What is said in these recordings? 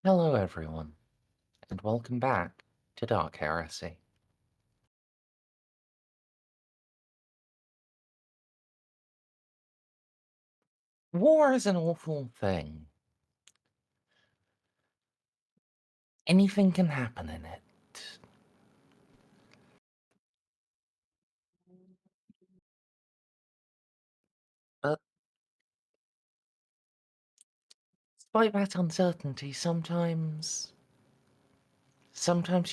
Hello everyone, and welcome back to Dark Heresy. War is an awful thing. Anything can happen in it. But despite that uncertainty, sometimes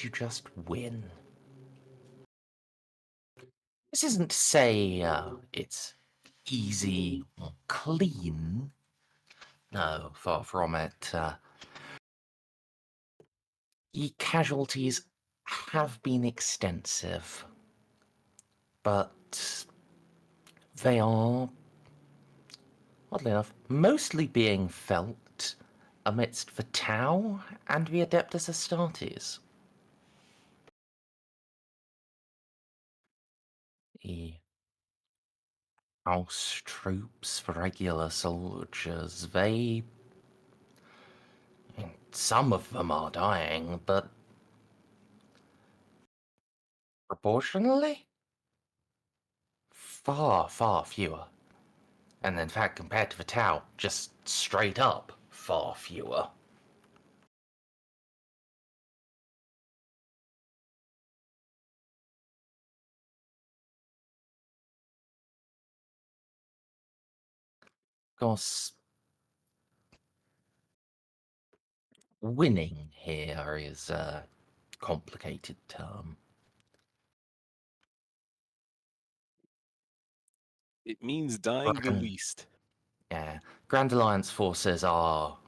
you just win. This isn't to say it's easy or clean. No, far from it. The casualties have been extensive, but they are, oddly enough, mostly being felt amidst the Tau and the Adeptus Astartes. The house troops, the regular soldiers, some of them are dying, but proportionally, far fewer. And in fact, compared to the Tau, just straight up, far fewer. Of course, winning here is a complicated term. It means dying the least. Yeah, Grand Alliance forces are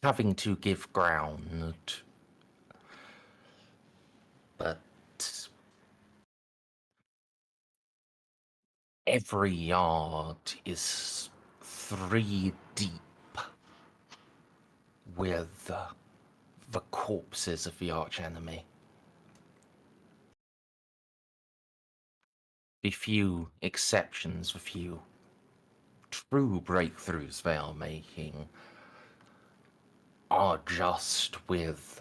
having to give ground, but every yard is 3 deep with the corpses of the archenemy. The few exceptions, the few true breakthroughs they are making are just with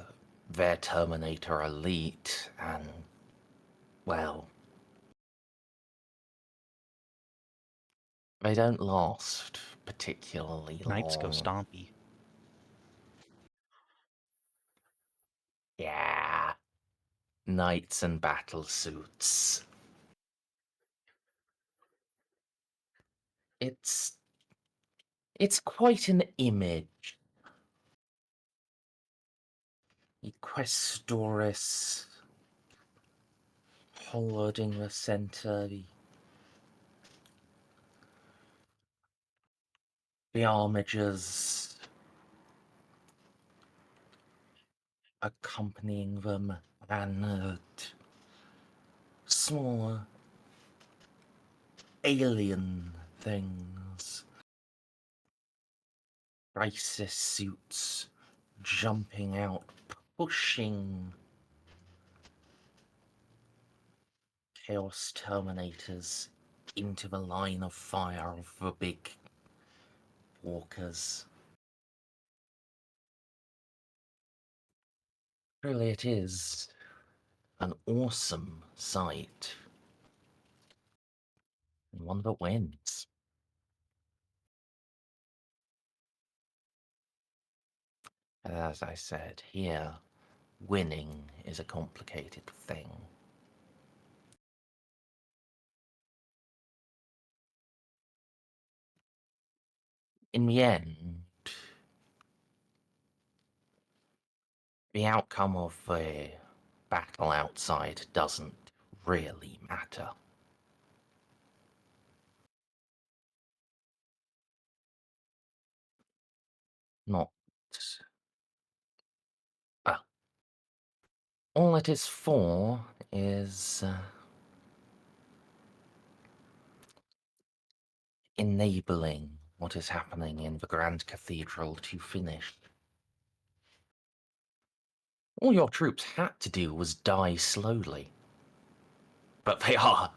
their Terminator elite, and, well, they don't last particularly Knights go long. stompy. Yeah. Knights and battle suits. It's quite an image. Equestoris holding the center, the armigers accompanying them, and smaller alien things. Crisis suits jumping out, pushing Chaos Terminators into the line of fire of the big walkers. Truly, it is an awesome sight, and one that wins. As I said, here, winning is a complicated thing. In the end, the outcome of the battle outside doesn't really matter. Not. All it is for is enabling what is happening in the Grand Cathedral to finish. All your troops had to do was die slowly. But they are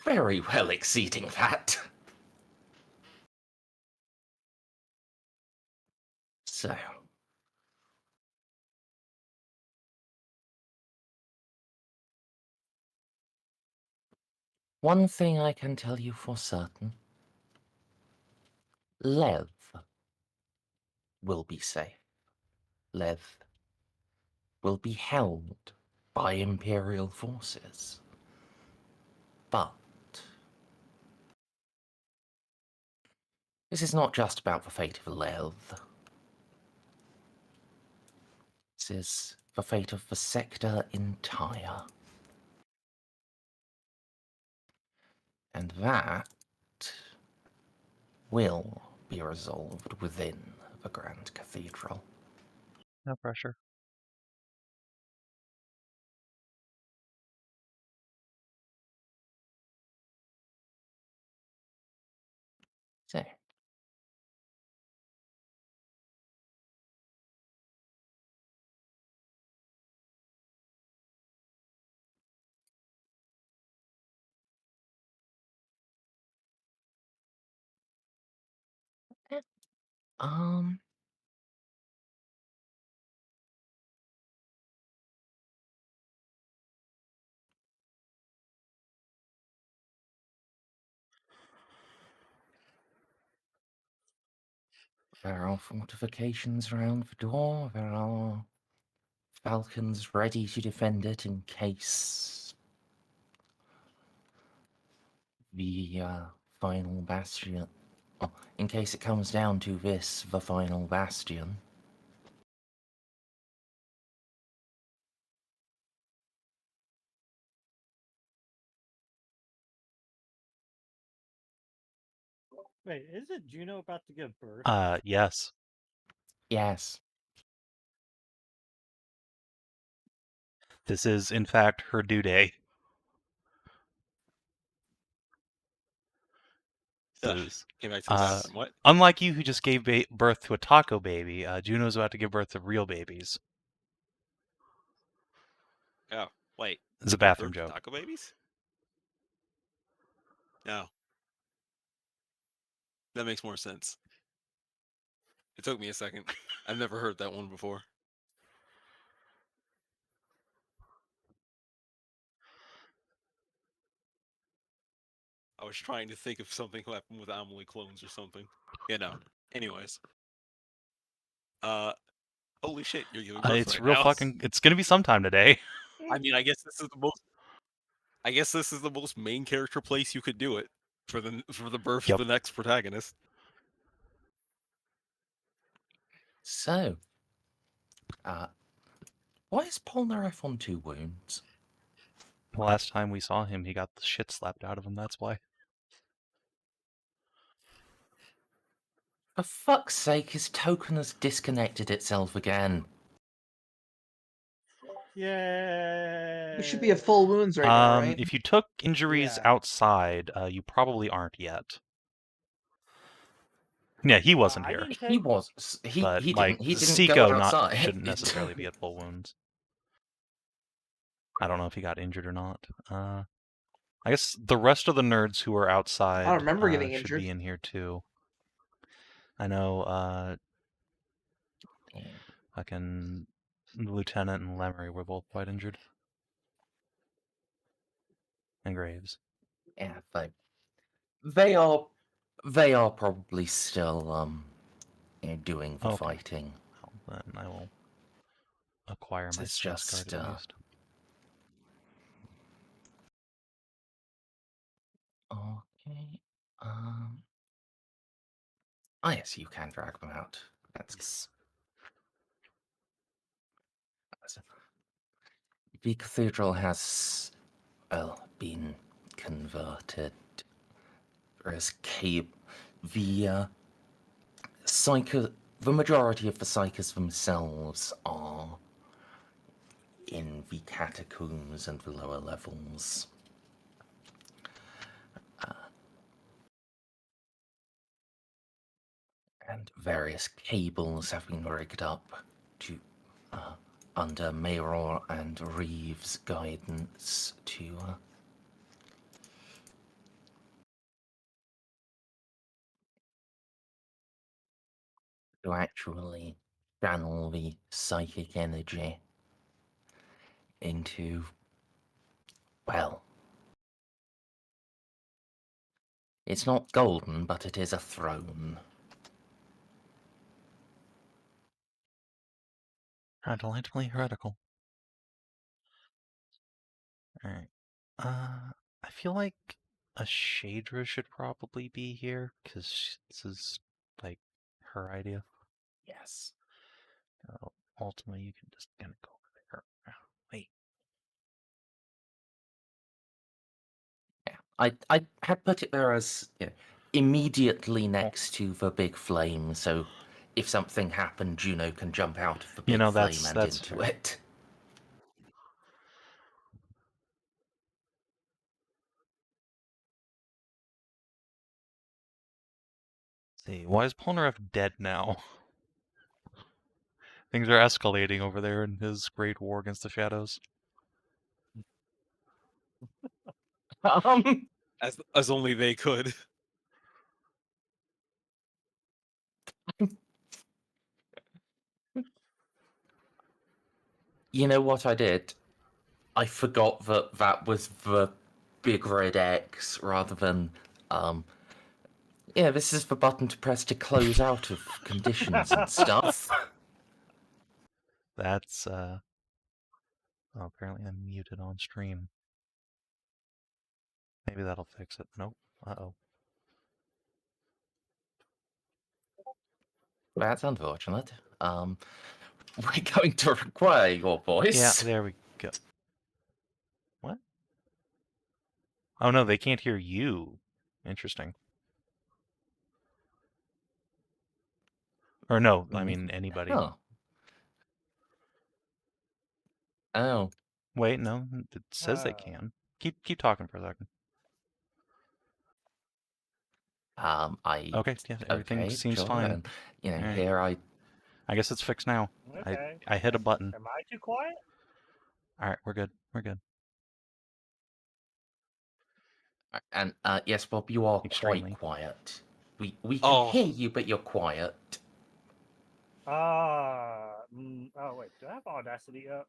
very well exceeding that. So, one thing I can tell you for certain, Lethe will be safe. Lethe will be held by Imperial forces. But this is not just about the fate of Lethe. This is the fate of the sector entire. And that will be resolved within the Grand Cathedral. No pressure. So, um, there are fortifications around the door. There are falcons ready to defend it in case the final bastion. Oh, in case it comes down to this, the final bastion. Wait, isn't Juno about to give birth? Yes. Yes. This is, in fact, her due day. This, Came back to the bathroom. What? unlike you who just gave birth to a taco baby, Juno's about to give birth to real babies. Oh, wait. It's a Give bathroom birth to joke. Taco babies? No. That makes more sense. It took me a second. I've never heard that one before. I was trying to think if something happened with Amelie clones or something. You know. Anyways. Holy shit, you're giving birth It's right real now. fucking. It's gonna be sometime today. I mean, I guess this is the most main character place you could do it for the birth Yep. of the next protagonist. So, why is Polnareff on 2 wounds? The last time we saw him, he got the shit slapped out of him. That's why. For fuck's sake, his token has disconnected itself again. Yay! You should be at full wounds right now, right? If you took injuries Yeah. outside, you probably aren't yet. Yeah, he wasn't I here. didn't He take. was. He But didn't. He didn't Ceiko go outside. shouldn't necessarily be at full wounds. I don't know if he got injured or not. I guess the rest of the nerds who are outside I don't remember getting should injured. be in here too. I know Yeah. fucking Lieutenant and Lemery were both quite injured. And Graves. Yeah, they are probably still doing the Okay. fighting. Well, then I will acquire my It's stress just, card at least. Okay. Oh yes, you can drag them out. That's the cathedral has been converted as the Psyker. The majority of the Psykers themselves are in the catacombs and the lower levels. And various cables have been rigged up to under Mayor and Reeves' guidance to actually channel the psychic energy into, well, it's not golden, but it is a throne. Delightfully heretical. Alright. I feel like a Shadra should probably be here, because this is, like, her idea. Yes. Ultimately, you can just kind of go over there. Wait. Yeah, I had put it there as, you know, immediately next to the big flame, so if something happened, Juno can jump out of the big You know, flame that's and into fair. it. See, why is Polnareff dead now? Things are escalating over there in his great war against the shadows. As only they could. You know what I did? I forgot that that was the big red X rather than, yeah, this is the button to press to close out of conditions and stuff. That's, oh, apparently I'm muted on stream. Maybe that'll fix it. Nope. Uh-oh. That's unfortunate. We're going to require your voice. Yeah, there we go. What? Oh no, they can't hear you. Interesting. Or no, I mean anybody. Oh. Oh. Wait, no, it says they can. Keep talking for a second. Okay, yeah, everything seems sure, fine. And, you know, All right. here I guess it's fixed now. Okay. I hit a button. Am I too quiet? All right, we're good. We're good. and yes, Bob, you are Extremely. quite quiet. We can Oh. hear you, but you're quiet. Oh wait, do I have Audacity up?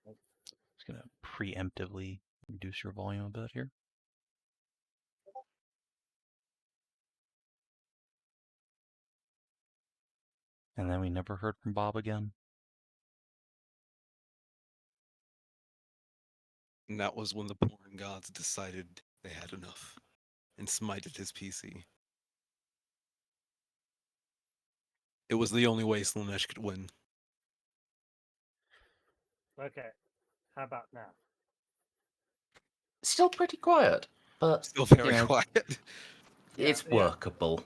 Just gonna preemptively reduce your volume a bit here. And then we never heard from Bob again. And that was when the porn gods decided they had enough and smited his PC. It was the only way Slanesh could win. Okay. How about now? Still pretty quiet, but Still very you know, quiet. it's Yeah. workable.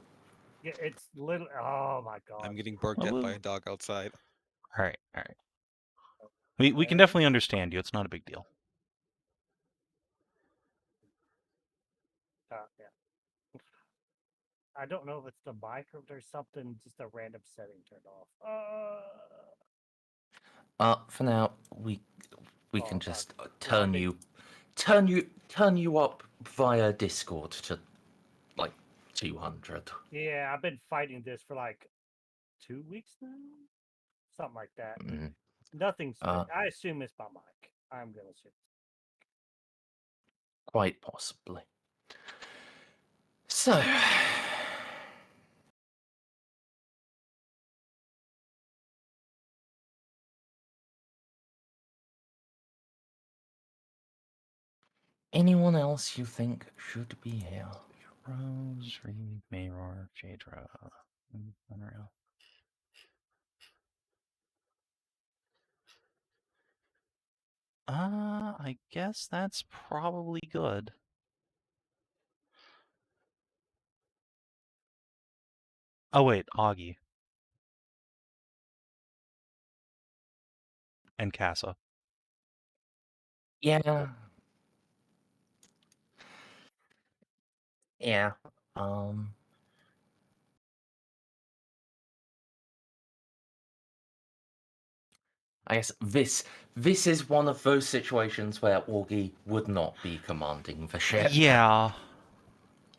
Yeah, it's literally. Oh my god. I'm getting barked at by a dog outside. All right, all right. We can definitely understand you. It's not a big deal. Yeah. I don't know if it's the mic or if there's something, just a random setting turned off. For now, we can Oh, just God. turn you up via Discord to like 200. Yeah, I've been fighting this for like 2 weeks now, something like that. Mm. Nothing's. I assume it's my mic. I'm gonna assume. Quite possibly. So, anyone else you think should be here? Rose, Reed, Mayror, Jadra, Unreal. I guess that's probably good. Oh wait, Augie. And Casa. Yeah. Yeah. I guess this is one of those situations where Augie would not be commanding the ship. Yeah.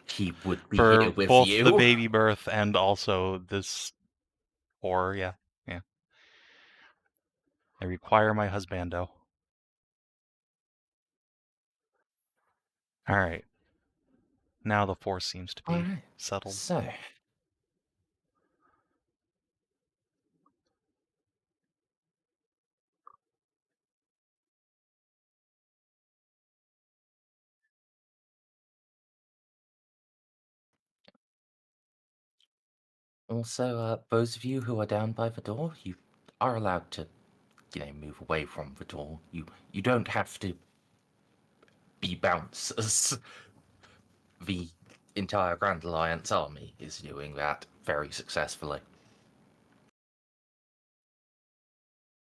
He would be For here with both you. the baby birth and also this horror, yeah. require my husbando. All right. Now the force seems to be Alright. settled. So, also, those of you who are down by the door, you are allowed to, move away from the door. You don't have to be bouncers. The entire Grand Alliance army is doing that very successfully.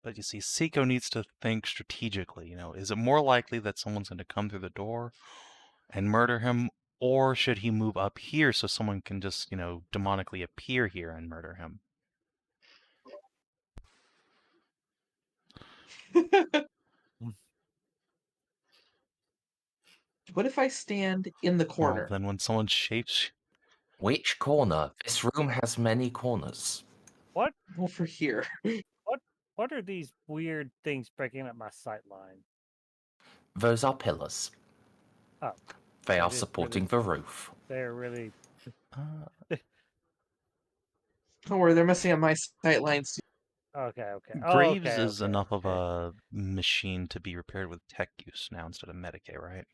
But you see, Ceiko needs to think strategically. Is it more likely that someone's going to come through the door and murder him, or should he move up here so someone can just, demonically appear here and murder him? What if I stand in the Well, corner? then when someone shapes... Which corner? This room has many corners. What Go for here. what are these weird things breaking up my sight line? Those are pillars. Oh, They so are it is supporting really- the roof. They're really Don't worry, they're messing up my sight lines. okay. Graves okay, is okay, enough of okay. a machine to be repaired with tech use now instead of Mediguerre, right?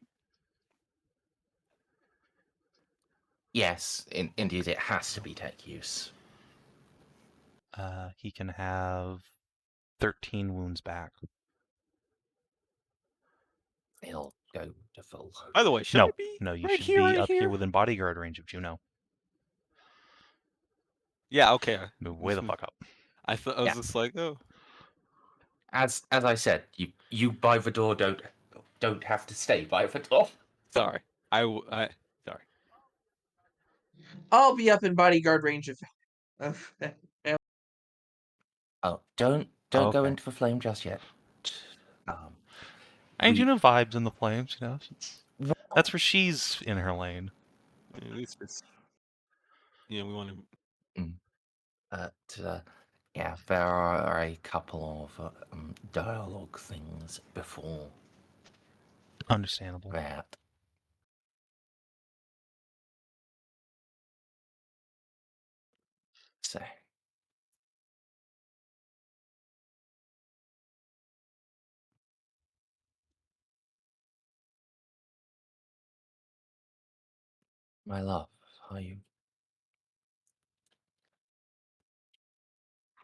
Yes, indeed, it has to be tech use. He can have 13 wounds back. He'll go to full. By the way, should I be No, you right should here, be right up here here? within bodyguard range of Juno. Yeah, okay. Move way the fuck up. I thought I was just like, oh. As I said, you by the door don't have to stay by the door. Sorry. Sorry. I'll be up in bodyguard range of Oh, don't go Okay. into the flame just yet. Um, And we- Juno vibes in the flames, Well, That's where she's in her lane. At least it's we want to. yeah, there are a couple of dialogue things before Understandable. that. So, my love, are you?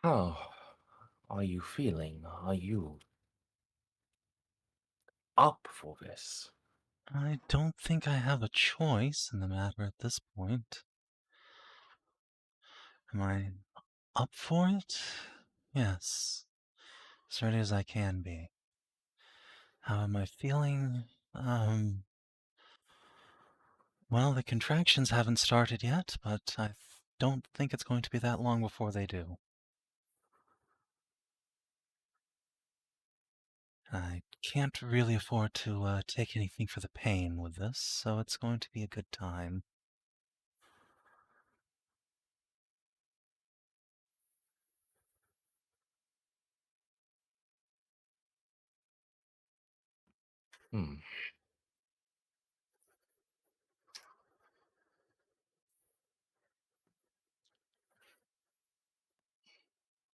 How are you feeling? Are you up for this? I don't think I have a choice in the matter at this point. Am I up for it? Yes. As ready as I can be. How am I feeling? Well, the contractions haven't started yet, but I don't think it's going to be that long before they do. I can't really afford to take anything for the pain with this, so it's going to be a good time. Hmm.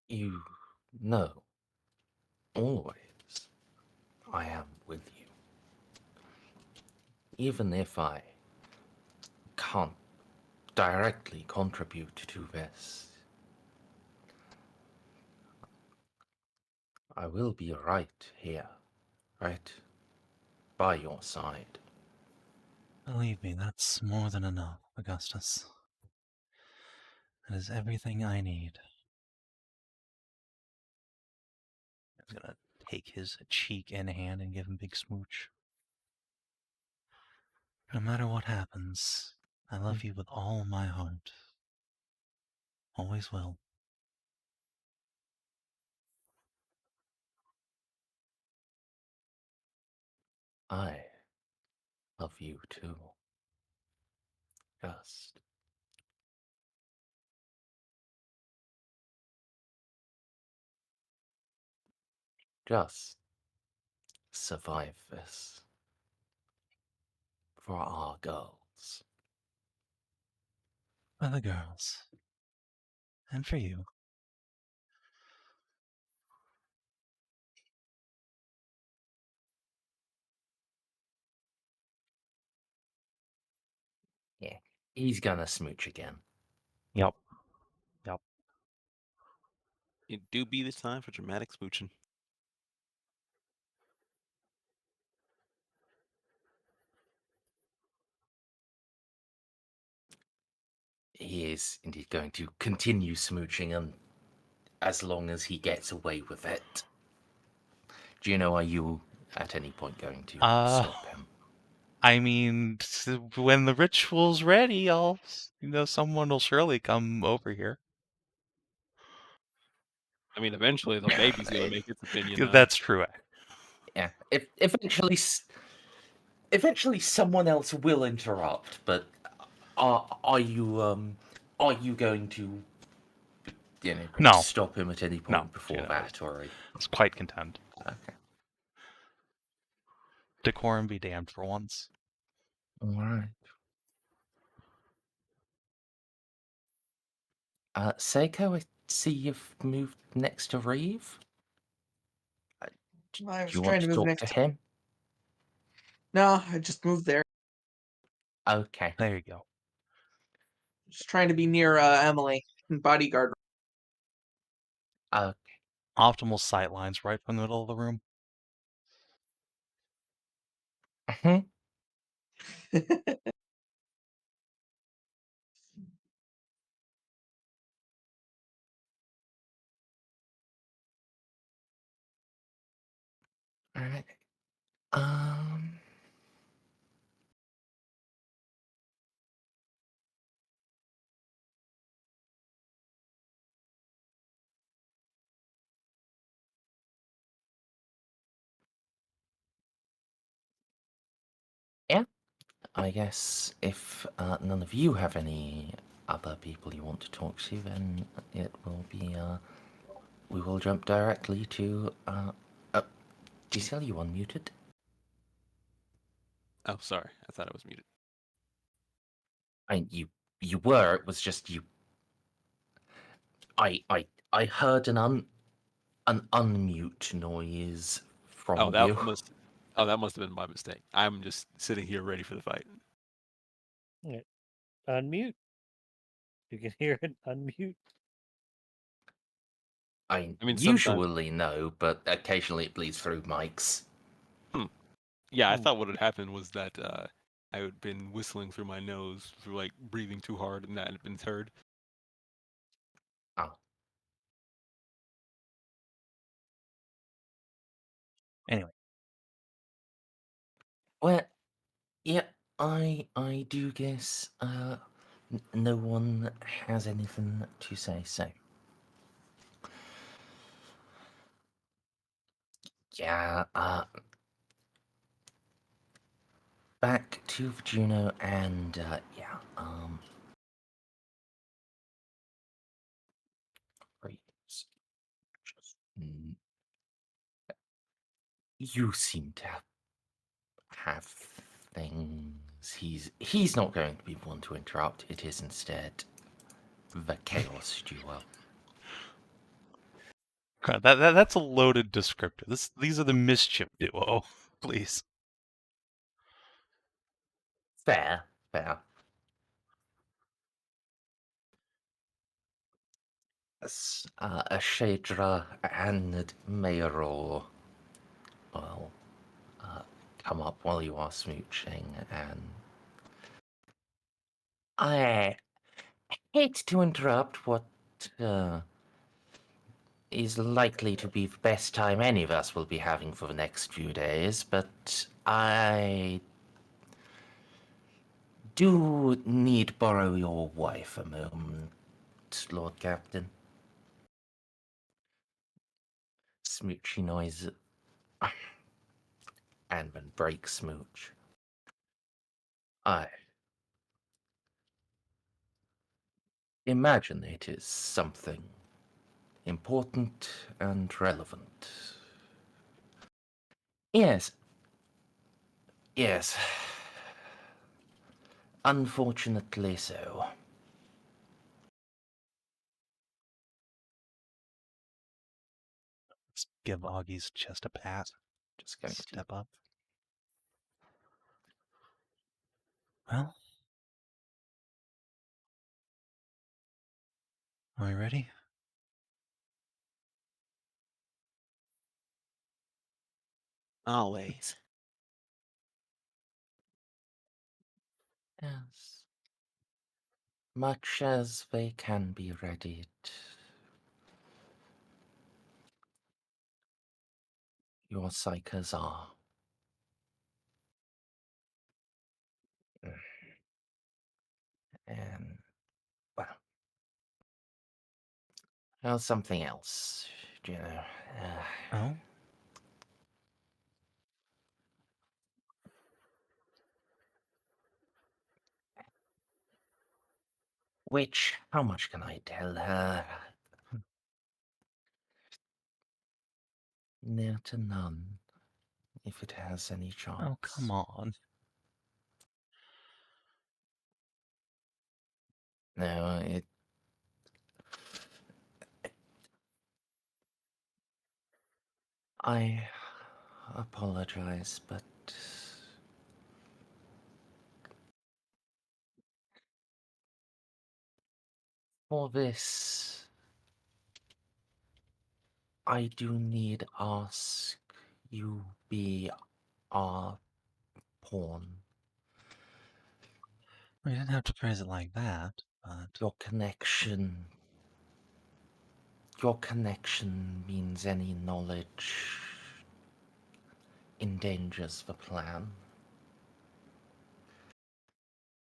You know, always, I am with you. Even if I can't directly contribute to this, I will be right here, right by your side. Believe me, that's more than enough, Augustus. That is everything I need. I'm gonna take his cheek in hand and give him a big smooch. No matter what happens, I love you with all my heart. Always will. I love you too. Just just survive this for our girls. For the girls. And for you. Yeah, he's gonna smooch again. Yep. Yep. It do be the time for dramatic smooching. He is indeed going to continue smooching, and as long as he gets away with it. Juno, are you at any point going to stop him? I mean, when the ritual's ready, someone will surely come over here. I mean, eventually the baby's gonna make its opinion known. That's true. Yeah, if eventually someone else will interrupt, but are you going to No. stop him at any point No, before that, or It's quite content. okay? Decorum be damned for once. All right. Seiko, I see you've moved next to Reeve. I Do was you trying want to to move talk next. to him? No, I just moved there. Okay. There you go. Just trying to be near Amelie and Bodyguard. Okay. Optimal sight lines right from the middle of the room. Mhm. All right. Um. Yeah. I guess if none of you have any other people you want to talk to, then it will be we will jump directly to Giselle, you unmuted? Oh, sorry. I thought I was muted. You were. It was just you. I heard an unmute noise from Oh, you. that must have been my mistake. I'm just sitting here ready for the fight. Unmute. You can hear it. Unmute. I I mean, usually no, but occasionally it bleeds through mics. Yeah, I thought what had happened was that I had been whistling through my nose through like breathing too hard, and that had been heard. Oh. Anyway. Well, yeah, I do guess no one has anything to say, so yeah, back to Juno and yeah, Reeves. You seem to have things. He's not going to be one to interrupt. It is instead the chaos duo. That's a loaded descriptor. These are the mischief duo, please. Fair. A Shadra and Mayro will come up while you are smooching, and I hate to interrupt what is likely to be the best time any of us will be having for the next few days, but I do need borrow your wife a moment, Lord Captain. Smoochy noise. And then break smooch. I imagine it is something important and relevant. Yes. Yes. Unfortunately so. Let's give Augie's chest a pat. Just going to Step up. Well, are we ready? Always. Yes. Much as they can be readied. Your psychers are. And, well, how's something else, Juno? Oh? Which, how much can I tell her? Near to none, if it has any chance. Oh, come on. No, it... I apologize, but... For this... I do need ask you be our pawn. We didn't have to phrase it like that, but... Your connection means any knowledge endangers the plan.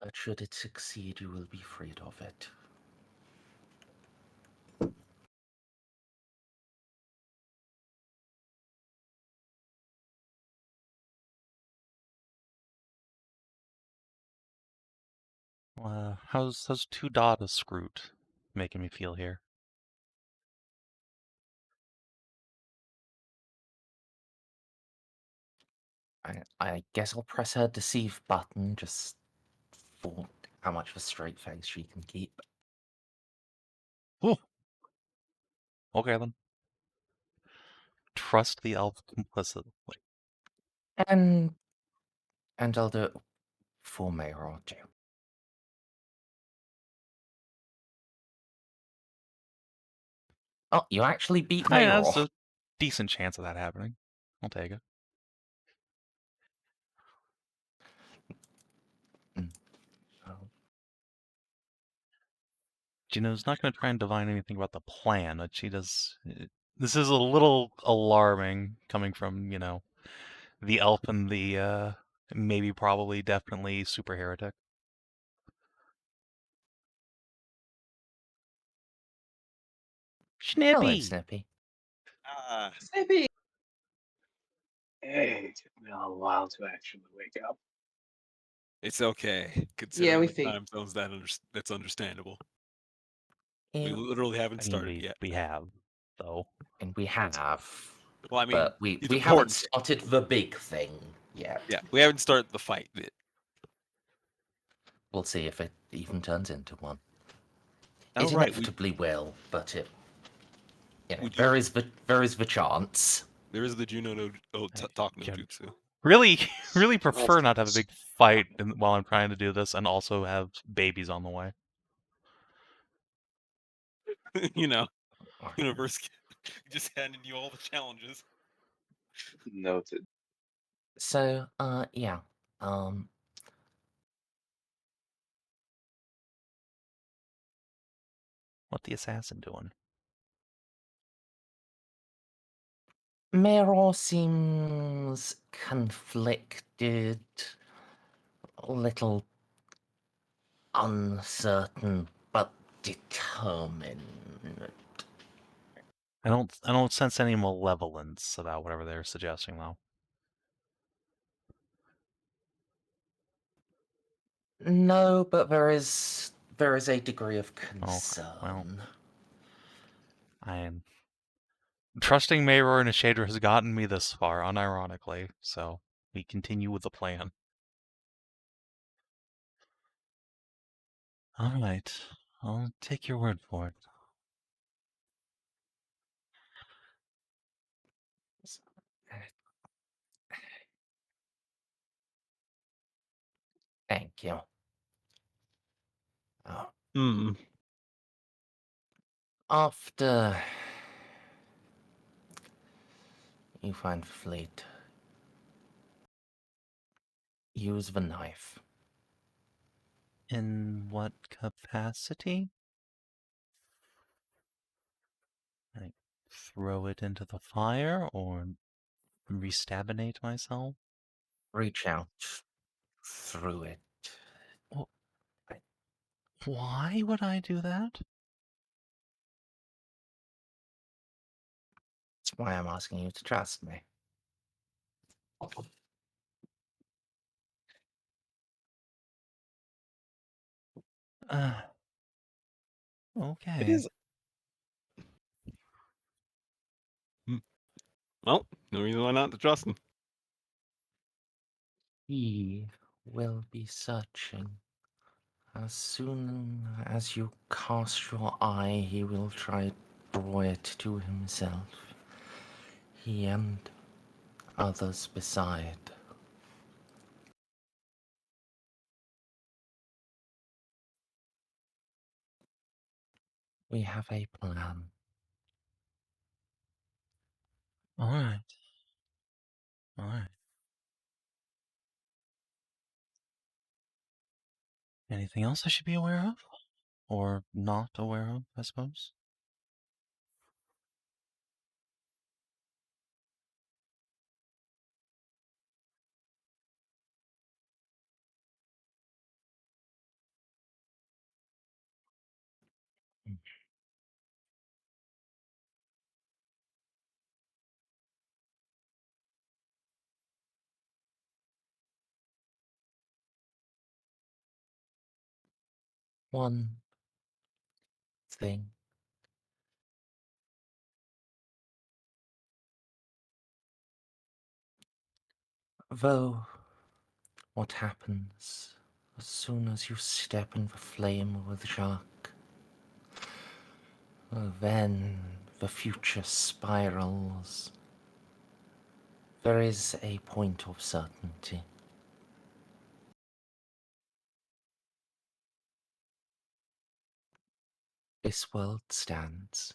But should it succeed, you will be freed of it. How's two Dada Scroot making me feel here? I guess I'll press her deceive button just for how much of a straight face she can keep. Oh. Okay then. Trust the elf complicitly. And I'll do it for Mayor or two. Oh, you actually beat Hey, Mayor. there's a decent chance of that happening. I'll take it. Oh. Juno's not going to try and divine anything about the plan, but she does... This is a little alarming coming from, the elf and the, maybe, probably, definitely super heretic. Hello, Snippy! Snippy. Snippy. Hey, it took me a while to actually wake up. It's okay. Yeah, Considering we the think. time zones, that's understandable. We Yeah, literally haven't I mean, started yet. we have, though. and we have. Well, I mean, But we it's haven't important. started the big thing yet. Yeah, we haven't started the fight bit. We'll see if it even turns into one. Oh, It right. inevitably will, but it... Would there you- is the chance. There is the Juno talk no Yeah. jutsu. Really prefer not to have a big fight while I'm trying to do this and also have babies on the way. Universe just handing you all the challenges. Noted. So, yeah. What the assassin doing? Mero seems conflicted, a little uncertain, but determined. I don't sense any malevolence about whatever they're suggesting, though. No, but there is a degree of concern. well. Trusting Mayor and a shader has gotten me this far, unironically, so we continue with the plan. Alright, I'll take your word for it. Thank you. Oh, Hmm. after you find the fleet, use the knife. In what capacity? Like, throw it into the fire, or restabinate myself? Reach out through it. Why would I do that? That's why I'm asking you to trust me. Okay. It is. Well, no reason why not to trust him. He will be searching. As soon as you cast your eye, he will try to draw it to himself. He and others beside. We have a plan. Alright. Alright. Anything else I should be aware of? Or not aware of, I suppose? One thing. Though, what happens as soon as you step in the flame with Jacques? Then the future spirals. There is a point of certainty. This world stands.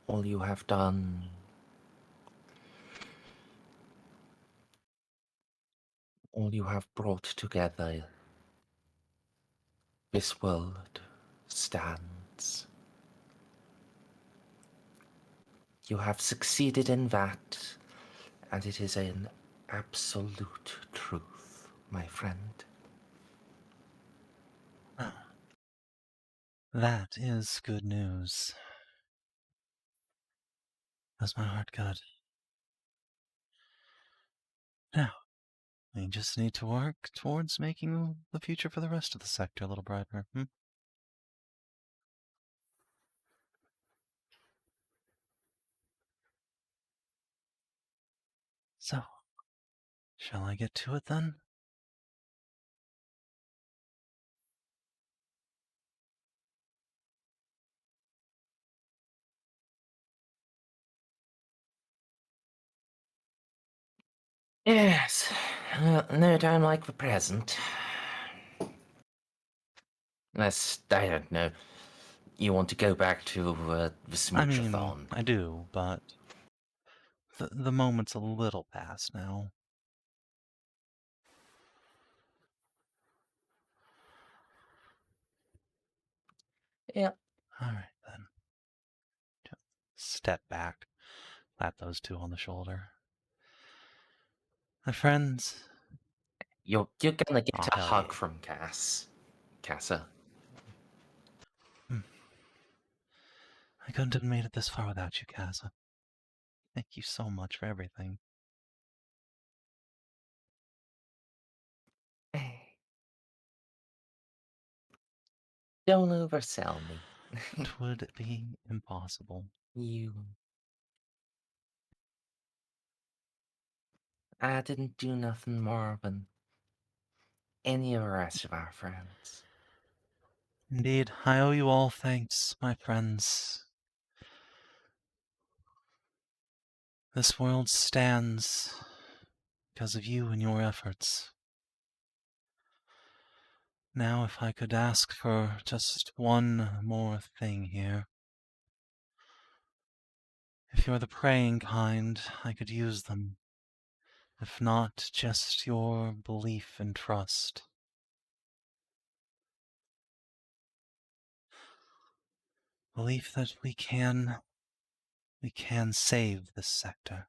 All you have done, all you have brought together, this world stands. You have succeeded in that, and it is an absolute truth, my friend. That is good news. Does my heart good. Now, we just need to work towards making the future for the rest of the sector a little brighter, So, shall I get to it then? Yes, no time like the present. Unless, I don't know, you want to go back to the I mean, smoochathon. I do, but the moment's a little past now. Yeah. Alright then. Step back, pat those two on the shoulder. My friends, You're gonna get I'll a tell hug you. from Cassa. I couldn't have made it this far without you, Casa. Thank you so much for everything. Don't oversell me. It would be impossible. I didn't do nothing more than any of the rest of our friends. Indeed, I owe you all thanks, my friends. This world stands because of you and your efforts. Now, if I could ask for just one more thing here. If you're the praying kind, I could use them. If not, just your belief and trust. Belief that we can save this sector.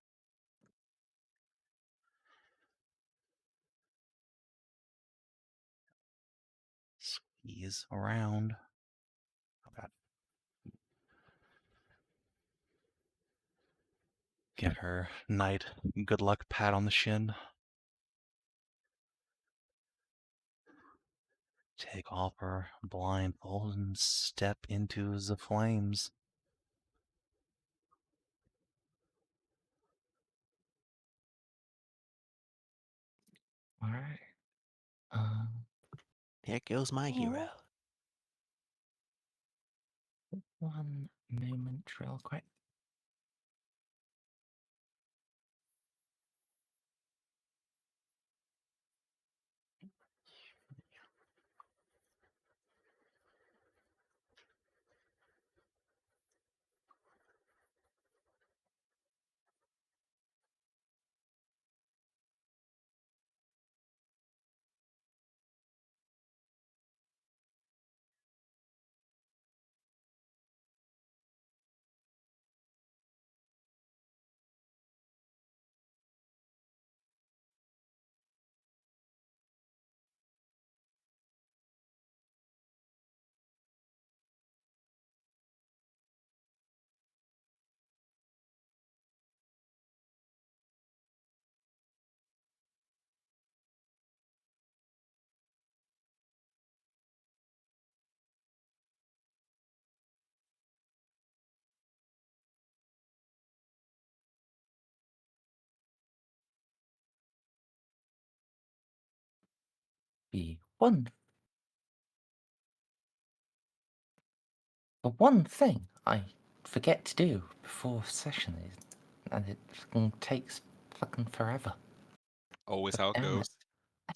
Squeeze around. Oh God. Give her knight good luck pat on the shin. Take off her blindfold and step into the flames. Alright. There goes my hero. One moment, real quick. The one thing I forget to do before session is, and it fucking takes fucking forever. Always how it Damn goes. it.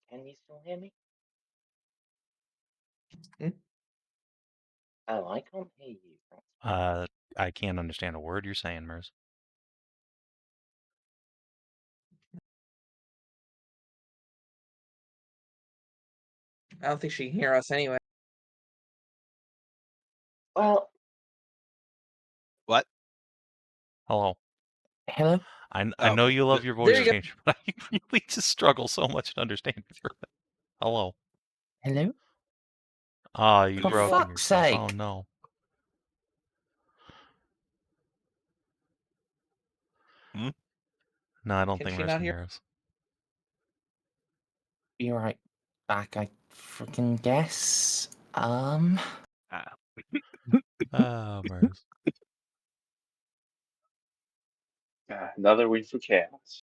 Can you still hear me? Hmm? Oh, I can't hear you. I can't understand a word you're saying, Merz. I don't think she can hear us anyway. Well, What? Hello. hello? I Oh, know you love your voice There you go. changer, but I really just struggle so much to understand you. Hello. Hello? Ah, you For broken fuck's yourself. sake! Oh no. Hmm? No, I don't Can think she Merz not can hear? hear us. Be right back, I freaking guess. Ah. Ah, Merz. Another win for chaos.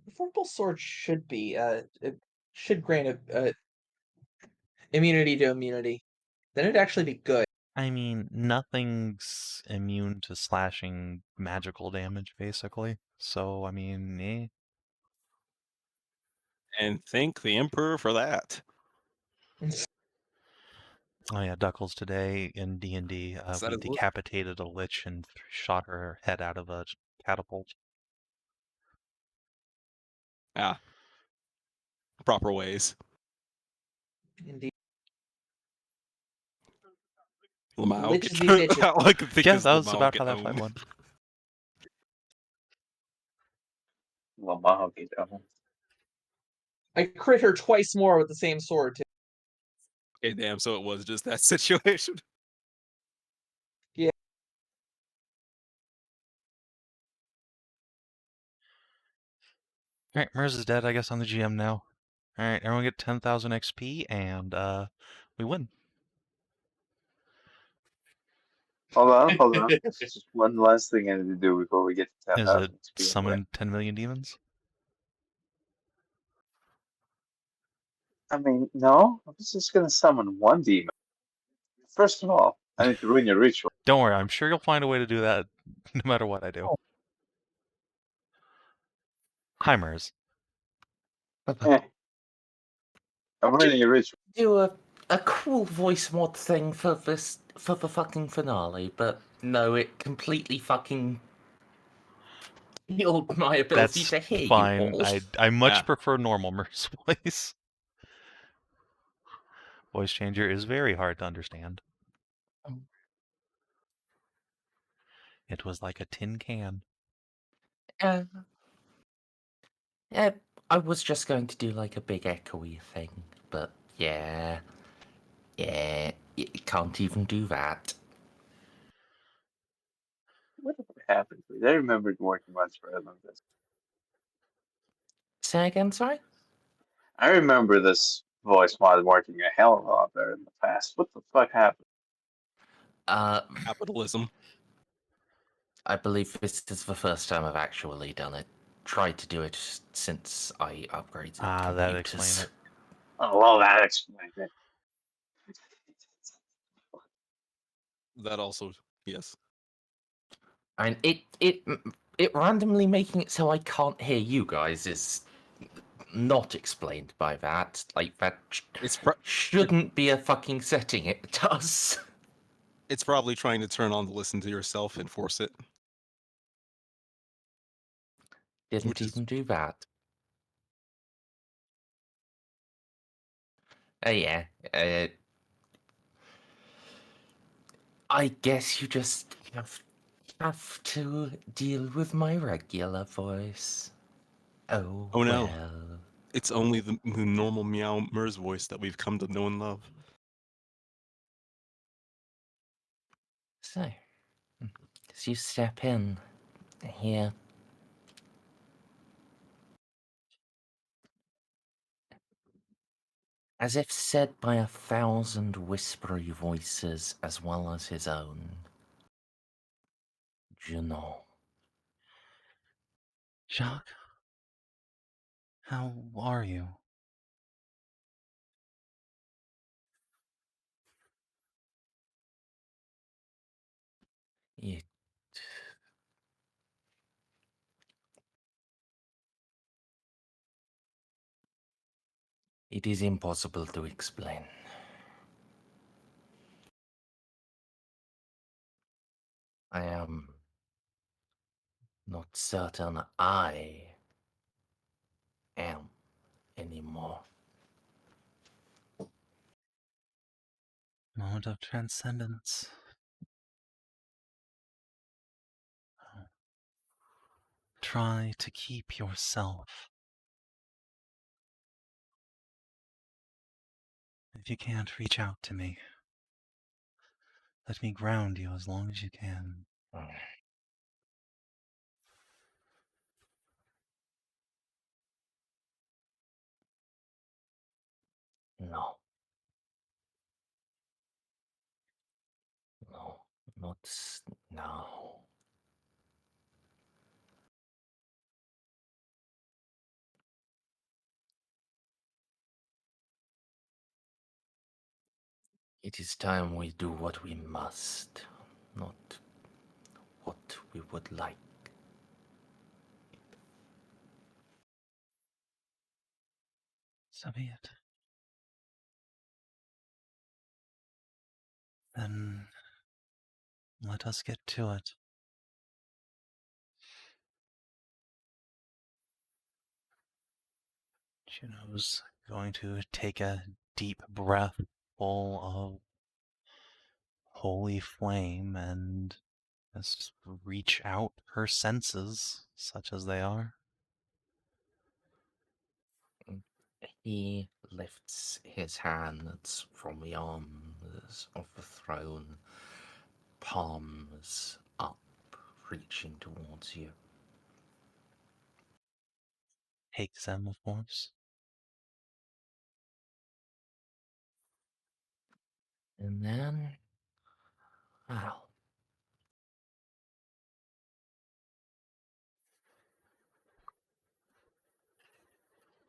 The Vorpal Sword should be it should grant a immunity to immunity. Then it'd actually be good. I mean, nothing's immune to slashing magical damage, basically. So, I mean, eh. And thank the Emperor for that. Oh yeah, Duckles today in D&D, Is that we his look? decapitated a lich and shot her head out of a catapult. Ah, proper ways. Indeed. Lamau Liches be get bitches. out like the thick Yeah, as that was Lamau about get how that fight owned. went. Lamau get owned. I crit her twice more with the same sword, too. Okay, damn. So it was just that situation. Alright, Merz is dead, I guess, on the GM now. Alright, everyone get 10,000 XP, and we win. Hold on. There's just one last thing I need to do before we get to Is 10,000 it XP. Anyway. summon 10 million demons? I mean, no. I was just going to summon one demon. First of all, I need to ruin your ritual. Don't worry, I'm sure you'll find a way to do that no matter what I do. Hi, Merz. Eh. I'm ruining your ritual. Do a cool voice mod thing for the fucking finale, but no, it completely fucking killed my ability That's to hear fine. you all. I much Yeah. prefer normal Merz voice. Voice changer is very hard to understand. It was like a tin can. Uh, I was just going to do like a big echoey thing, but yeah, you can't even do that. What happened? I remember it working once for this. Say again, sorry? I remember this voice mod working a hell of a lot better in the past. What the fuck happened? Capitalism. I believe this is the first time I've actually done it. Tried to do it since I upgraded Ah, computers. that explains it. Oh, well, that explains it. That also, yes. And it randomly making it so I can't hear you guys is not explained by that. Like that It's shouldn't be a fucking setting. It does. it's probably trying to turn on the listen to yourself and force it. Didn't Which is- even do that. Yeah. I guess you just have to deal with my regular voice. Oh, Oh no. well. It's only the normal meow Merz voice that we've come to know and love. So, as you step in here, as if said by 1,000 whispery voices as well as his own, Juno. Jacques, how are you? It is impossible to explain. I am not certain I am anymore. Moment of transcendence. Try to keep yourself. If you can't reach out to me, let me ground you as long as you can. No. No. Not now. It is time we do what we must, not what we would like. So be it. Then let us get to it. Juno's going to take a deep breath full of holy flame and just reach out her senses, such as they are. He lifts his hands from the arms of the throne, palms up, reaching towards you. Takes them, of course. And then, wow.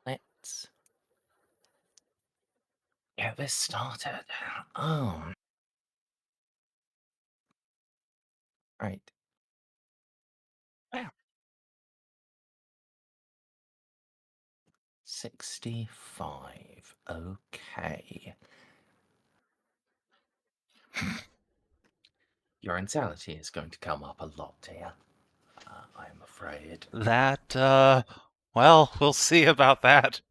Let's get this started. Right. Wow. 65. Okay. Your insanity is going to come up a lot here, I'm afraid. That, well, we'll see about that.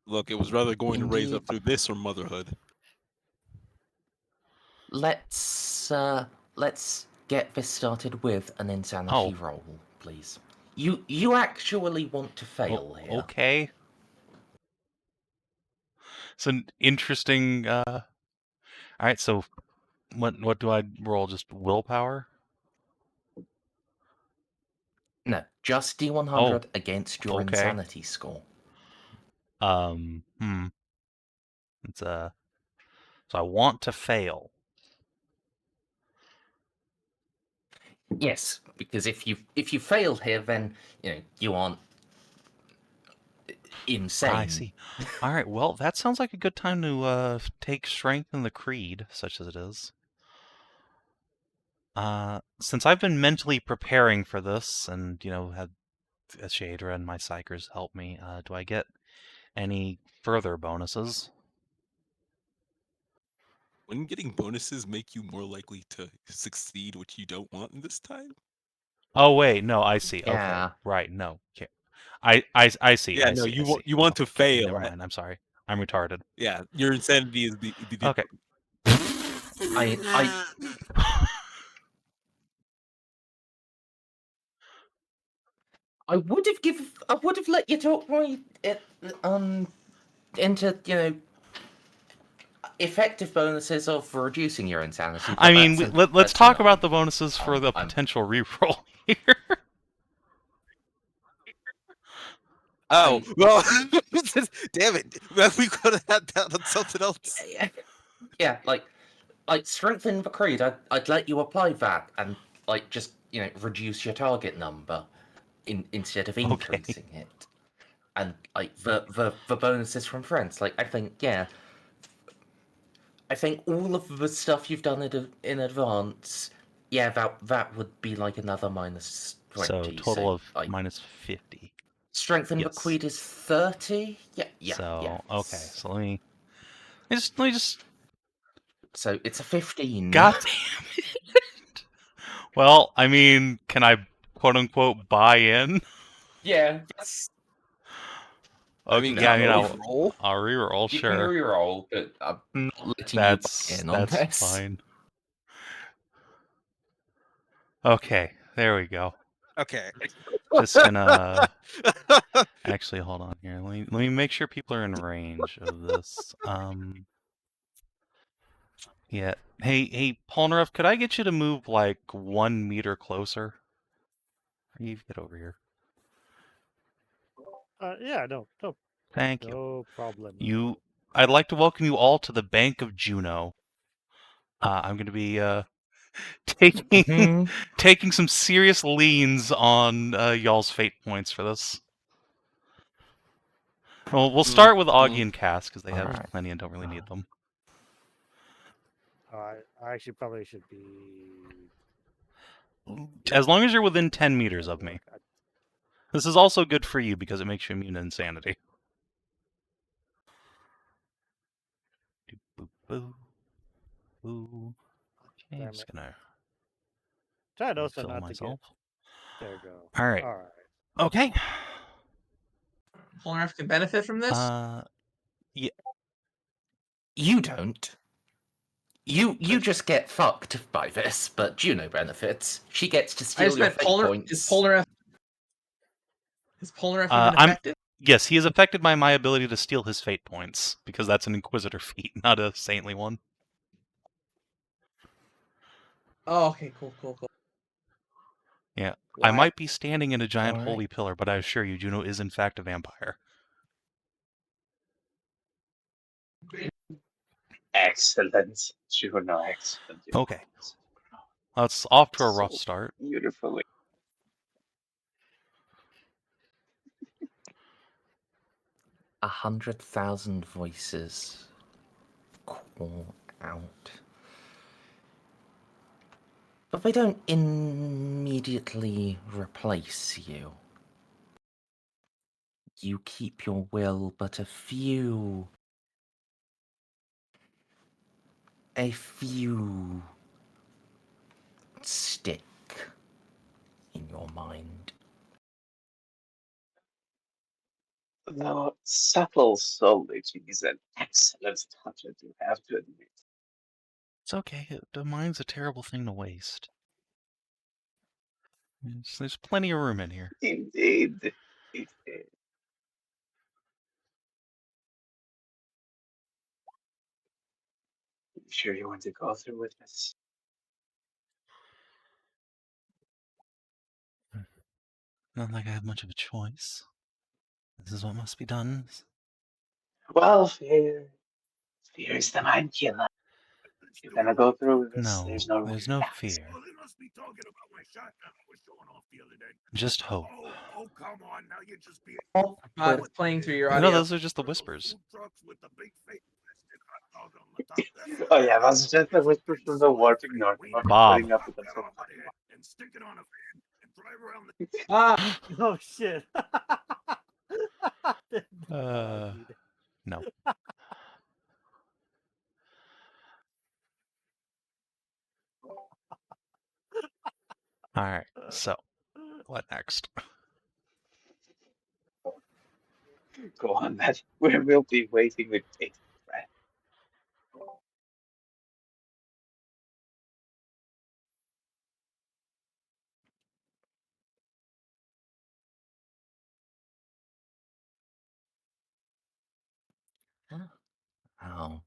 Look, it was rather going to raise up Indeed. through this or motherhood. Let's get this started with an insanity roll, please. You actually want to fail here. Okay. It's an interesting, Alright, so what do I roll? Just willpower? No, just D100 against your okay. insanity score. It's so I want to fail. Yes, because if you fail here, then you aren't insane. I see. All right. Well, that sounds like a good time to take strength in the creed, such as it is. Since I've been mentally preparing for this, and had Shadra and my Psykers help me, do I get any further bonuses? Wouldn't getting bonuses make you more likely to succeed, which you don't want in this time? Oh wait, no, I see. Yeah. Okay, right. No, okay. I see. Yeah, I no, see, you I want see. you want to Okay, fail. never mind. I'm sorry. I'm retarded. Yeah, your insanity is the Okay. I would have let you talk right into effective bonuses of reducing your insanity. I mean, let's talk about the bonuses for the I'm- potential reroll here. Oh, well, damn it. We could have had that on something else. Yeah, like strengthen the creed. I'd let you apply that and just reduce your target number instead of increasing it. And the bonuses from friends. I think all of the stuff you've done in advance, that would be another minus 20. So total of minus 50. Strength in the creed is 30. Yeah. So okay, so let me just. So it's a 15. God damn it! Well, I mean, can I quote unquote buy in? Yeah. Yes. Okay, I mean, yeah, I'll reroll. I'll reroll, You sure. can reroll, but I'm not letting That's you buy in on this. fine. Okay, there we go. Okay. Just gonna actually hold on here. Let me make sure people are in range of this. Yeah. Hey, Polnareff, could I get you to move 1 meter closer? You get over here. Yeah, no. Thank you. No problem. I'd like to welcome you all to the Bank of Juno. I'm going to be taking some serious leans on y'all's fate points for this. Well, we'll start with Augie and Cass because they have plenty and don't really need them. I actually probably should be. As long as you're within 10 meters of me. This is also good for you because it makes you immune to insanity. Boo. Boo. Okay, Damn I'm just it. gonna Try also refill not myself. to get. There you go. Alright. All right. Okay. Polnareff can benefit from this. You don't. You just get fucked by this, but Juno benefits. She gets to I steal just your meant fate points. Is Polnareff even I'm- effective? Yes, he is affected by my ability to steal his fate points, because that's an Inquisitor feat, not a saintly one. Oh, okay, cool. Yeah. Why? I might be standing in a giant Alright. holy pillar, but I assure you, Juno is in fact a vampire. Excellent. Juno, excellent. Juno. Okay. Well, it's off to a rough So start. beautifully. 100,000 voices call out. But they don't immediately replace you. You keep your will, but a few stick in your mind. Though subtle solitude is an excellent touch, I do have to admit. It's okay. The mind's a terrible thing to waste. There's plenty of room in here. Indeed. Indeed. You sure you want to go through with this? Not like I have much of a choice. This is what must be done. Well, fear is the mind killer. If you're gonna go through with this, No, there's no there's way no back. fear. Oh, they must be talking about my shotgun I was showing off the other day. Just hope. Oh, come on, now you're just being. It's playing through your No, audio. those are just the whispers. Food trucks with the big fake plastic hot dog on the top. That's Oh yeah, that's just the whispers from the Warping North. Bob. Putting up with them Get so off of there and stick it on a fan and drive around the. Ah, Oh shit. No. Alright, so, what next? Go on, man. We'll be waiting with bated breath. Oh.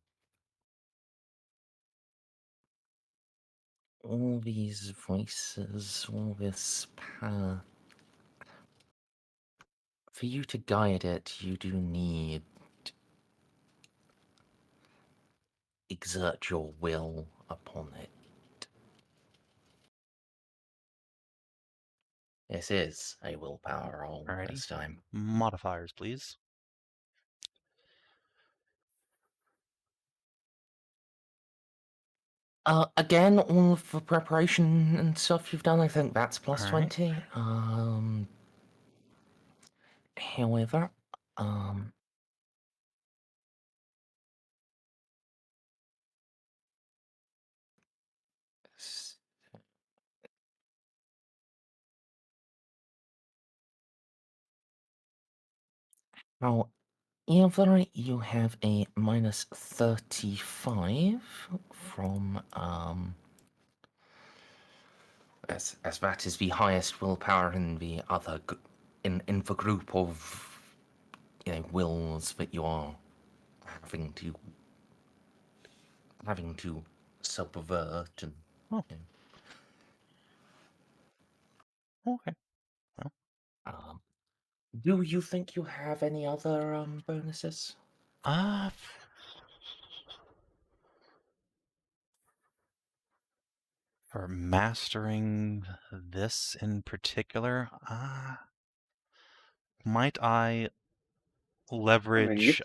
All these voices, all this power. For you to guide it, you do need exert your will upon it. This is a willpower roll Alrighty. this time. Modifiers, please. Again, all of the preparation and stuff you've done, I think that's plus Alright. 20. However, however, you have a minus 35 from, as that is the highest willpower in the other, in the group of, wills that you are having to subvert and. Oh. Okay. Do you think you have any other bonuses? For mastering this in particular, might I leverage,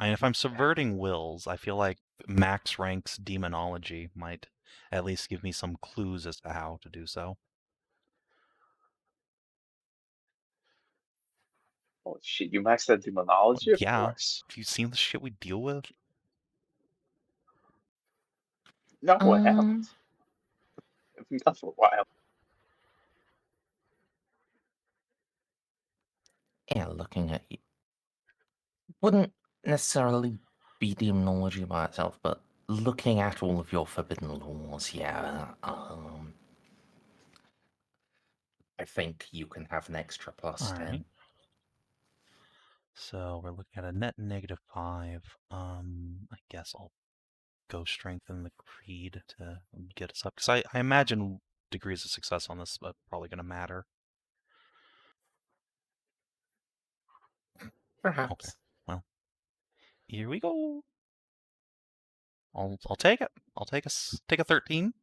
if I'm subverting wills, I feel like max ranks demonology might at least give me some clues as to how to do so. Oh shit, you maxed out demonology, of Yeah. course. Have you seen the shit we deal with? Not what happened. I've been gone for a while. Yeah, looking at you. Wouldn't necessarily be demonology by itself, but looking at all of your forbidden laws, yeah, I think you can have an extra plus 10. Alright. So we're looking at a net -5. I guess I'll go strengthen the creed to get us up. Because I imagine degrees of success on this are probably going to matter. Perhaps. Okay. Well, here we go. I'll take it. I'll take a 13.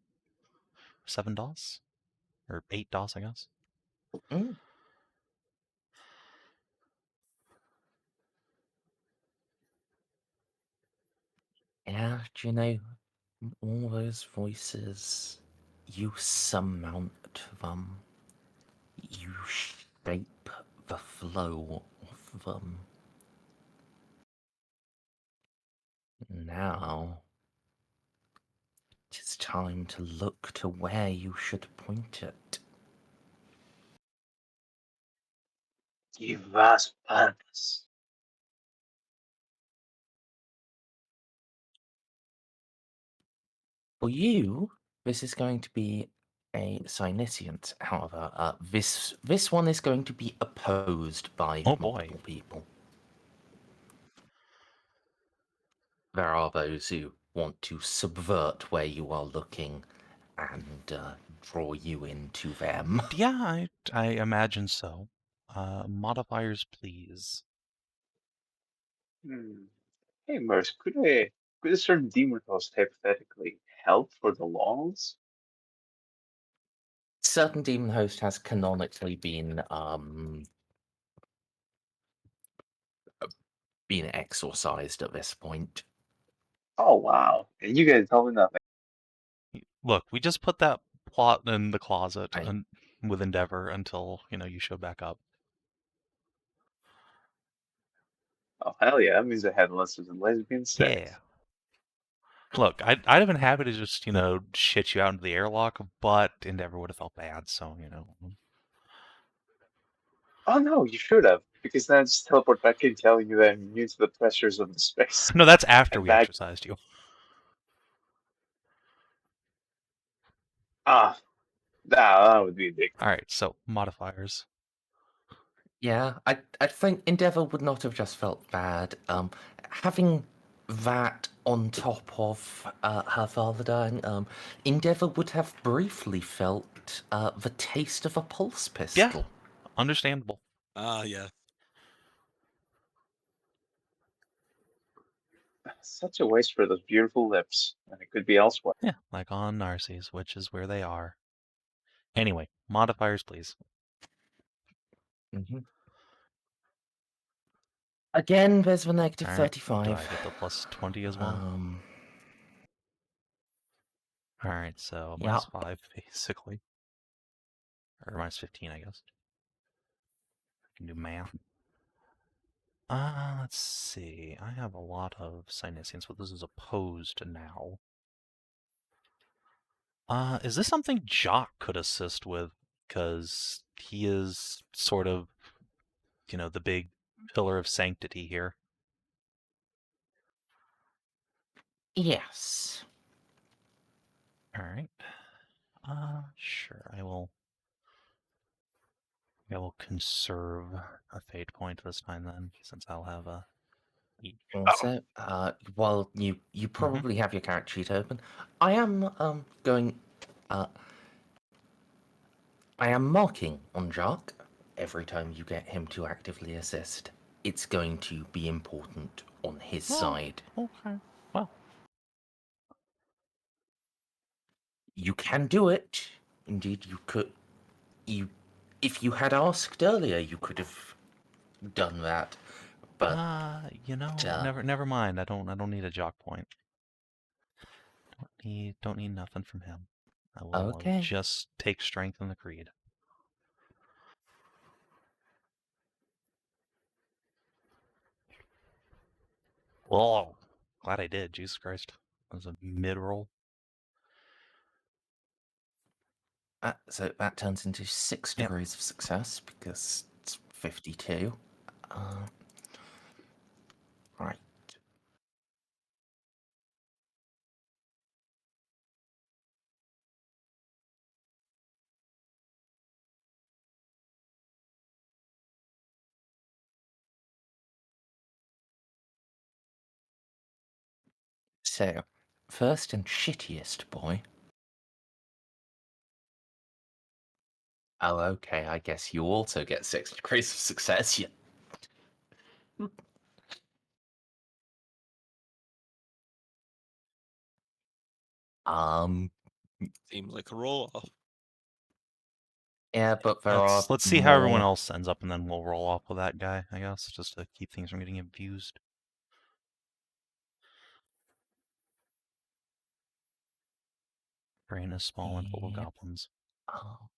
7 DOS. Or 8 DOS, I guess. Mm. Yeah, do you know, all those voices, you surmount them. You shape the flow of them. Now, it's time to look to where you should point it. Give us purpose. For you, this is going to be a Synesiant. However, this one is going to be opposed by Oh, boy. multiple people. There are those who want to subvert where you are looking and draw you into them. Yeah, I imagine so. Modifiers, please. Hey, Merz, could a certain demon host hypothetically help for the laws? Certain demon host has canonically been exorcised at this point. Oh wow! And you guys tell me nothing. Look, we just put that plot in the closet Right. with Endeavor until, you show back up. Oh hell yeah! That means I had lesbians and lesbian sex. Yeah. Look, I'd have been happy to just, shit you out into the airlock, but Endeavor would have felt bad, so, Oh no, you should have, because then I just teleport back in, telling you that I'm immune to the pressures of the space. No, that's after And we back. exercised you. That would be a dick. Alright, so, modifiers. Yeah, I think Endeavor would not have just felt bad. Having that on top of her father dying, Endeavor would have briefly felt the taste of a pulse pistol. Understandable. Yeah. Such a waste for those beautiful lips, and it could be elsewhere. Yeah, like on Narcissus, which is where they are. Anyway, modifiers, please. Mm-hmm. Again, there's the negative Alright, 35. do I get the plus 20 as well? Alright, so Yeah. -5, basically. Or -15, I guess. I can do math. Let's see. I have a lot of Synesians, but this is opposed now. Is this something Jock could assist with? Because he is sort of, the big pillar of sanctity here. Yes. Alright. Sure, I will conserve a fate point this time then, since I'll have a... Also, while you probably have your character sheet open, I am going... I am marking on Jock every time you get him to actively assist. It's going to be important on his side. Okay, well. You can do it. Indeed, you could. If you had asked earlier, you could have done that. But never mind. I don't need a Jock point. Don't need nothing from him. I will just take strength in the creed. Whoa! Glad I did. Jesus Christ, that was a mid roll. So that turns into 6 Yep. degrees of success because it's 52. Right. So, first and shittiest boy. Oh, okay. I guess you also get 6 degrees of success. Yeah. Um. Seems like a roll off. Yeah, but there are. Let's see how everyone more- else ends up, and then we'll roll off with that guy, I guess, just to keep things from getting abused. Brain is small and full of Yep. goblins. Oh.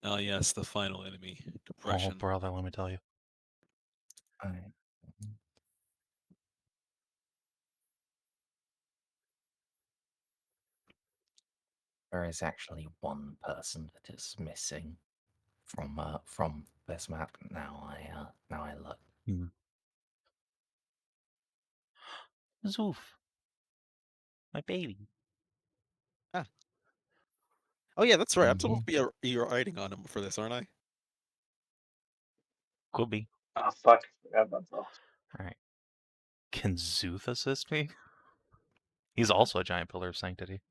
Oh yes, the final enemy. Oh, Depression. brother, let me tell you. Alright. There is actually one person that is missing from this map. Now I look. Zoof. My baby. Oh yeah, that's right. I'm Mhm. supposed to be writing on him for this, aren't I? Could be. Oh fuck! I forgot about that. Alright. Can Zoof assist me? He's also a giant pillar of sanctity.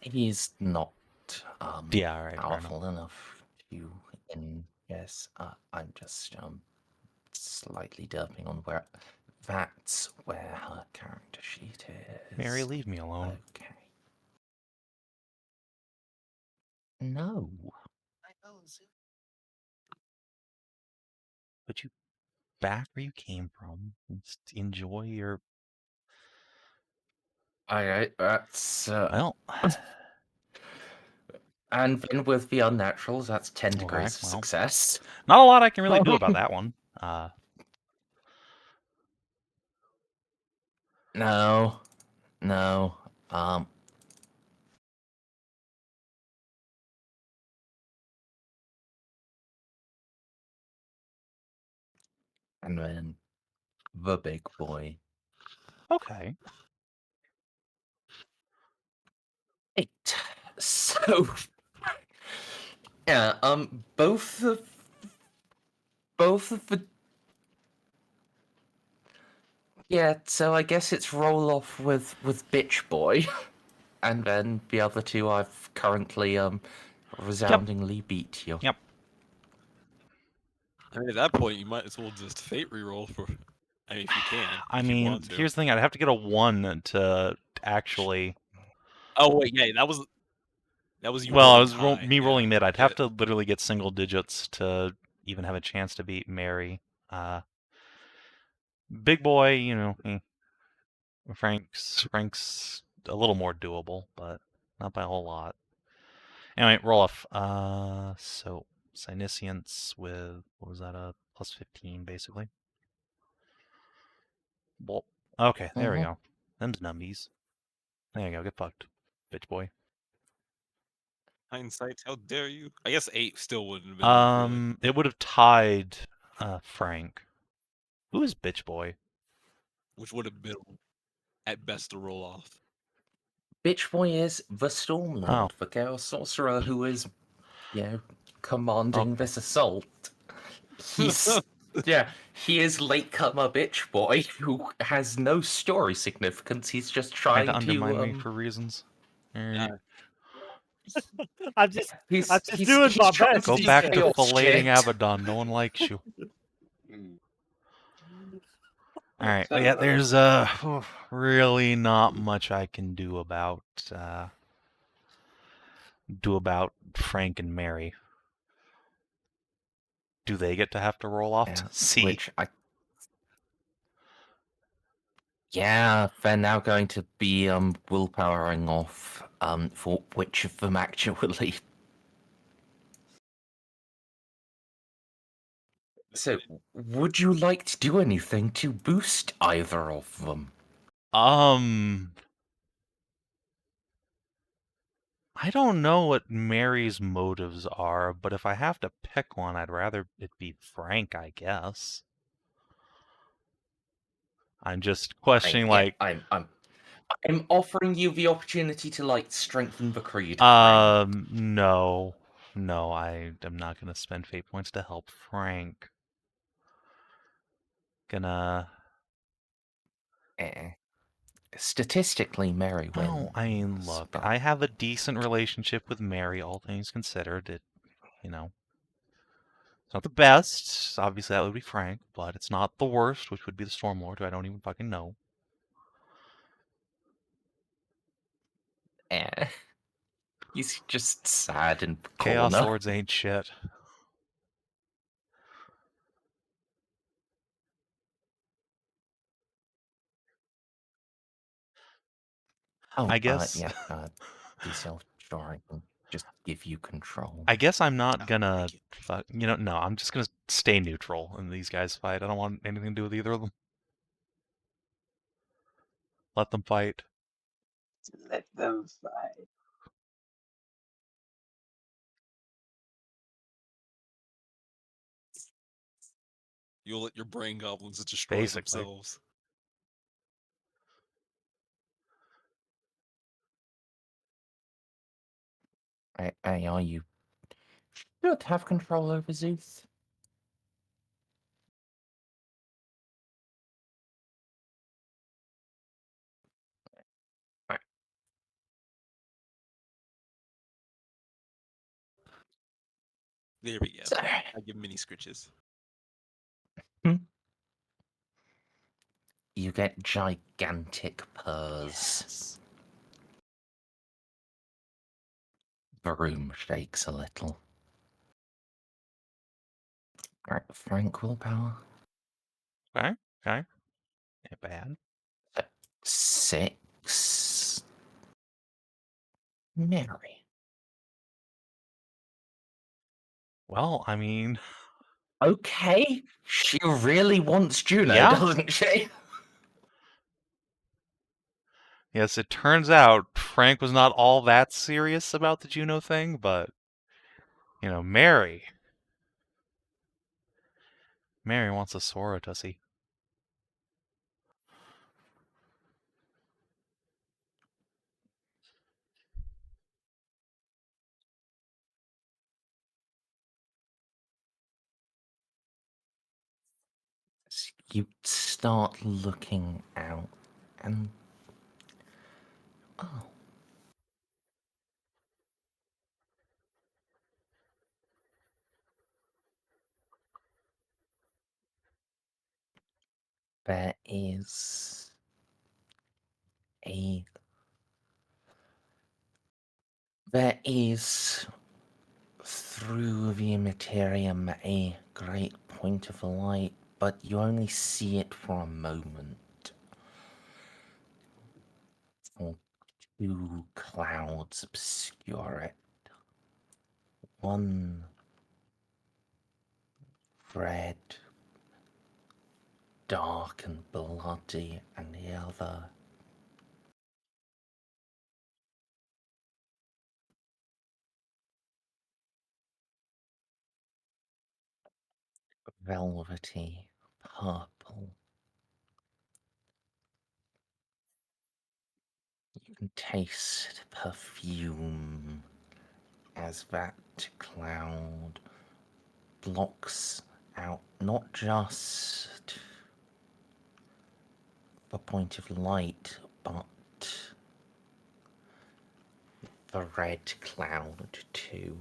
He's not Yeah, alright, fair enough. powerful enough to yes, I'm just slightly derping on where that's where her character sheet is. Mary, leave me alone. Okay. No. But you back where you came from. Just enjoy your Alright, that's well. and then with the unnaturals, that's 10 Okay, degrees of well. success. Not a lot I can really do about that one. No. And then the big boy. Okay. 8. So yeah, both of the yeah, so I guess it's roll off with bitch boy. And then the other two I've currently resoundingly beat you. Yep. I mean, at that point, you might as well just fate reroll for. I mean, if you can. I if you mean, want to. here's the thing. I'd have to get a 1 to actually. Oh wait, yeah, that was you. Well, I rolling was high, me yeah, rolling mid. I'd get have it. to literally get single digits to even have a chance to beat Mary. Big boy, you know, Frank's a little more doable, but not by a whole lot. Anyway, roll off. So Synesiance with what was that? A plus 15, basically. Well, okay, there we Mhm. go. Them's numbies. There you go. Get fucked, bitch boy. Hindsight, how dare you? I guess 8 still wouldn't have been enough, really. It would have tied Frank. Who is bitch boy? Which would have been at best a roll off. Bitch boy is the Stormlord, the Chaos Sorcerer who is, commanding Okay. this assault. He's he is latecomer bitch boy who has no story significance. He's just Trying trying to undermine me for reasons. Yeah. I'm just he's doing my trying best. Go do back to chaos filleting shit. Abaddon. No one likes you. All right, but So, yeah, there's really not much I can do about Frank and Mary. Do they get to have to roll off to see? Which they're now going to be willpowering off for which of them actually. So, would you like to do anything to boost either of them? I don't know what Mary's motives are, but if I have to pick one, I'd rather it be Frank, I guess. I'm just questioning, like, I'm offering you the opportunity to like strengthen the creed. Frank. no, I am not gonna spend fate points to help Frank. Gonna. Statistically, Mary wins. Well, I mean, look, but- I have a decent relationship with Mary, all things considered. It, you know, it's not the best. Obviously, that would be Frank, but it's not the worst, which would be the Stormlord, who I don't even fucking know. He's just sad and Chaos corner. Swords ain't shit. Oh, I guess. yeah. Be self-sure. I can just give you control. I guess I'm not gonna. thank No, I'm just gonna stay neutral in these guys' fight. I don't want anything to do with either of them. Let them fight. Let them fight. You'll let your brain goblins destroy Basically. themselves. Are you should have control over Zeus? There we go. So, I give mini scritches. you get gigantic purrs. Yes. The room shakes a little. Right, Frank willpower. Okay. Not bad. 6. Mary. Well, I mean, Okay, she really wants Juno, Yeah. doesn't she? yes, it turns out Frank was not all that serious about the Juno thing, but Mary wants a Sora, does he? You start looking out, and oh, there is a through the materium a great point of light, but you only see it for a moment. For 2 clouds obscure it. One red, dark and bloody, and the other velvety purple. You can taste perfume as that cloud blocks out not just the point of light, but the red cloud too.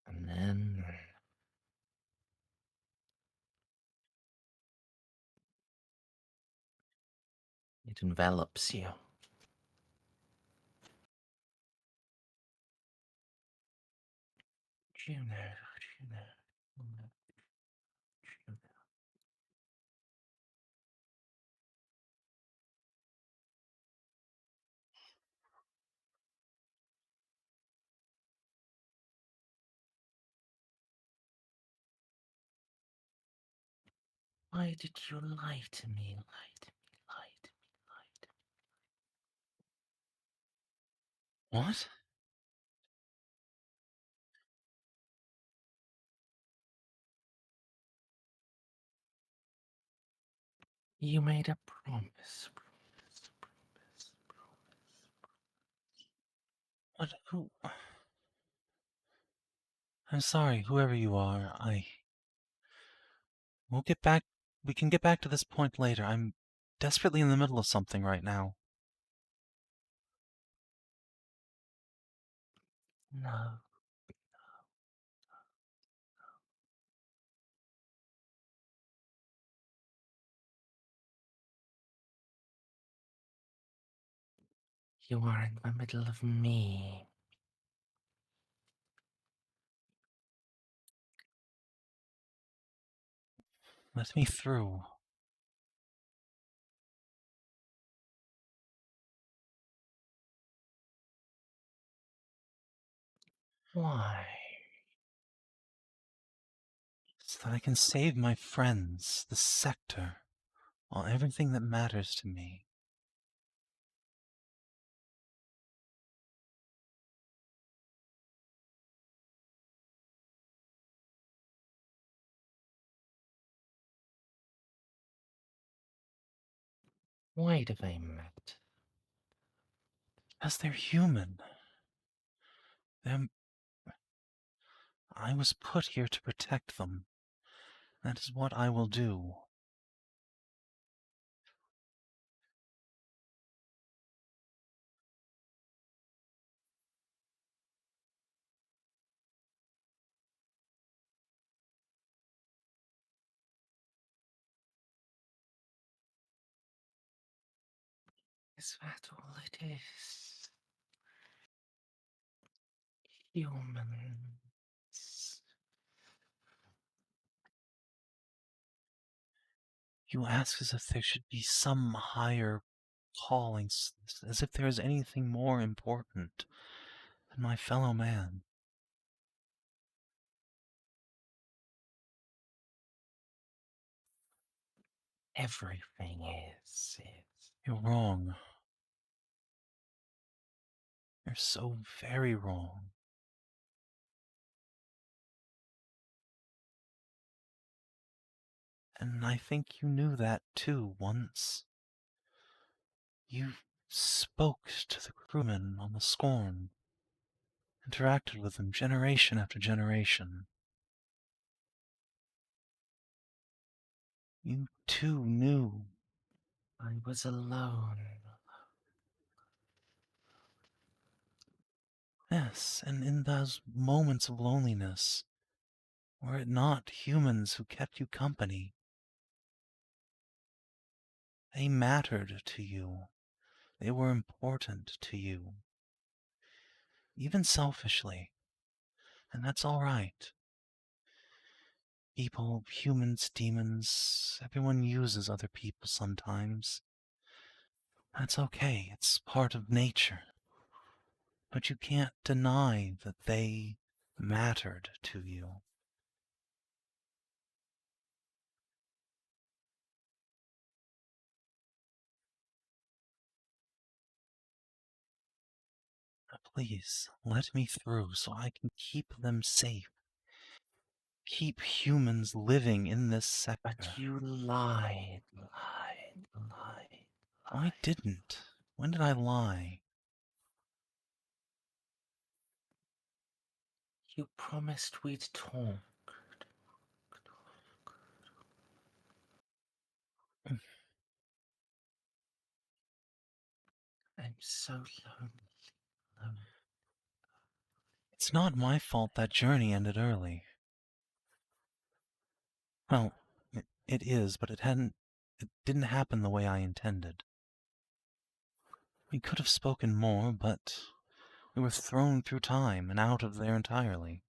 And then it envelops you. Juno, Juno, Juno, Juno. Why did you lie to me? Lie to me, lie to me, lie to me. What? You made a promise. What? Who? I'm sorry, whoever you are. We'll get back. We can get back to this point later. I'm desperately in the middle of something right now. No. You are in the middle of me. Let me through. Why? So that I can save my friends, the sector, all everything that matters to me. Why do they matter? Because they're human. I was put here to protect them. That is what I will do. Is that all it is? Humans. You ask as if there should be some higher calling, as if there is anything more important than my fellow man. Everything is. You're wrong. You're so very wrong. And I think you knew that too once. You spoke to the crewmen on the Scorn, interacted with them generation after generation. You too knew. I was alone. Yes, and in those moments of loneliness, were it not humans who kept you company? They mattered to you. They were important to you. Even selfishly. And that's all right. People, humans, demons, everyone uses other people sometimes. That's okay. It's part of nature. But you can't deny that they mattered to you. Please, let me through so I can keep them safe. Keep humans living in this sector. But you lied. I didn't. When did I lie? You promised we'd talk. I'm so lonely. It's not my fault that journey ended early. Well, it is, but it didn't happen the way I intended. We could have spoken more, but we were thrown through time and out of there entirely.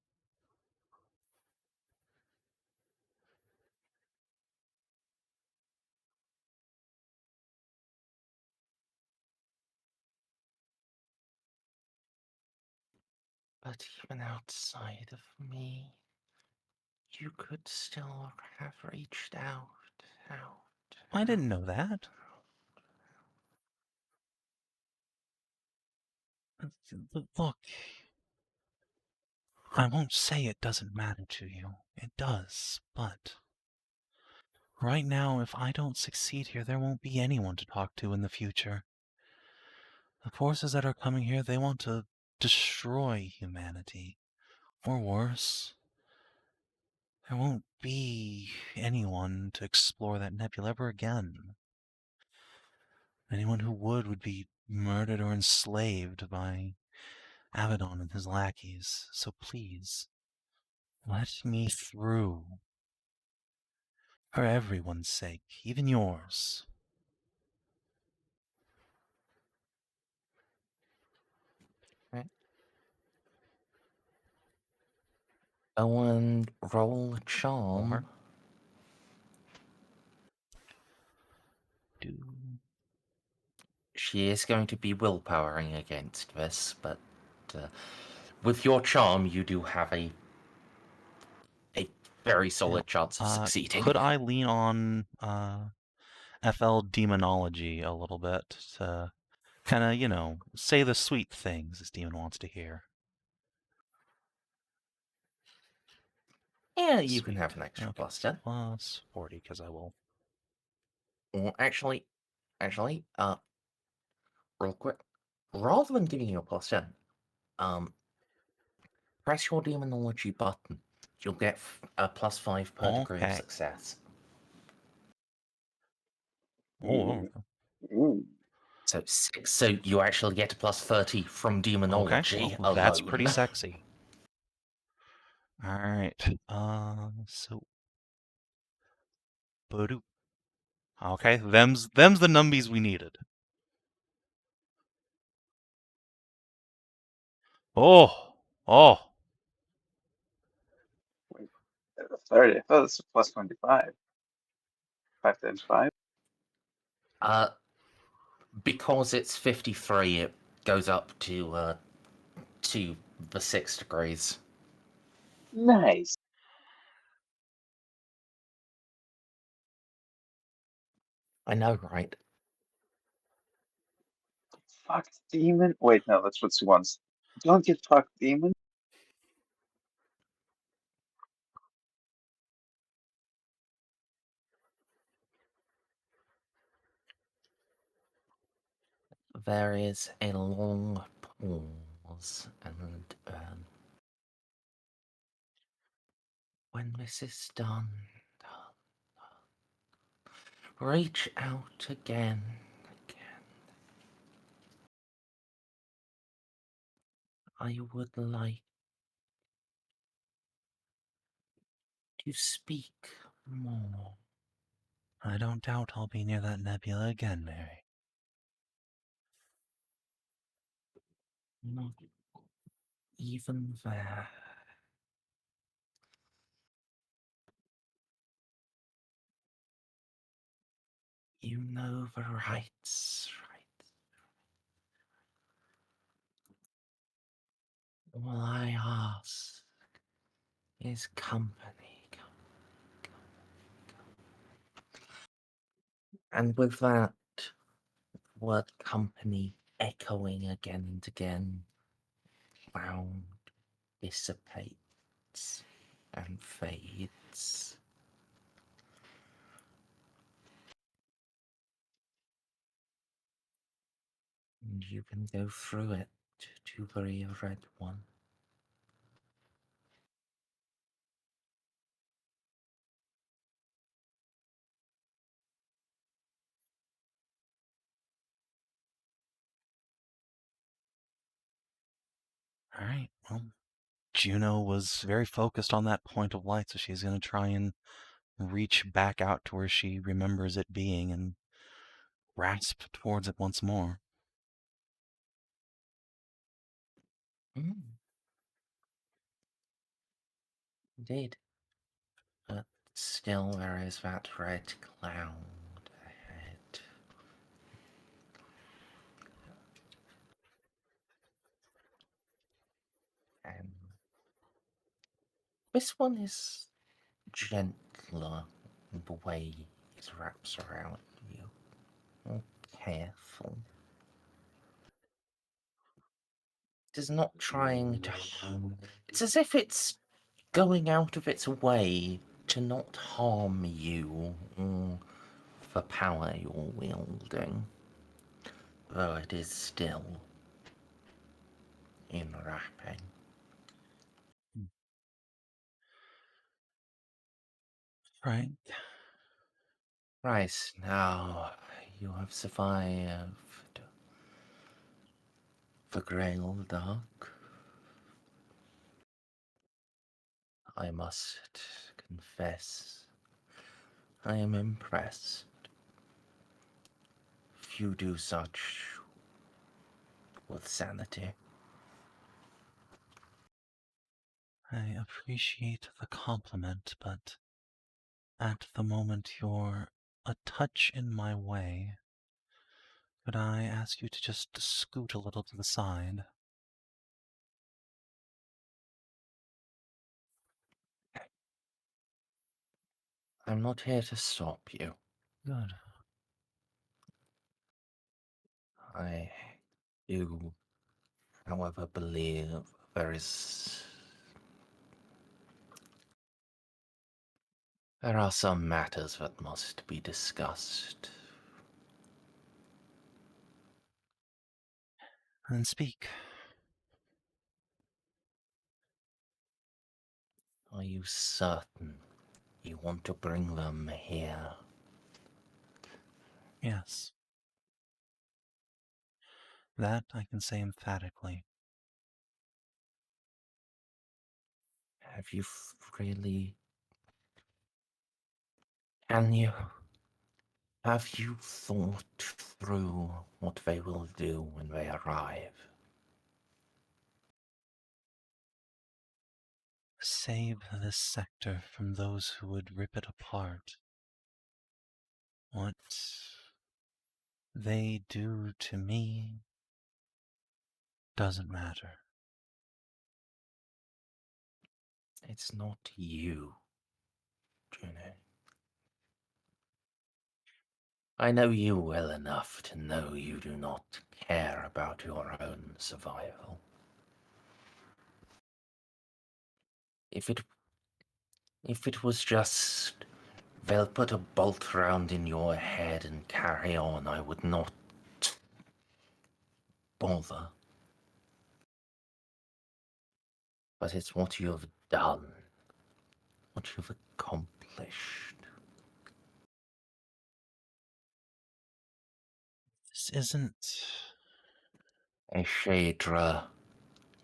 But even outside of me, you could still have reached out I didn't know that. Look, I won't say it doesn't matter to you. It does, but right now, if I don't succeed here, there won't be anyone to talk to in the future. The forces that are coming here, they want to destroy humanity. Or worse. There won't be anyone to explore that nebula ever again. Anyone who would be murdered or enslaved by Abaddon and his lackeys. So please, let me through. For everyone's sake, even yours. Oh, and roll charm. Over. Do. She is going to be willpowering against this, but with your charm, you do have a very solid chance of succeeding. Could I lean on FL demonology a little bit to kind of, say the sweet things this demon wants to hear? Yeah, you can Sweet. have an extra Okay. plus 10. Plus 40, because I will. Or actually, real quick, rather than giving you a plus 10, press your demonology button. You'll get a plus 5 per degree of Okay. success. Oh, Ooh. So 6, so you actually get a plus 30 from demonology okay. alone. That's pretty sexy. All right. So. Boodoo. Okay, them's the numbies we needed. Oh. 30. I thought it was a plus 25. 5 times 5. Because it's 53, it goes up to the 6 degrees. Nice. I know, right? Fucked demon. Wait, no, that's what she wants. Don't get fucked demon. There is a long pause, and when this is done, reach out again. I would like to speak more. I don't doubt I'll be near that nebula again, Mary. Not even there. You know the rights, right? All I ask is company. And with that word company echoing again and again, sound dissipates and fades. And you can go through it to the red one. All right, well, Juno was very focused on that point of light, so she's going to try and reach back out to where she remembers it being and grasp towards it once more. Indeed. But still there is that red cloud ahead. And this one is gentler in the way it wraps around you. Oh, careful. It is not trying to harm. It's as if it's going out of its way to not harm you or the power you're wielding, though it is still enwrapping. Right. Right, now you have survived the Grail Dark. I must confess, I am impressed. Few do such with sanity. I appreciate the compliment, but at the moment you're a touch in my way. Could I ask you to just scoot a little to the side? I'm not here to stop you. Good. I do, however, believe there are some matters that must be discussed. Then speak. Are you certain you want to bring them here? Yes. That I can say emphatically. Have you really... Can you... Have you thought through what they will do when they arrive? Save this sector from those who would rip it apart. What they do to me doesn't matter. It's not you, Juno. I know you well enough to know you do not care about your own survival. If it was just, they'll put a bolt round in your head and carry on, I would not bother. But it's what you have done, what you've accomplished. This isn't... A Shadra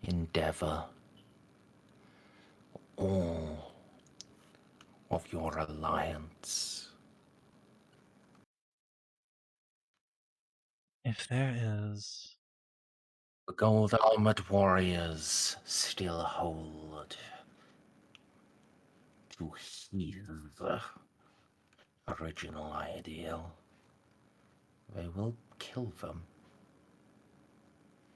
endeavor. All of your alliance. If there is... The gold-armored warriors still hold to his original ideal. They will kill them.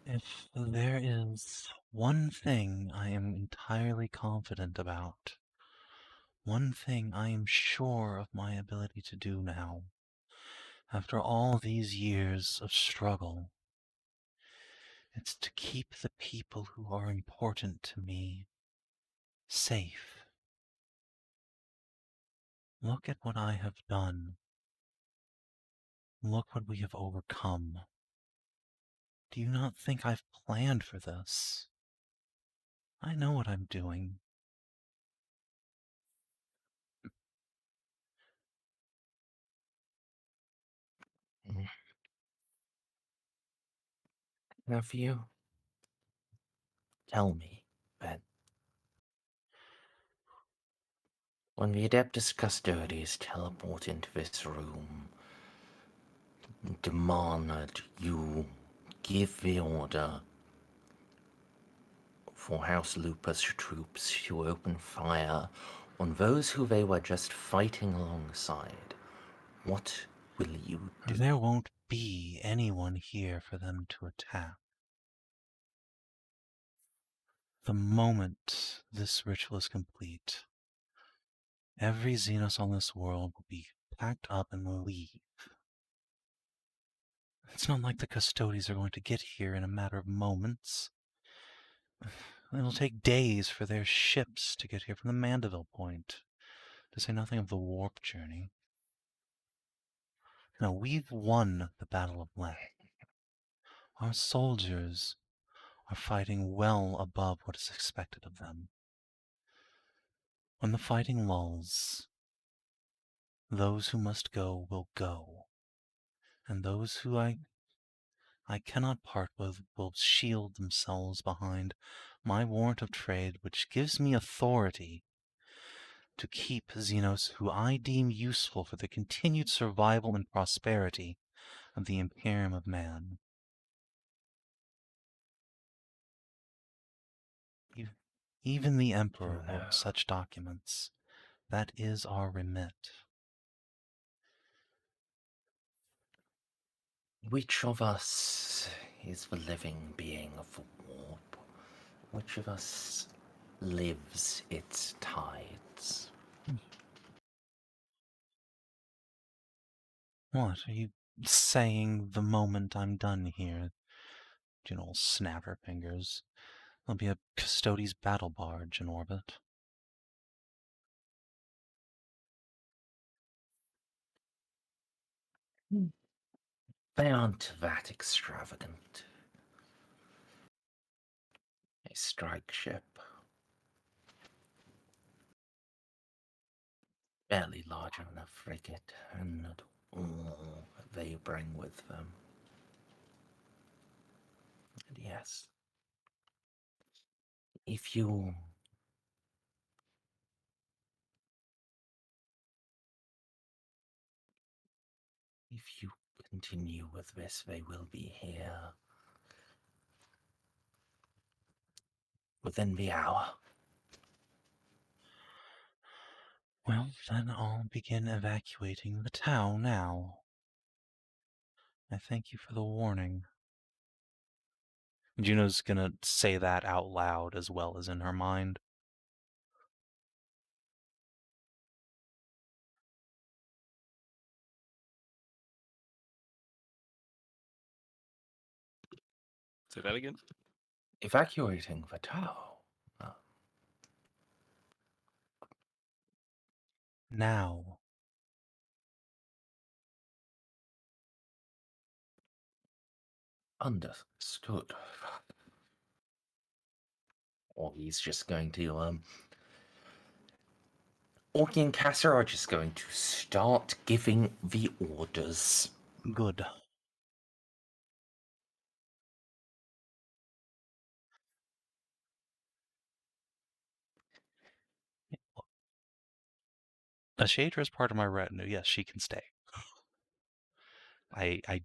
If there is one thing I am entirely confident about, one thing I am sure of my ability to do now, after all these years of struggle, it's to keep the people who are important to me safe. Look at what I have done. Look what we have overcome. Do you not think I've planned for this? I know what I'm doing. Have you? Tell me, Ben. When the Adeptus Custodes teleport into this room, demand you give the order for House Lupus troops to open fire on those who they were just fighting alongside. What will you do? There won't be anyone here for them to attack. The moment this ritual is complete, every Xenos on this world will be packed up and leave. It's not like the custodians are going to get here in a matter of moments. It'll take days for their ships to get here from the Mandeville Point, to say nothing of the warp journey. Now, we've won the Battle of Lethe. Our soldiers are fighting well above what is expected of them. When the fighting lulls, those who must go will go, and those who I cannot part with will shield themselves behind my warrant of trade, which gives me authority to keep Xenos who I deem useful for the continued survival and prosperity of the Imperium of Man. Even the Emperor wrote such documents. That is our remit. Which of us is the living being of the warp? Which of us lives its tides? What are you saying the moment I'm done here? Juno will snap her fingers. There'll be a Custodes battle barge in orbit. They aren't that extravagant. A strike ship. Barely larger than a frigate, and all they bring with them. And yes, if you continue with this, they will be here within the hour. Well, then I'll begin evacuating the town now. I thank you for the warning. Juno's gonna say that out loud as well as in her mind. Say that again. Evacuating the tower. Now. Understood. Or he's just going to, Orky and Casser are just going to start giving the orders. Good. A Shadra is part of my retinue. Yes, she can stay. I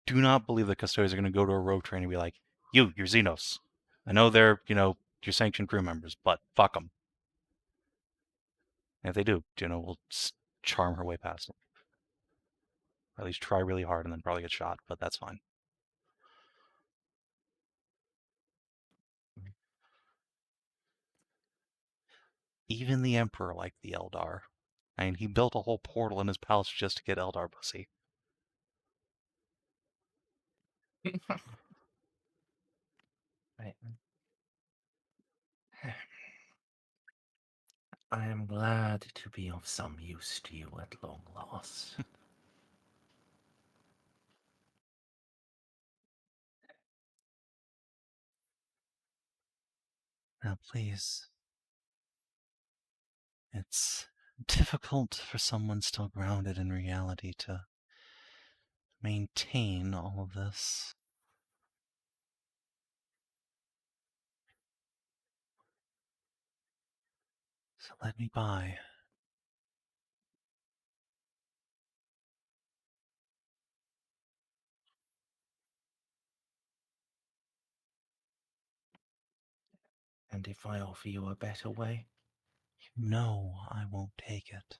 do not believe the custodians are going to go to a rogue train and be like, you're Xenos. I know they're, your sanctioned crew members, but fuck them. And if they do, Juno will charm her way past them. Or at least try really hard and then probably get shot, but that's fine. Even the Emperor liked the Eldar. I mean, he built a whole portal in his palace just to get Eldar pussy. Right. I am glad to be of some use to you at long last. Now, please. It's difficult for someone still grounded in reality to maintain all of this. So let me by. And if I offer you a better way? You know I won't take it.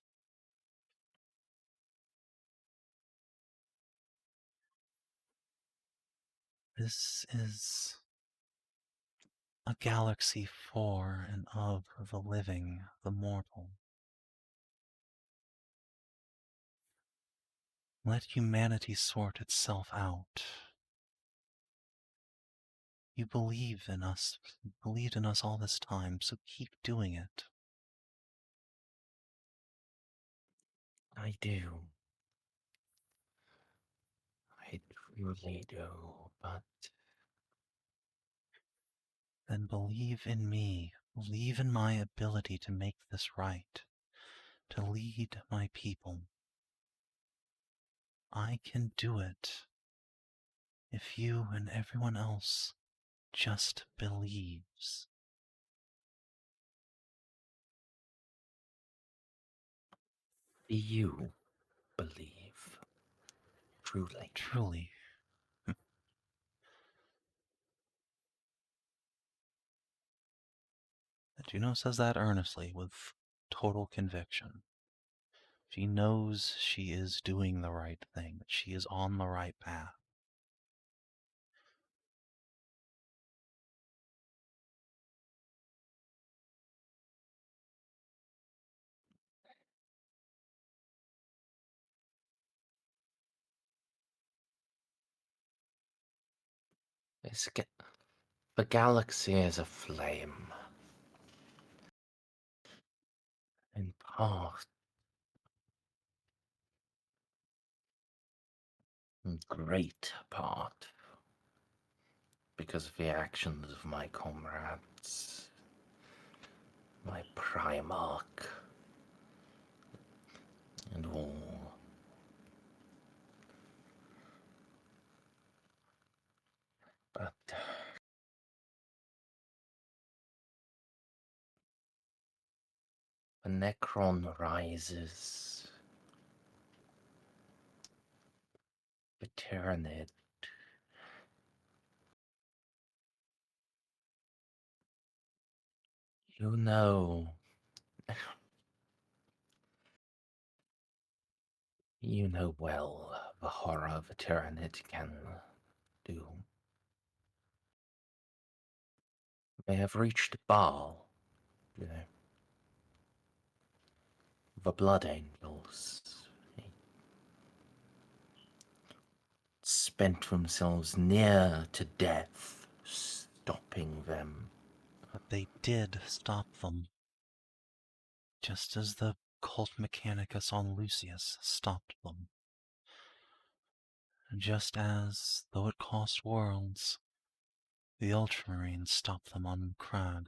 This is a galaxy for and of the living, the mortal. Let humanity sort itself out. You believe in us, believed in us all this time, so keep doing it. I do. I truly do, but Then believe in me. Believe in my ability to make this right, to lead my people. I can do it if you and everyone else just believes. do you believe? Truly. Truly. Juno says that earnestly, with total conviction. She knows she is doing the right thing, that she is on the right path. The galaxy is aflame. In part, in great part, because of the actions of my comrades, my Primarch, and all. But the Necron rises. The Tyranid. You know. You know well the horror the Tyranid can do. They have reached Baal, you know. The Blood Angels. Spent themselves near to death, stopping them. But they did stop them. Just as the cult Mechanicus on Lucius stopped them. Just as, though it cost worlds, the Ultramarines stopped them on Krag.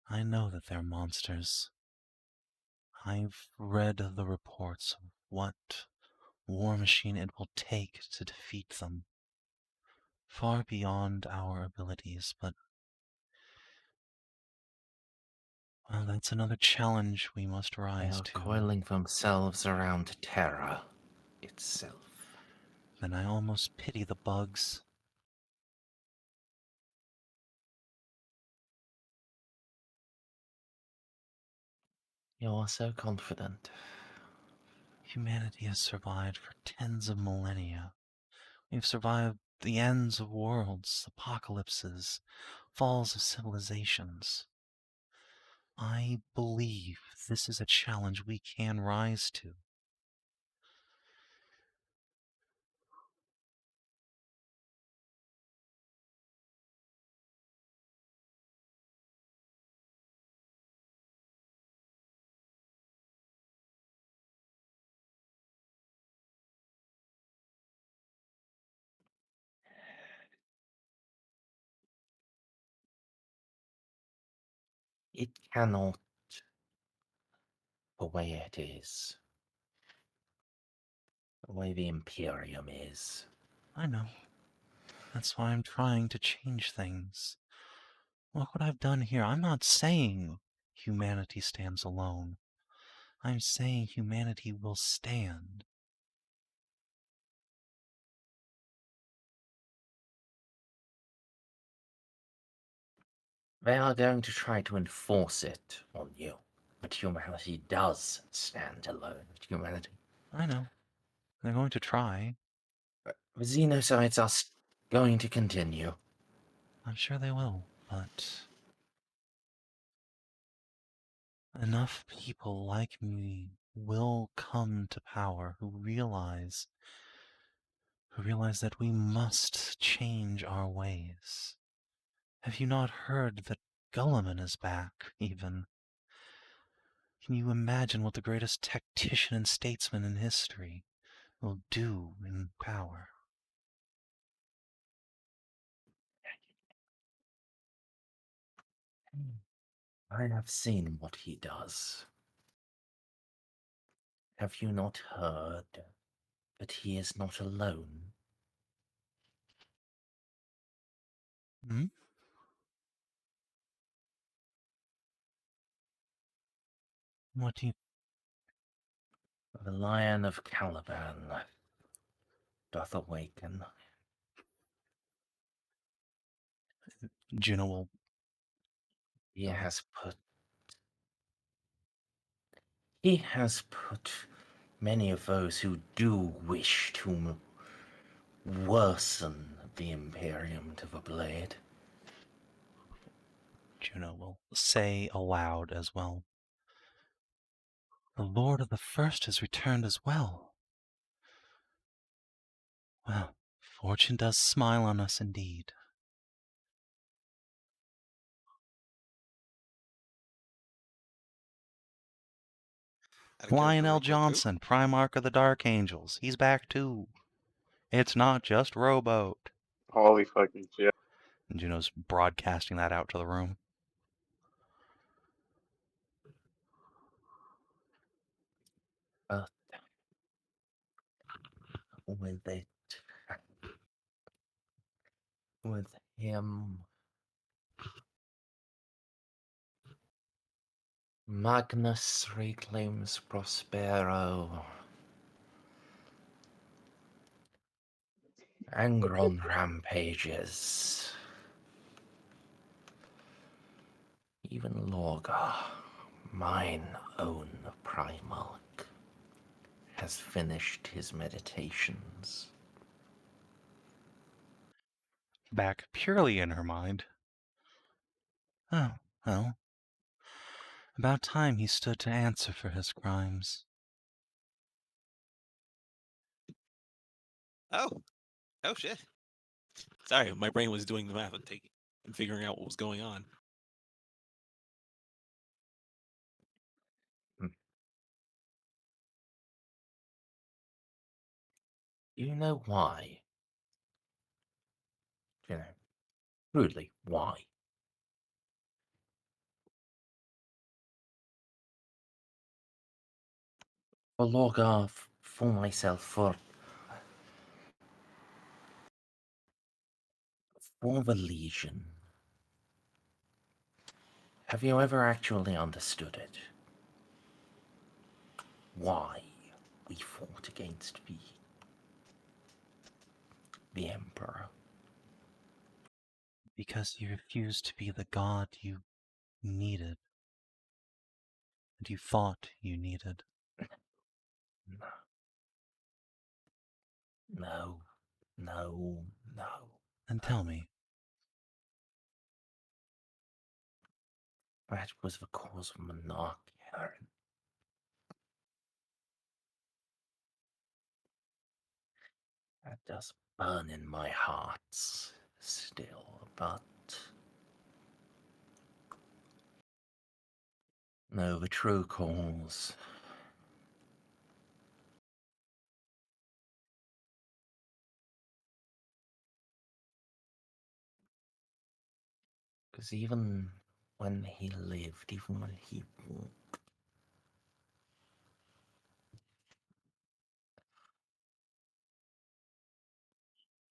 I know that they're monsters. I've read the reports of what war machine it will take to defeat them. Far beyond our abilities, but well, that's another challenge we must They rise are to. coiling themselves around terror itself. Then I almost pity the bugs. You're so confident. Humanity has survived for tens of millennia. We've survived the ends of worlds, apocalypses, falls of civilizations. I believe this is a challenge we can rise to. It cannot, the way it is, the way the Imperium is. I know. That's why I'm trying to change things. Look what I've done here. I'm not saying humanity stands alone. I'm saying humanity will stand. They are going to try to enforce it on you. But humanity does stand alone. Humanity. I know. They're going to try. The Xenocides are going to continue. I'm sure they will, but enough people like me will come to power, who realize that we must change our ways. Have you not heard that Gulliman is back, even? Can you imagine what the greatest tactician and statesman in history will do in power? I have seen what he does. Have you not heard that he is not alone? Hmm? What do you... The Lion of Caliban doth awaken. Juno will... He has put many of those who do wish to worsen the Imperium to the blade. Juno will say aloud as well. The Lord of the First has returned as well. Well, fortune does smile on us indeed. Out of character Lionel real quick, who? Johnson, Primarch of the Dark Angels. He's back too. It's not just Rowboat. Holy fucking shit. And Juno's broadcasting that out to the room. But with it, with him, Magnus reclaims Prospero. Angron rampages. Even Lorga, mine own Primarch, has finished his meditations. Back purely in her mind. Oh, well. About time he stood to answer for his crimes. Oh, oh shit. Sorry, my brain was doing the math and figuring out what was going on. You know why? You know, rudely, why? For Lorga, for myself, for the Legion. Have you ever actually understood it? Why we fought against the Emperor? Because you refused to be the god you needed. And you thought you needed. No. And tell me, That was the cause of monarchy, Aaron. That does burn in my heart still, but no, the true cause. Because even when he lived, even when he walked,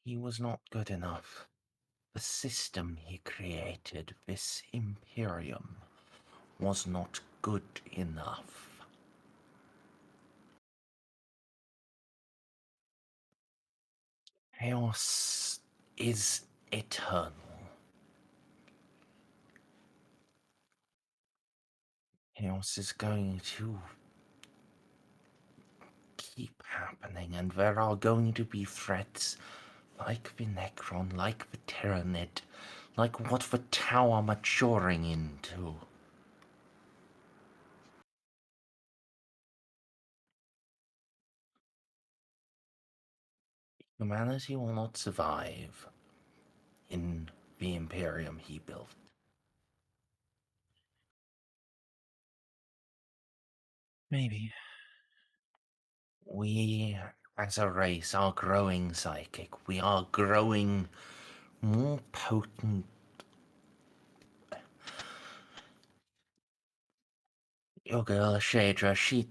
he was not good enough. The system he created, this Imperium, was not good enough. Chaos is eternal. Chaos is going to keep happening, and there are going to be threats like the Necron, like the Tyranid, like what the Tower maturing into. Humanity will not survive in the Imperium he built. Maybe. We, as a race, are growing psychic. We are growing more potent. Your girl, Shadra,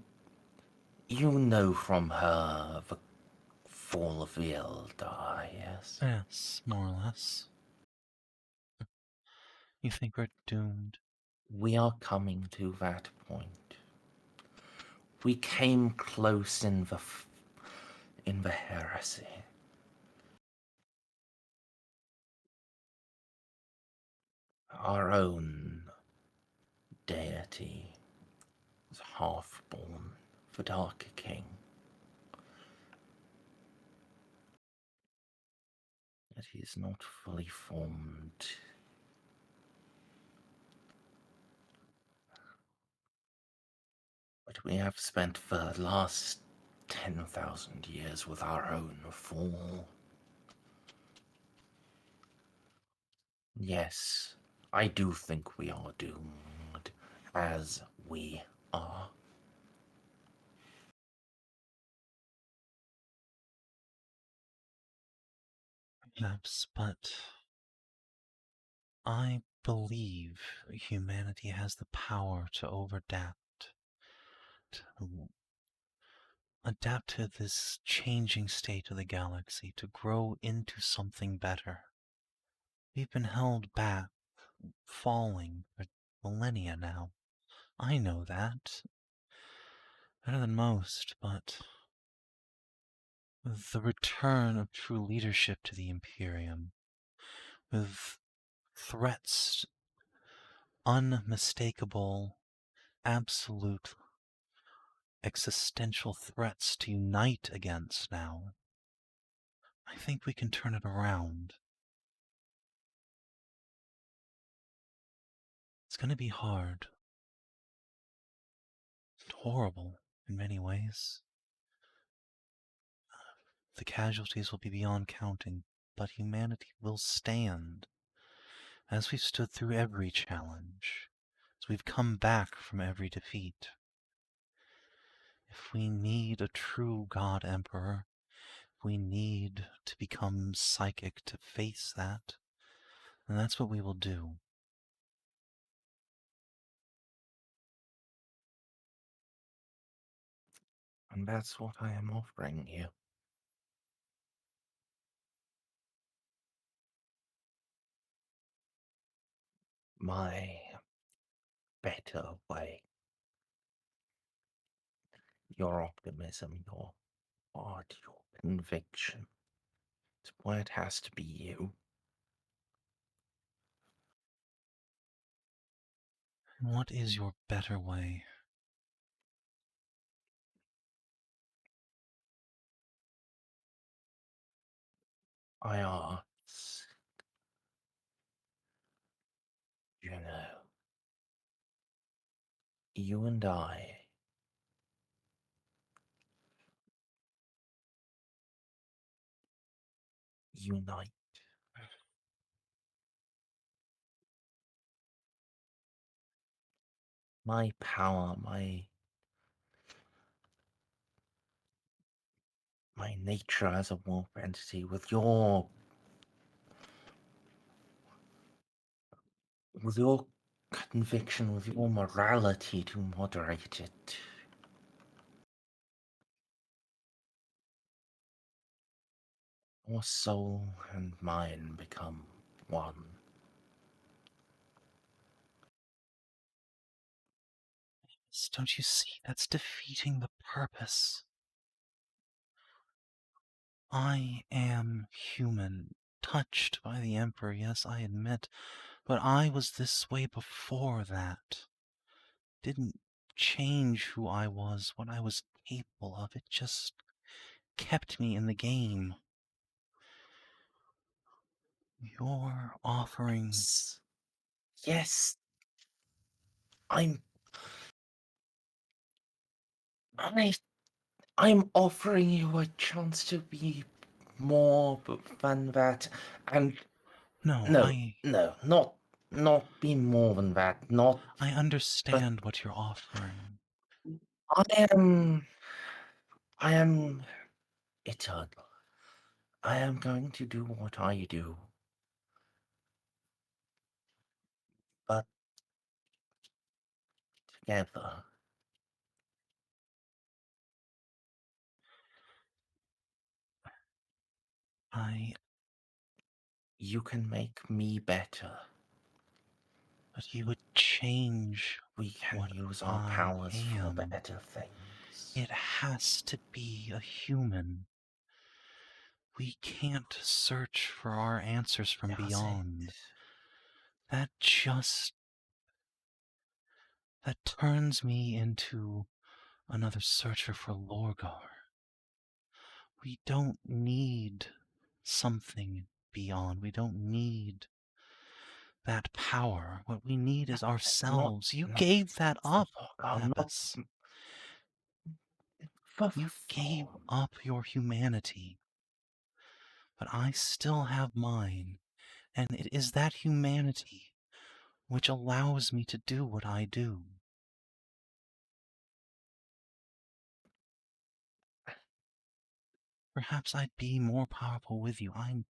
you know from her the fall of the Eldar, yes? Yes, more or less. You think we're doomed? We are coming to that point. We came close in the Heresy. Our own deity was half-born, the Dark King. Yet he is not fully formed. But we have spent the last 10,000 years with our own fall. Yes, I do think we are doomed, as we are. Perhaps, but I believe humanity has the power to adapt to this changing state of the galaxy, to grow into something better. We've been held back, falling for millennia now. I know that. Better than most, but with the return of true leadership to the Imperium, with threats, unmistakable, absolute, existential threats to unite against now, I think we can turn it around. It's going to be hard. It's horrible in many ways. The casualties will be beyond counting, but humanity will stand. As we've stood through every challenge, as we've come back from every defeat. If we need a true God Emperor, if we need to become psychic to face that, then that's what we will do. And that's what I am offering you. My better way. Your optimism, your art, your conviction. It's why it has to be you. What is your better way? I ask, Juno, you and I unite. My power, my nature as a warp entity with your conviction, with your morality to moderate it. Your soul and mine become one. Don't you see? That's defeating the purpose. I am human, touched by the Emperor, yes, I admit, but I was this way before that. Didn't change who I was, what I was capable of. It just kept me in the game. You're offering... Yes. I'm offering you a chance to be more than that. And No, no, not be more than that. Not. I understand what you're offering. I am eternal. I am going to do what I do. But together. You can make me better. But you would change We can what use our I powers for am. better things. It has to be a human. We can't search for our answers from Does beyond. it? That turns me into another searcher for Lorgar. We don't need something beyond. We don't need that power. What we need is ourselves. You not gave that up, I'm not. Abbas. You gave up your humanity. But I still have mine, and it is that humanity which allows me to do what I do. Perhaps I'd be more powerful with you. I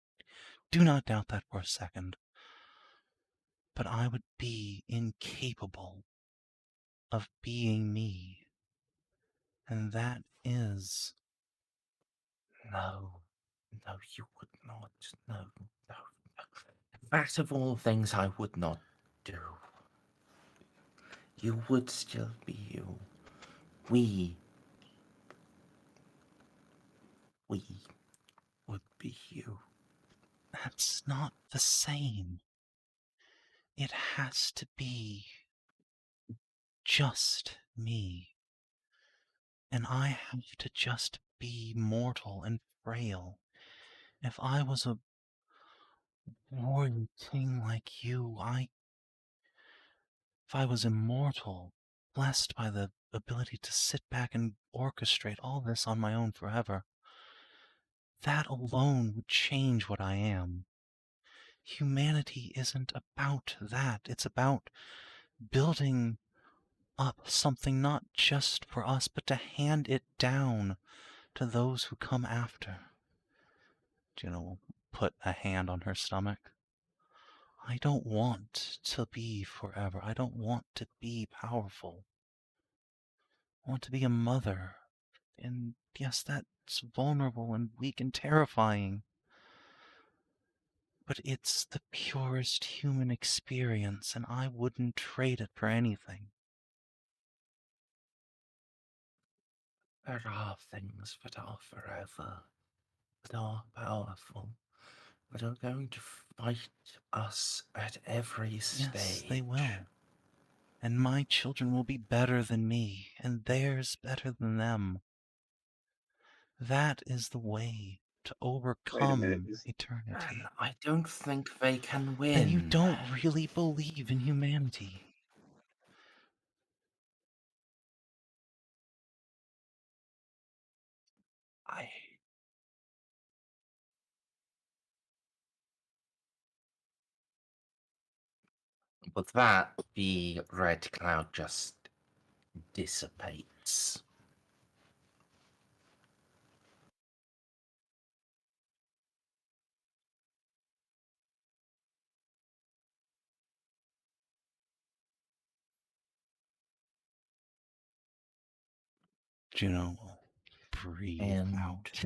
do not doubt that for a second. But I would be incapable of being me. And that is... No, you would not. No. That of all things I would not do. You would still be you. We would be you. That's not the same. It has to be just me. And I have to just be mortal and frail. If I was a warrior king like you, if I was immortal, blessed by the ability to sit back and orchestrate all this on my own forever, that alone would change what I am. Humanity isn't about that. It's about building up something not just for us, but to hand it down to those who come after. Juno will put a hand on her stomach. I don't want to be forever. I don't want to be powerful. I want to be a mother. And yes, that's vulnerable and weak and terrifying. But it's the purest human experience, and I wouldn't trade it for anything. There are things that are forever, that are powerful, that are going to fight us at every stage. Yes, they will. And my children will be better than me, and theirs better than them. That is the way to overcome eternity. And I don't think they can win. Then you don't really believe in humanity. With that, the red cloud just dissipates. Juno will breathe out.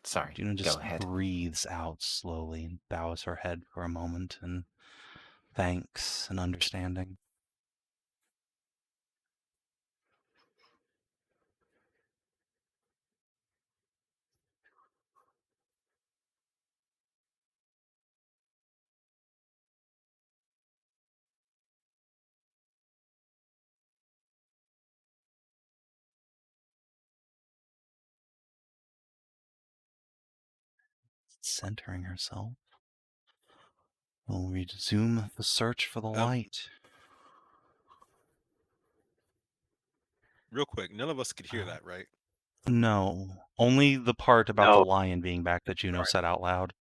Sorry, Juno just go ahead. breathes out slowly and bows her head for a moment in thanks and understanding. Centering herself, will resume the search for the light. Real quick, none of us could hear that, right? No. Only the part about No. the lion being back that Juno said out loud.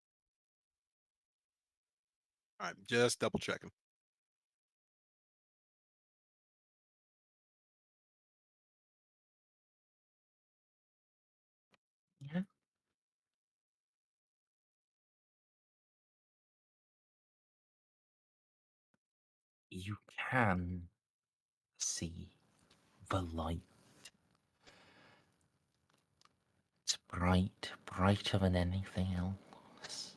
All right, just double checking. Yeah. You can see the light. It's bright, brighter than anything else.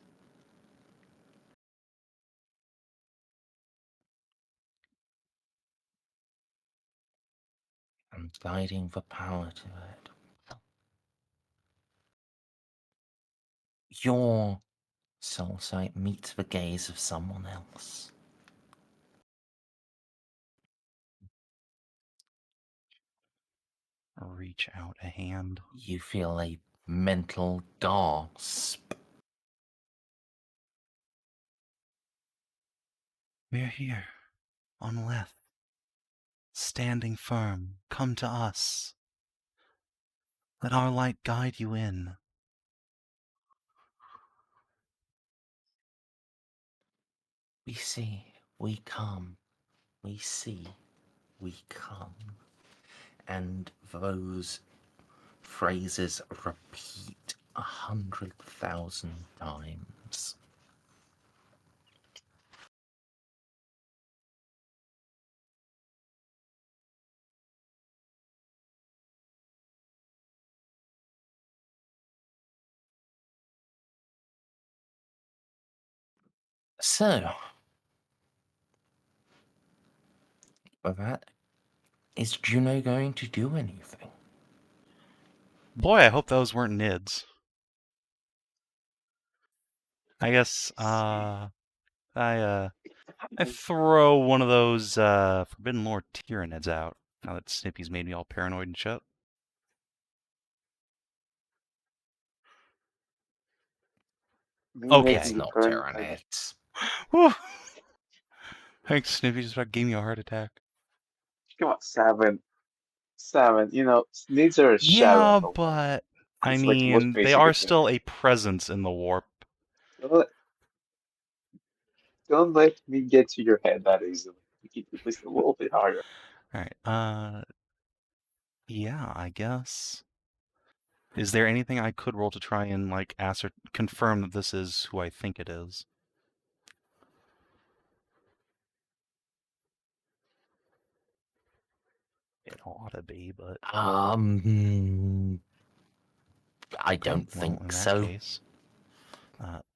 And guiding the power to it. Your soul sight meets the gaze of someone else. Reach out a hand. You feel a mental gasp. We're here, on Lethe. Standing firm, come to us. Let our light guide you in. We see, we come. We see, we come. And those phrases repeat 100,000 times. So, with that, is Juno going to do anything? Boy, I hope those weren't nids. I guess, I throw one of those, Forbidden Lore Tyranids out, now that Snippy's made me all paranoid and shit. Me Okay. It's making not paranoid. Tyranids. Whew. Thanks, Snippy, just about gave me a heart attack. Come on, Savin. Savin, you know, needs are a shadow Yeah, of the one. but, I It's like the most mean, they basic are of things. still a presence in the warp. Don't let me get to your head that easily. Keep it at least a little bit harder. Alright, yeah, I guess. Is there anything I could roll to try and, like, confirm that this is who I think it is? It ought to be, but... I Okay, don't well, think in that so. case,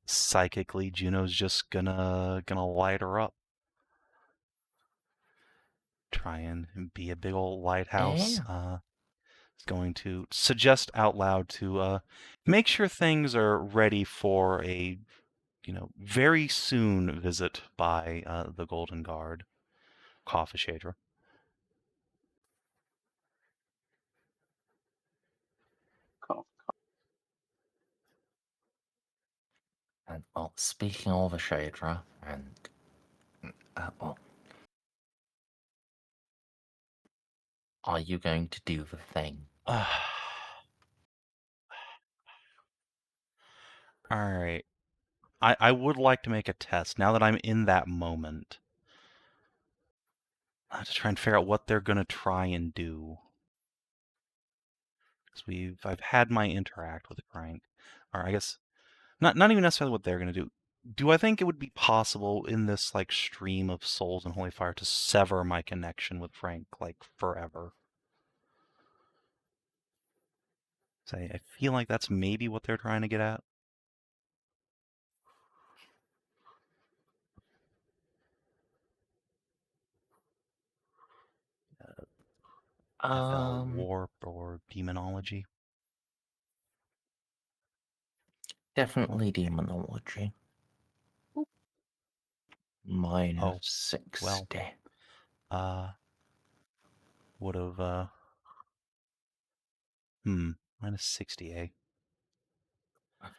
psychically, Juno's just gonna light her up. Try and be a big old lighthouse. It's going to suggest out loud to make sure things are ready for a, very soon visit by the Golden Guard, Shadra. Cool. And well, speaking of a Shadra, and well, are you going to do the thing? Alright. I would like to make a test, now that I'm in that moment. To try and figure out what they're gonna try and do. Because I've had my interact with Frank. Or I guess, not even necessarily what they're gonna do. Do I think it would be possible in this, like, stream of souls and holy fire to sever my connection with Frank, like, forever? So I feel like that's maybe what they're trying to get at. FL Warp or Demonology. Definitely Demonology. Minus Oh, 60. well. Would have, minus 60, eh?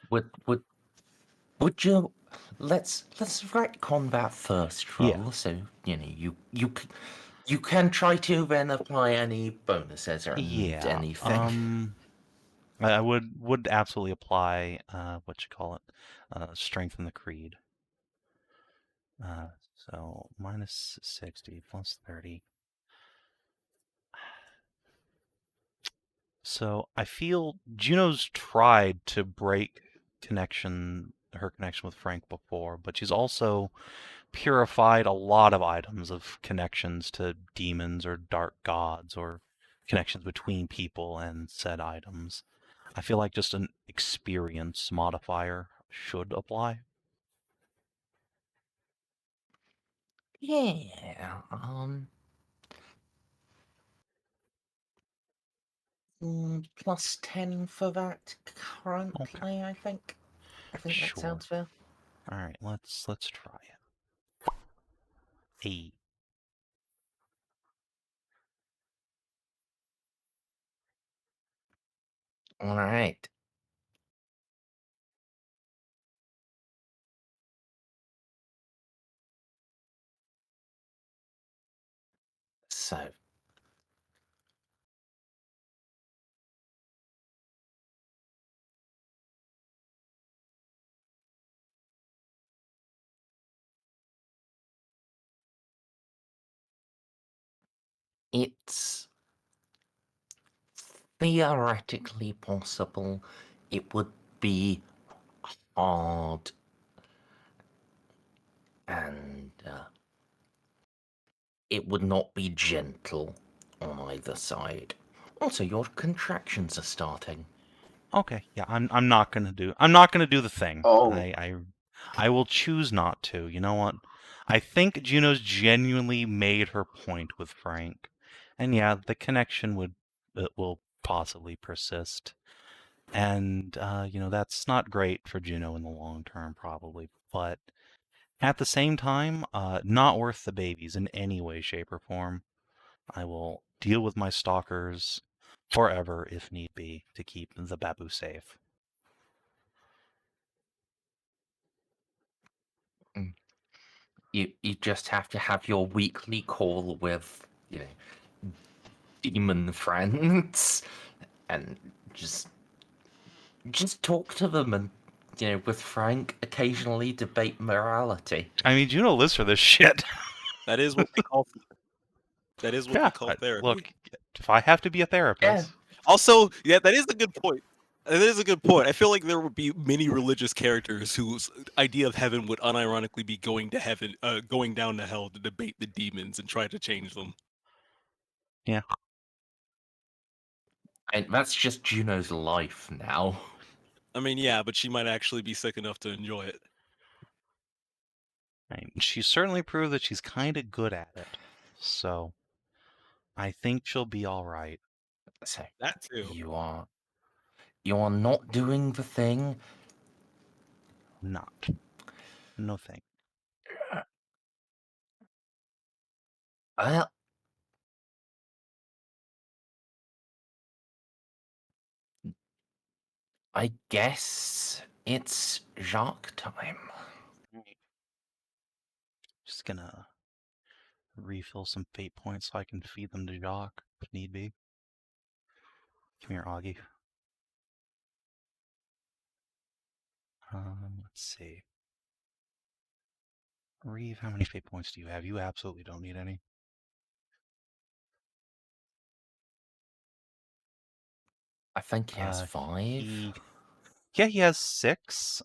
Would you let's retcon that first roll, Yeah. so you can try to then apply any bonuses or Yeah. anything. I would absolutely apply what you call it, strengthen the creed. So minus 60 plus 30. So I feel Juno's tried to break her connection with Frank before, but she's also purified a lot of items of connections to demons or dark gods or connections between people and said items. I feel like just an experience modifier should apply. Yeah. Plus 10 for that currently, I think. I think that Sure. sounds fair. All right, let's try it. Hey. All right. So. It's theoretically possible. It would be hard and it would not be gentle on either side. Also, your contractions are starting. Okay, yeah, I'm not gonna do the thing. Oh. I will choose not to. You know what? I think Juno's genuinely made her point with Frank, and yeah, the connection will possibly persist, and that's not great for Juno in the long term, probably. But at the same time, not worth the babies in any way, shape, or form. I will deal with my stalkers forever if need be to keep the Babu safe. You just have to have your weekly call with, demon friends and just talk to them and, with Frank, occasionally debate morality. I mean, Juno lives for this shit. That is what they call. That is what they call therapy. Look, if I have to be a therapist, Also, yeah, that is a good point. That is a good point. I feel like there would be many religious characters whose idea of heaven would unironically be going to heaven, going down to hell to debate the demons and try to change them. yeah. And that's just Juno's life now. I mean, yeah, but she might actually be sick enough to enjoy it. I mean, she certainly proved that she's kind of good at it. So, I think she'll be all right. So That too. you are not doing the thing. Not. No thank. Well, I guess it's Jacques time. Just gonna refill some fate points so I can feed them to Jacques if need be. Come here, Augie. Let's see. Reeve, how many fate points do you have? You absolutely don't need any. I think he has 5. Yeah, he has 6.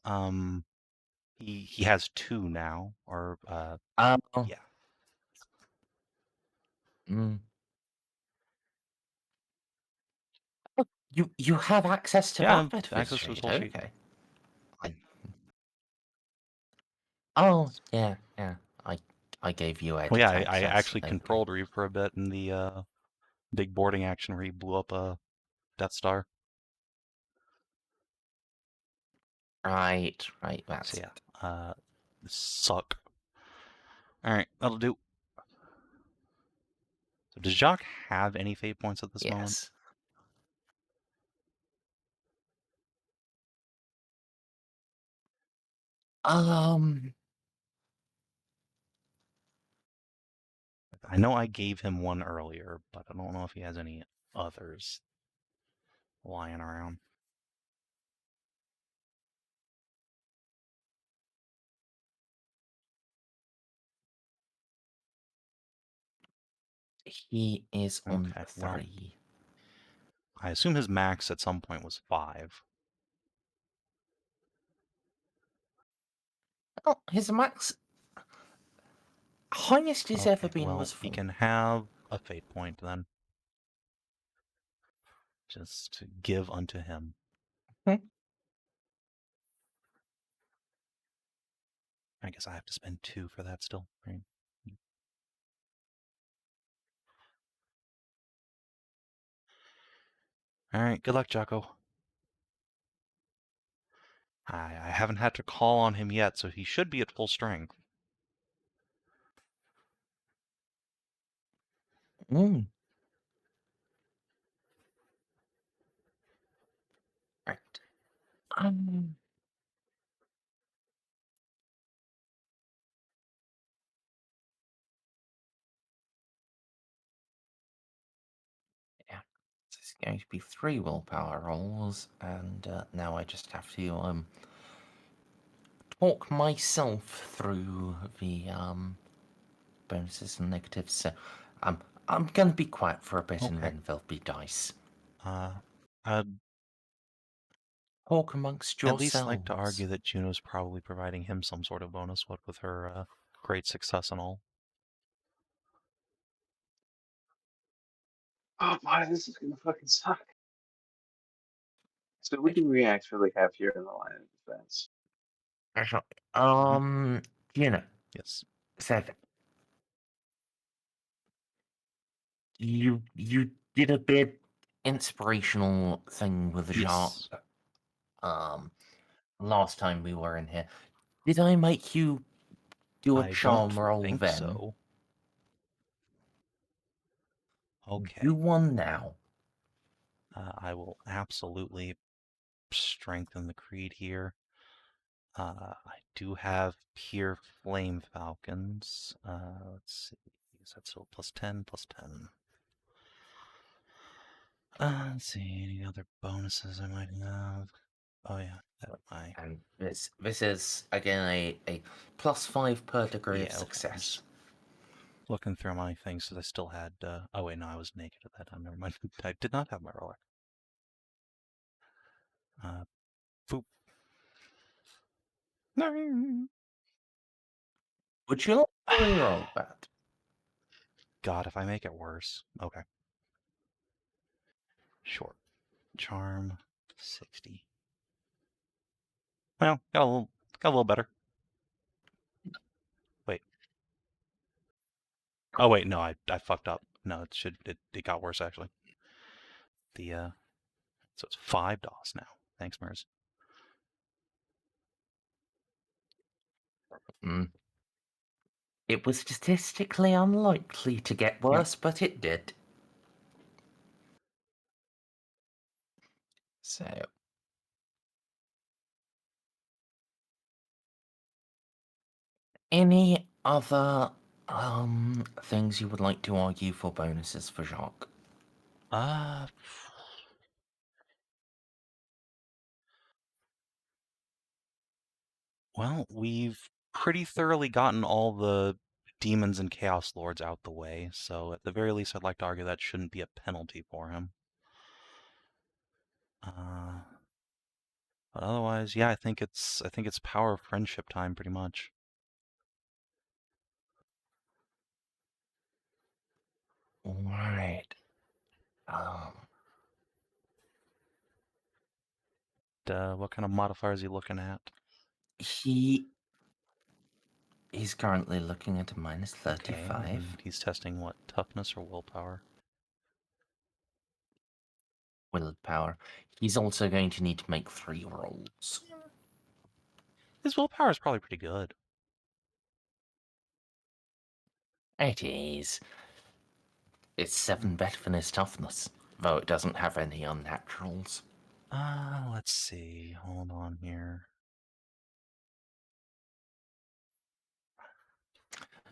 He has 2 now, or Oh. yeah. You have access to Yeah, that access to his whole sheet. Okay. Oh yeah. I gave you edit Well, yeah, access. I actually There we go. controlled Reeve for a bit in the big boarding action where he blew up a Death Star. Right. That's So yeah, suck. All right, that'll do. So does Jacques have any fate points at this moment? Yes. I know I gave him one earlier, but I don't know if he has any others lying around. He is on Okay, well- 3. I assume his max at some point was 5. Oh, his max highest he's ever Okay, been well, was he 4. can have a fate point then. Just to give unto him. Okay. I guess I have to spend 2 for that still. Right? Alright, good luck, Jocko. I haven't had to call on him yet, so he should be at full strength. Mm. Right. Yeah. So it's going to be 3 willpower rolls, and now I just have to talk myself through the bonuses and negatives. So I'm gonna be quiet for a bit, and Okay. then there'll be dice. I'd Talk amongst at yourselves. least like to argue that Juno's probably providing him some sort of bonus, what with her great success and all. Oh boy, this is gonna fucking suck. So we can reactively have here in the line of defense. You know, Yes. Savin, you did a bit inspirational thing with Yes. Jacques. Last time we were in here, did I make you do a I charm don't roll think then? so. Okay. Do one now. I will absolutely strengthen the creed here. I do have Pure Flame Falcons. Let's see. Is that still +10, +10? Let's see. Any other bonuses I might have? Oh yeah, that my And this is again a +5 per degree of Yeah, okay, I'm success. just looking through my things because I still had. Oh wait, no, I was naked at that time. Never mind. I did not have my roller. Boop. No. Would you like to reroll that? God, if I make it worse. Okay. Short. Charm 60. Well, got a little better. Wait. Oh wait, no, I fucked up. No, it got worse actually. So it's 5 DOS now. Thanks, Merz. It was statistically unlikely to get worse, but it did. So, any other things you would like to argue for bonuses for Jacques? Well, we've pretty thoroughly gotten all the demons and chaos lords out the way, so at the very least I'd like to argue that shouldn't be a penalty for him. But otherwise, yeah, I think it's power of friendship time pretty much. All right. What kind of modifiers are you looking at? He's currently looking at a -35. Okay, and he's testing what, toughness or willpower? Willpower. He's also going to need to make 3 rolls. His willpower is probably pretty good. It is. It's 7 better than his toughness, though it doesn't have any unnaturals. Let's see. Hold on here.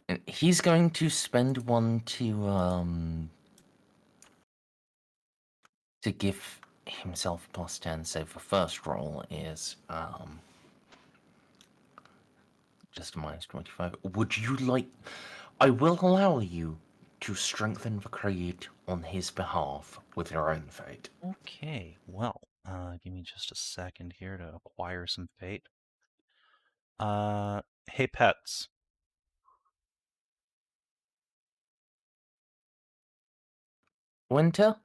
And he's going to spend 1 to give himself +10. So the first roll is just a -25. Would you like? I will allow you to strengthen the creed on his behalf with your own fate. Okay, well, give me just a second here to acquire some fate. Hey pets. Winter?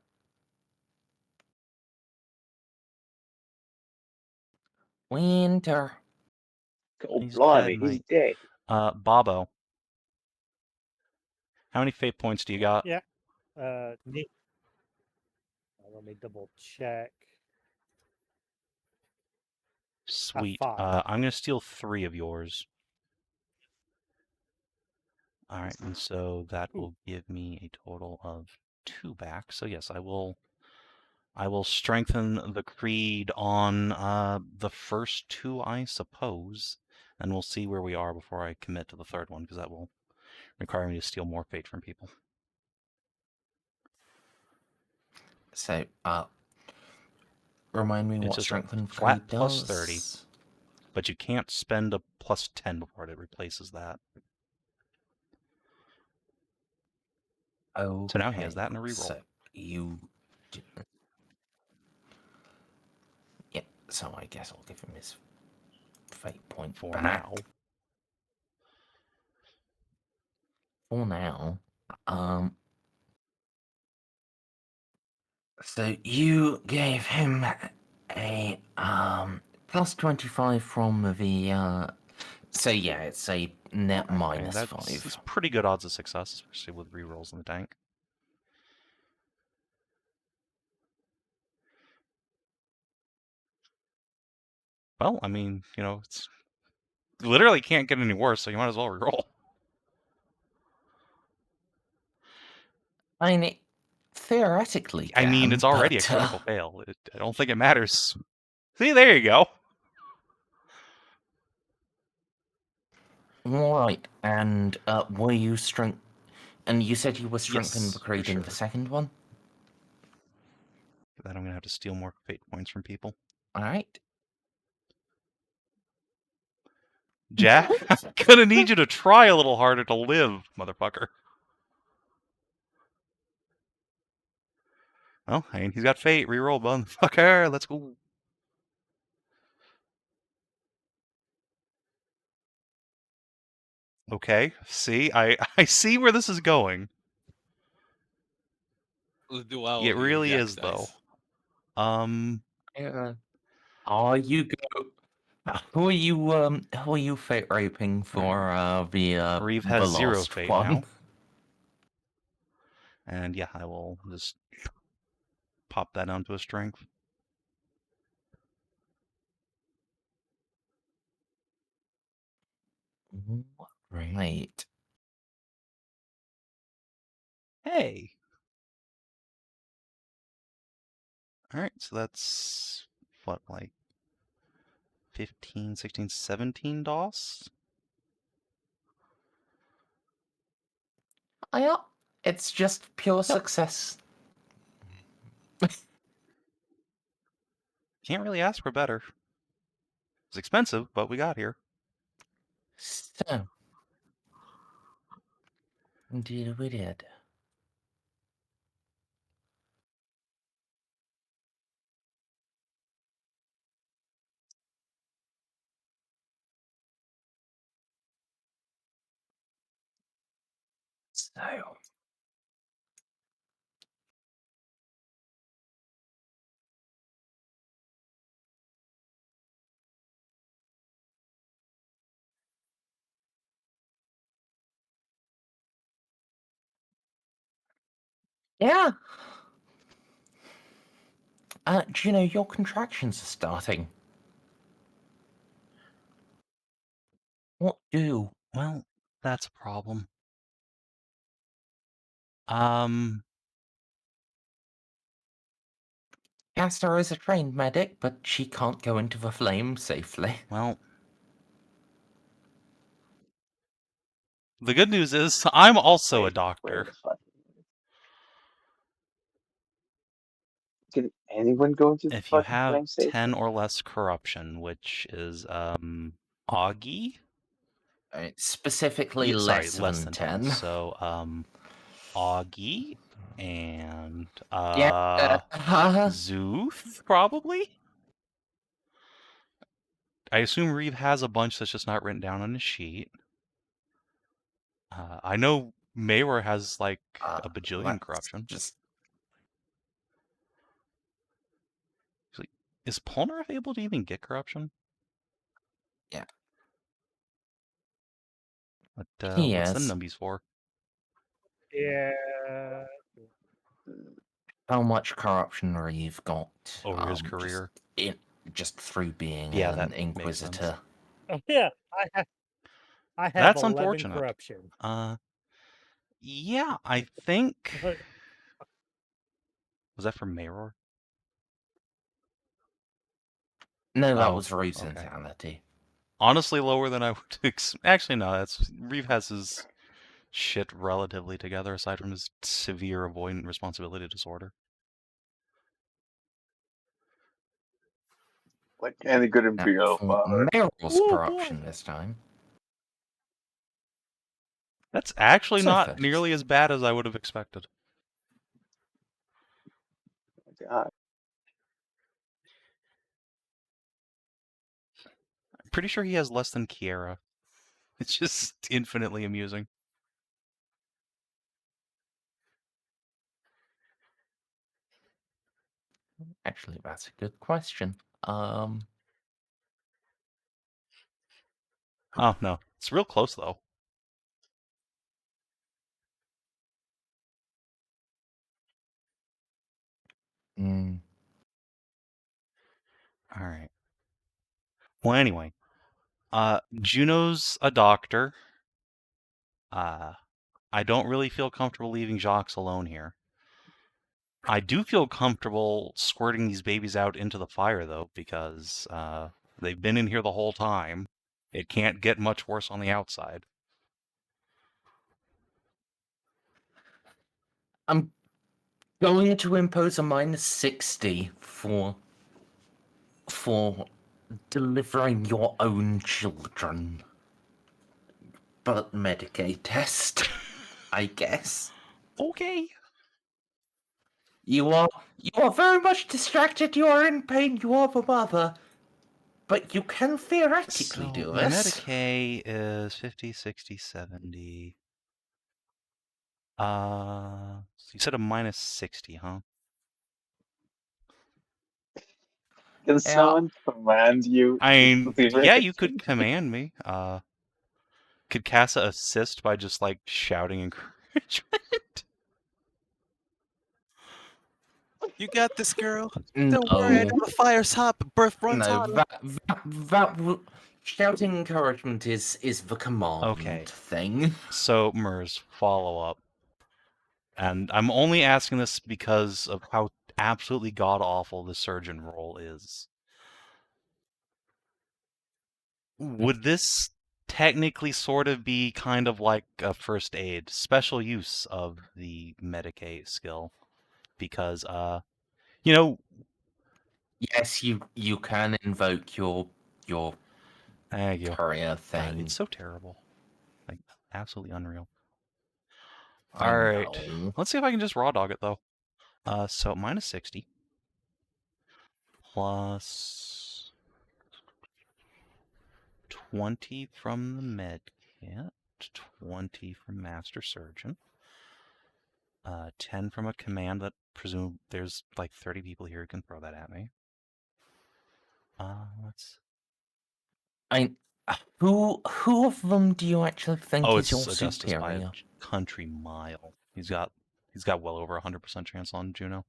Winter. Oh, He's blimey, dead, he's mate. dead. Bobo. How many fate points do you got? Yeah. Let me double check. Sweet. 5. I'm gonna steal 3 of yours. Alright, and so that will give me a total of 2 back. So yes, I will strengthen the creed on the first 2, I suppose. And we'll see where we are before I commit to the third one, because that will require me to steal more fate from people. So, remind me It's what just a strengthen flat creed plus does. 30. But you can't spend a plus 10 before it replaces that. Oh, So now he has that in a reroll. So you, yeah. So I guess I'll give him his fate point For back. now. For now, So you gave him a plus 25 from the So yeah, it's a net minus that's 5. pretty good odds of success, especially with rerolls in the tank. Well, I mean, it's literally can't get any worse, so you might as well reroll. I mean, it theoretically I mean, can, it's already a but, critical fail. I don't think it matters. See, there you go. Right, and were you And you said you were strengthening Yes, the for creed in the sure. second one? For that, I'm going to have to steal more fate points from people. Alright. Jack, I'm going to need you to try a little harder to live, motherfucker. Well, I mean, he's got fate. Reroll, motherfucker. Let's go. Okay, see? I see where this is going. The duality It of really Jack's is, dice. though. Yeah. Oh, you go. Who are you fate raping for Reeve the has 0 last fate one? now. And yeah, I will just pop that down to a strength. Right. Hey! Alright, so that's, what, like 15, 16, 17 DOS? Oh, yeah. It's just pure success. Can't really ask for better. It's expensive, but we got here. So. Indeed we did. So. Yeah. Juno, your contractions are starting. What do? Well, that's a problem. Castor is a trained medic, but she can't go into the flame safely. Well, the good news is I'm also a Wait doctor. a fucking minute. Can anyone go into the If you fucking have flame safely? 10 or less corruption, which is Augie? Specifically Sorry, less than 10. So Augie and Yeah. Zooth, probably? I assume Reeve has a bunch that's just not written down on his sheet. I know Mayor has like a bajillion let's corruption. Just Is Polnareff able to even get corruption? Yeah. What's Yes. the numbies for? Yeah. how much corruption Reeve got Over his career? just through being Yeah, an that makes Inquisitor. Oh, yeah, I have That's 11 unfortunate. corruption. Yeah, I think... But Was that from Mayor? No, that Oh, was Reeve's okay. insanity. Honestly, lower than I would Actually, no, that's... Reeve has his shit relatively together, aside from his severe avoidant responsibility disorder. Like any good Now, Imperial for father. Meryl's Ooh, corruption boy. this time. That's actually So not 30. nearly as bad as I would have expected. God. I'm pretty sure he has less than Kiera. It's just infinitely amusing. Actually, that's a good question. Oh, no. It's real close, though. mm, Alright. Well, anyway. Juno's a doctor. I don't really feel comfortable leaving Jacques alone here. I do feel comfortable squirting these babies out into the fire, though, because they've been in here the whole time. It can't get much worse on the outside. I'm going to impose a -60 for delivering your own children. But Mediguerre test, I guess. Okay. You are very much distracted. You are in pain. You are the mother, but you can theoretically So, do this. Mediguerre is 50, 60, 70. You said a -60, huh? Can someone command you? I mean, to leave yeah, it? you could command me. Could Casa assist by just, like, shouting encouragement? You got this, girl. No, Don't worry, I know the fire's hot, but birth runs no, hot. shouting encouragement is the command Okay. thing. So, Merz, follow up. And I'm only asking this because of how absolutely god-awful the surgeon role is. Would this technically sort of be kind of like a first aid, special use of the Medicate skill? Because, you know... Yes, you can invoke your Thank you. courier God, thing. it's so terrible. Like, absolutely unreal. I Alright. know. Let's see if I can just raw dog it, though. So, -60. Plus 20 from the med kit. 20 from Master Surgeon. 10 from a command that presume there's like 30 people here who can throw that at me. Let's... Who of them do you actually think Oh, is it's your Augustus by a superior? country mile. He's got well over 100% chance on Juno.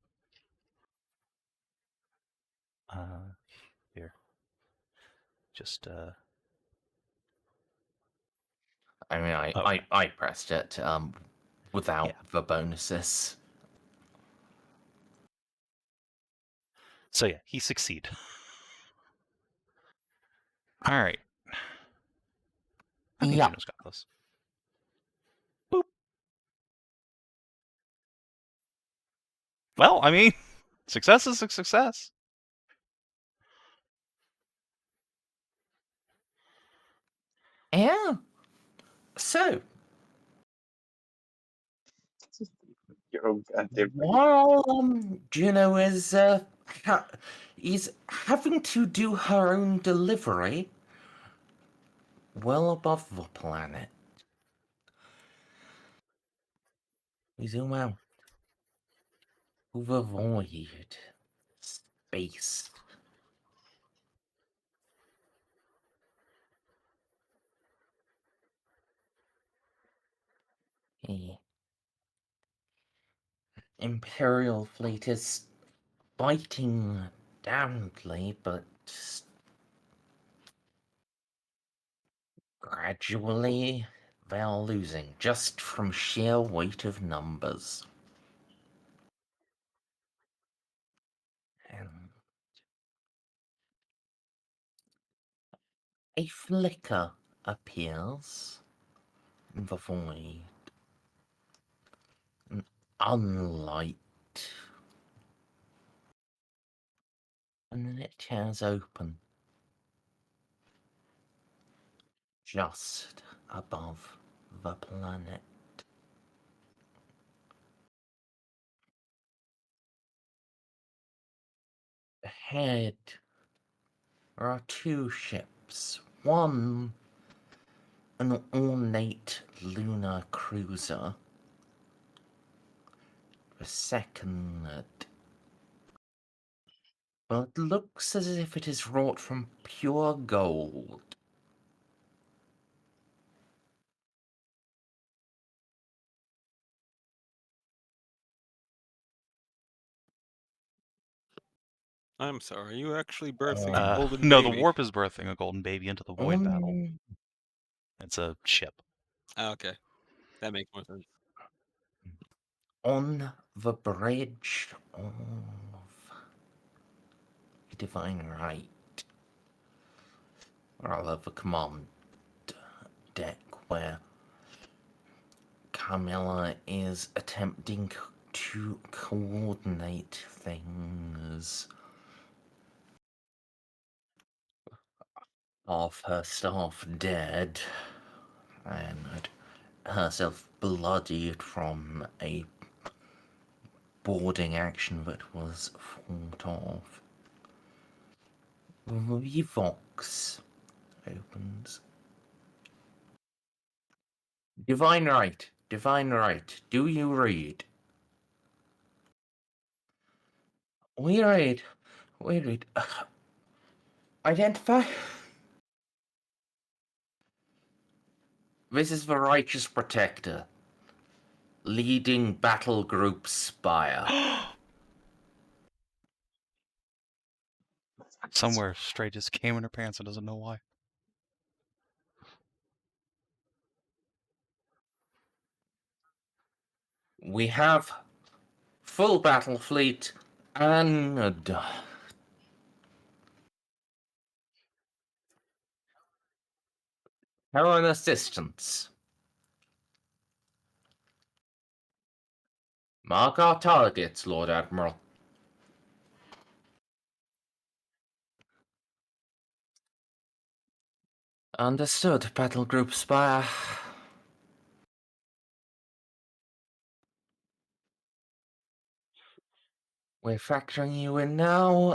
Here. Just I mean, Okay. I pressed it without Yeah. the bonuses. So yeah, he succeed. All right. I think Yeah. Juno's got this. Boop. Well, I mean, success is a success. Yeah. So, your goddamn brain. While Juno is is having to do her own delivery well above the planet. We zoom out to the void, space. The Imperial fleet is fighting damnedly, but gradually they are losing just from sheer weight of numbers. And a flicker appears in the void. An unlight. And then it tears open. Just above the planet. Ahead, there are two ships. One, an ornate lunar cruiser. The second, well, it looks as if it is wrought from pure gold. I'm sorry, are you actually birthing a golden No, baby? the warp is birthing a golden baby into the void battle. On, It's a ship. Ah, okay, that makes more sense. on the bridge of Divine Right, rather the command deck, where Camilla is attempting to coordinate things. Half her staff dead, and herself bloodied from a boarding action that was fought off. The Vox opens. Divine Right, do you read? We read. Identify. This is the Righteous Protector, leading battle group Spire. Somewhere Stray just came in her pants and doesn't know why. We have full battle fleet and Heron assistance. Mark our targets, Lord Admiral. Understood, Battle Group Spire. We're factoring you in now.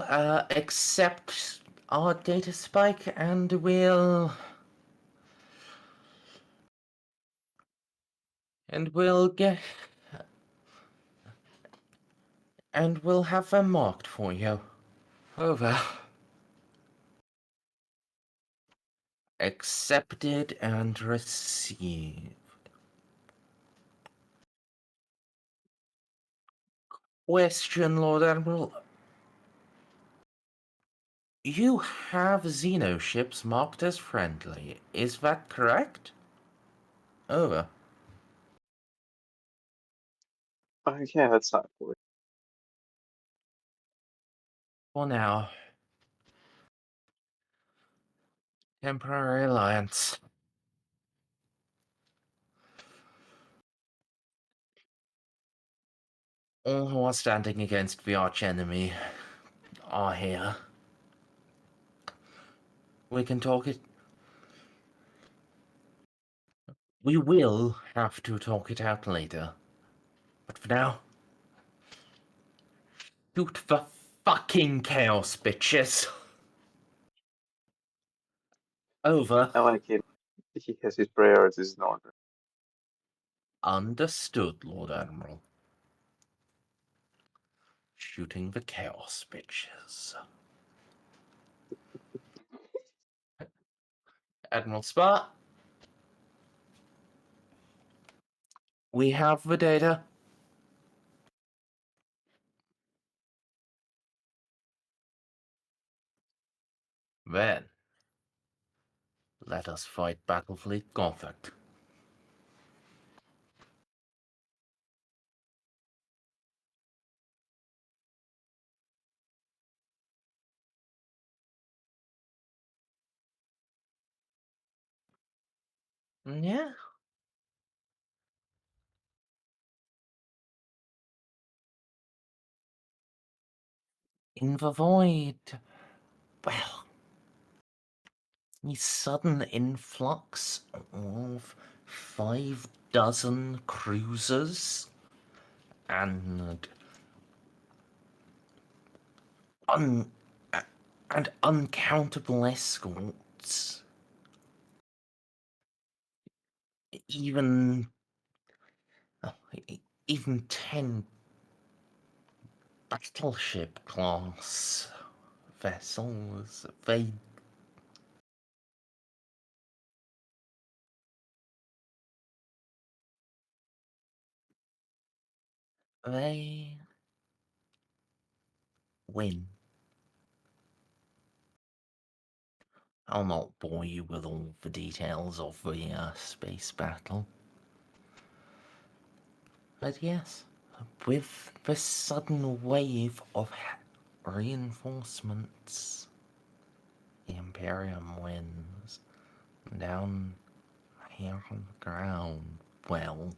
Accept our data spike, and we'll get. And we'll have them marked for you. Over. Accepted and received. Question, Lord Admiral. You have Xenoships marked as friendly. Is that correct? Over. Yeah, that's not cool. For now. Temporary alliance. All who are standing against the archenemy are here. We can talk it. We will have to talk it out later. But for now, Shoot the fucking chaos, bitches. Over. I like it. He has his priorities in order. Understood, Lord Admiral. Shooting the chaos, bitches. Admiral Spot. We have the data. Then, let us fight Battle of Lethe Gothic. Yeah. In the void. Well, the sudden influx of 5 dozen cruisers and and uncountable escorts. Even 10 battleship class vessels. They win. I'll not bore you with all the details of the space battle. But yes, with the sudden wave of reinforcements, the Imperium wins. Down here on the ground, well,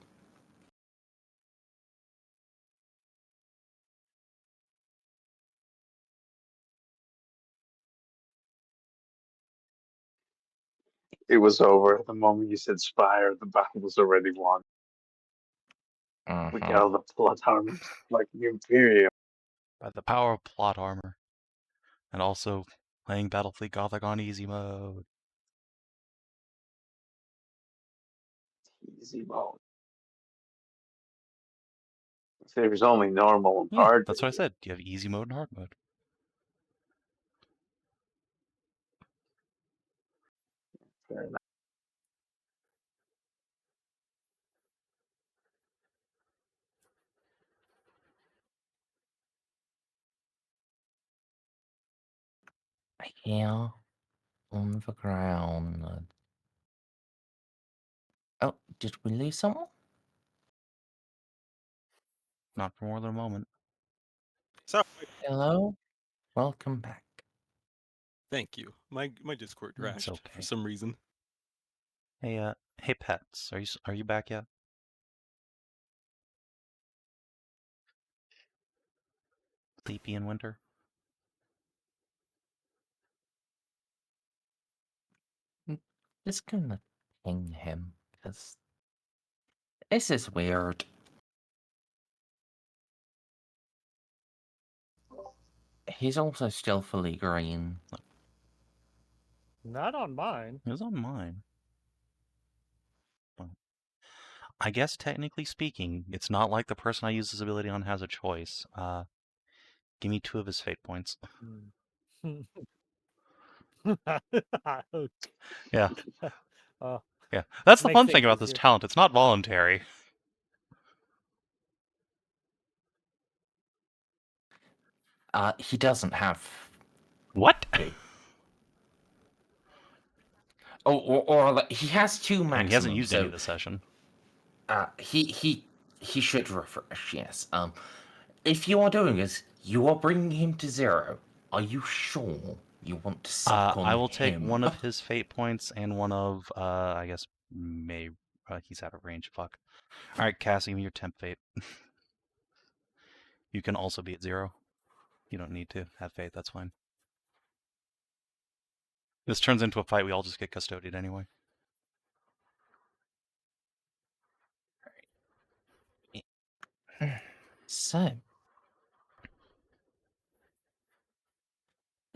It was over. The moment you said Spire, the battle was already won. We got all the plot armors like the Imperium. By the power of plot armor. And also playing Battlefleet Gothic on easy mode. Easy mode. There's only normal and Yeah, hard. that's what I said. You have easy mode and hard mode. Fair enough. here on the ground. Oh, did we lose someone? Not for more than a moment. Sorry. Hello? Welcome back. Thank you. My Discord It's crashed okay. for some reason. Hey, hey pets, are you back yet? Sleepy in winter? Just gonna ping him, because this is weird. He's also still fully green. Not on mine. It was on mine. Well, I guess technically speaking, it's not like the person I use this ability on has a choice. Give me 2 of his fate points. Yeah. Oh, Yeah. That's the makes fun thing things about this easier. talent. It's not voluntary. He doesn't have. What? Or he has 2 maximum. I mean, he hasn't used so, any this session. He should refresh. Yes. If you are doing this, you are bringing him to 0. Are you sure you want to suck on him? I will take 1 of his fate points and 1 of, I guess, he's out of range. Fuck. Alright, Cassie, give me your temp fate. You can also be at 0. You don't need to have faith, that's fine. This turns into a fight, we all just get custodied anyway. So,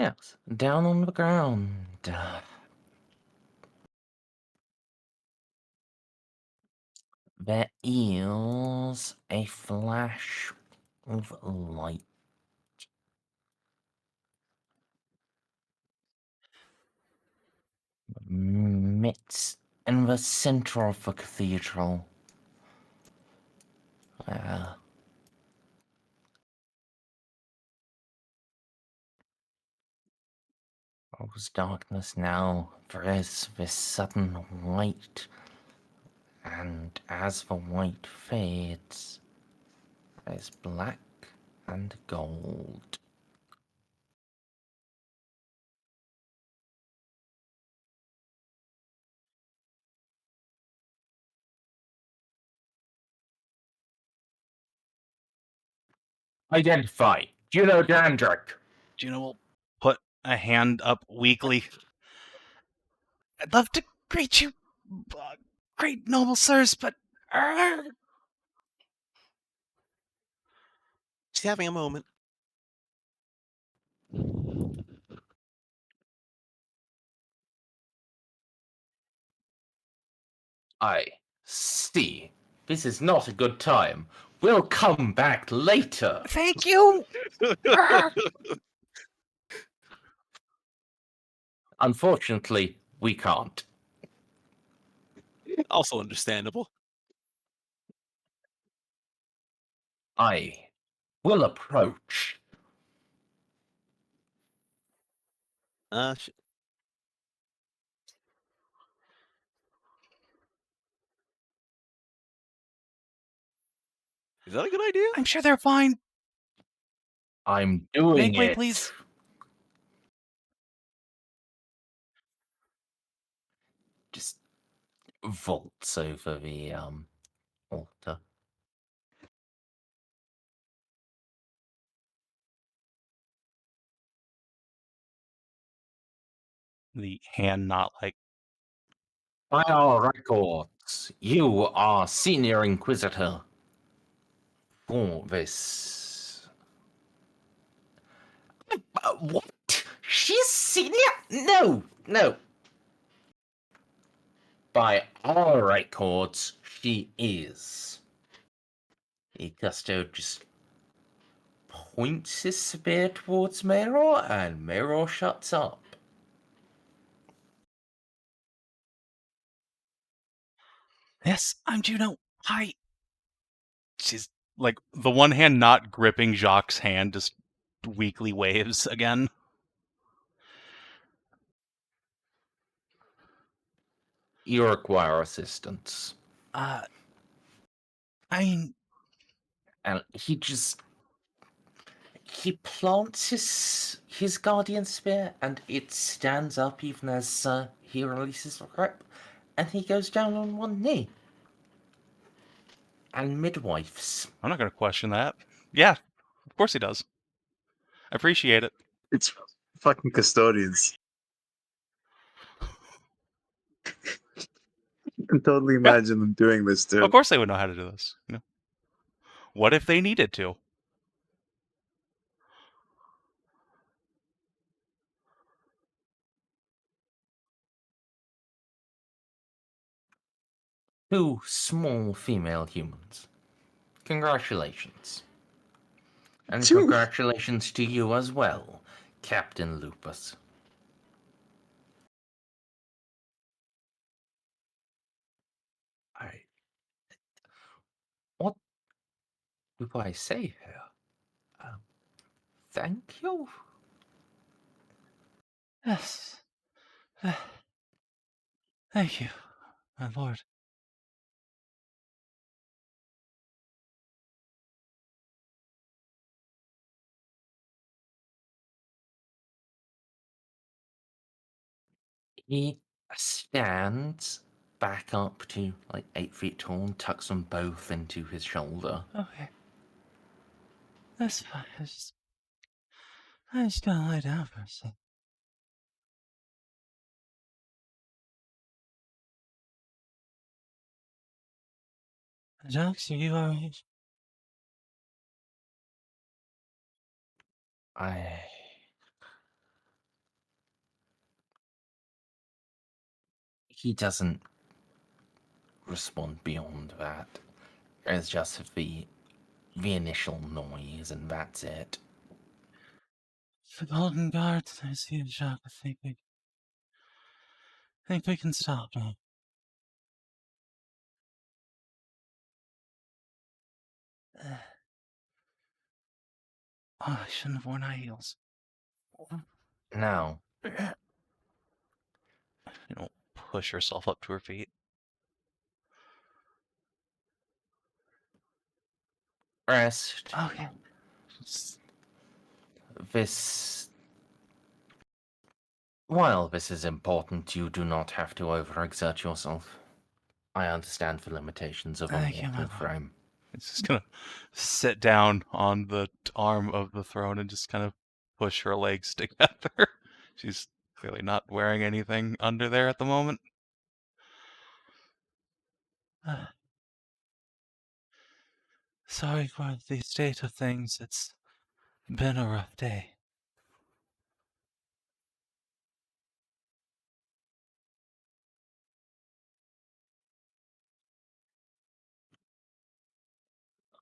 Yes, down on the ground. There is a flash of light. Midst in the center of the cathedral. There was darkness now. There is this sudden light. And as the white fades, there's black and gold. Identify Juno Dandrick. Juno will put a hand up weakly. I'd love to greet you, great noble sirs, but She's having a moment. I see. This is not a good time. We'll come back later. thank you. Unfortunately, we can't. Also understandable. I will approach. Is that a good idea? I'm sure they're fine. I'm doing Make way, it. please. Just vaults over the altar. The hand not like, By our records, you are Senior Inquisitor for this. What? She's Senior? No, no. By our records, she is. The Custo just points his spear towards Mayro, and Mayro shuts up. yes, I'm Juno. Hi. She's like, the one hand not gripping Jacques' hand just weakly waves again. You require assistance. I mean, And he plants his guardian spear, and it stands up even as he releases the grip, and he goes down on one knee. And midwives. I'm not going to question that. Yeah, of course he does. I appreciate it. It's fucking custodians. You can totally imagine them doing this too. Of course they would know how to do this. You know, what if they needed to? Two small female humans. Congratulations. And Two- congratulations to you as well, Captain Lupus. What do I say here? Thank you? Yes. Thank you, my lord. He stands back up to like 8 feet tall and tucks them both into his shoulder. Okay. That's fine. I'm just gonna lie down for a second. Jacques, are you alright? He doesn't respond beyond that. It's just the initial noise, and that's it. The Golden Guards, I see the shock. I think we can stop now. Oh, I shouldn't have worn high heels. Now, Push herself up to her feet. rest. Okay. While this is important, you do not have to overexert yourself. I understand the limitations of a Thank you, mortal my lord. frame. It's just gonna sit down on the arm of the throne and just kind of push her legs together. She's clearly not wearing anything under there at the moment. Sorry for the state of things. It's been a rough day.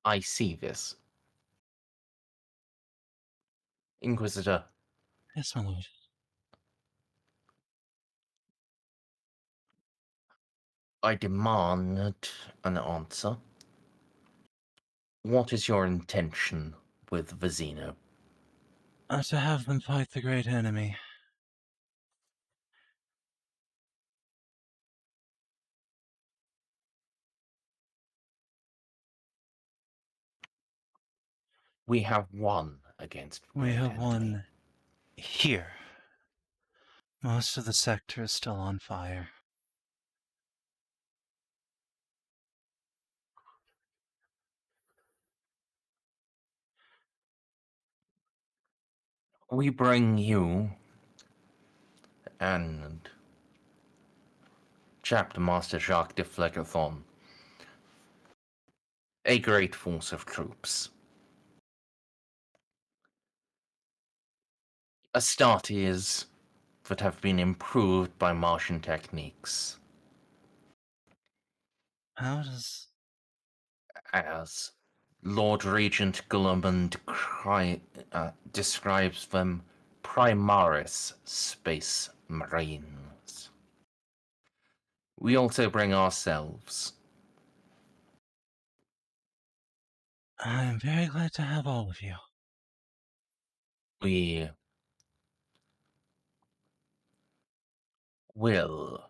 I see this. Inquisitor, Yes, my lord. I demand an answer. What is your intention with the Xeno? To have them fight the great enemy. We have won against the We great have enemy. won here. Most of the sector is still on fire. We bring you and Chapter Master Jacques de Flecathon a great force of troops. Astartes that have been improved by Martian techniques, How does... as Lord Regent Guillemond describes them, Primaris Space Marines. We also bring ourselves. I am very glad to have all of you. We will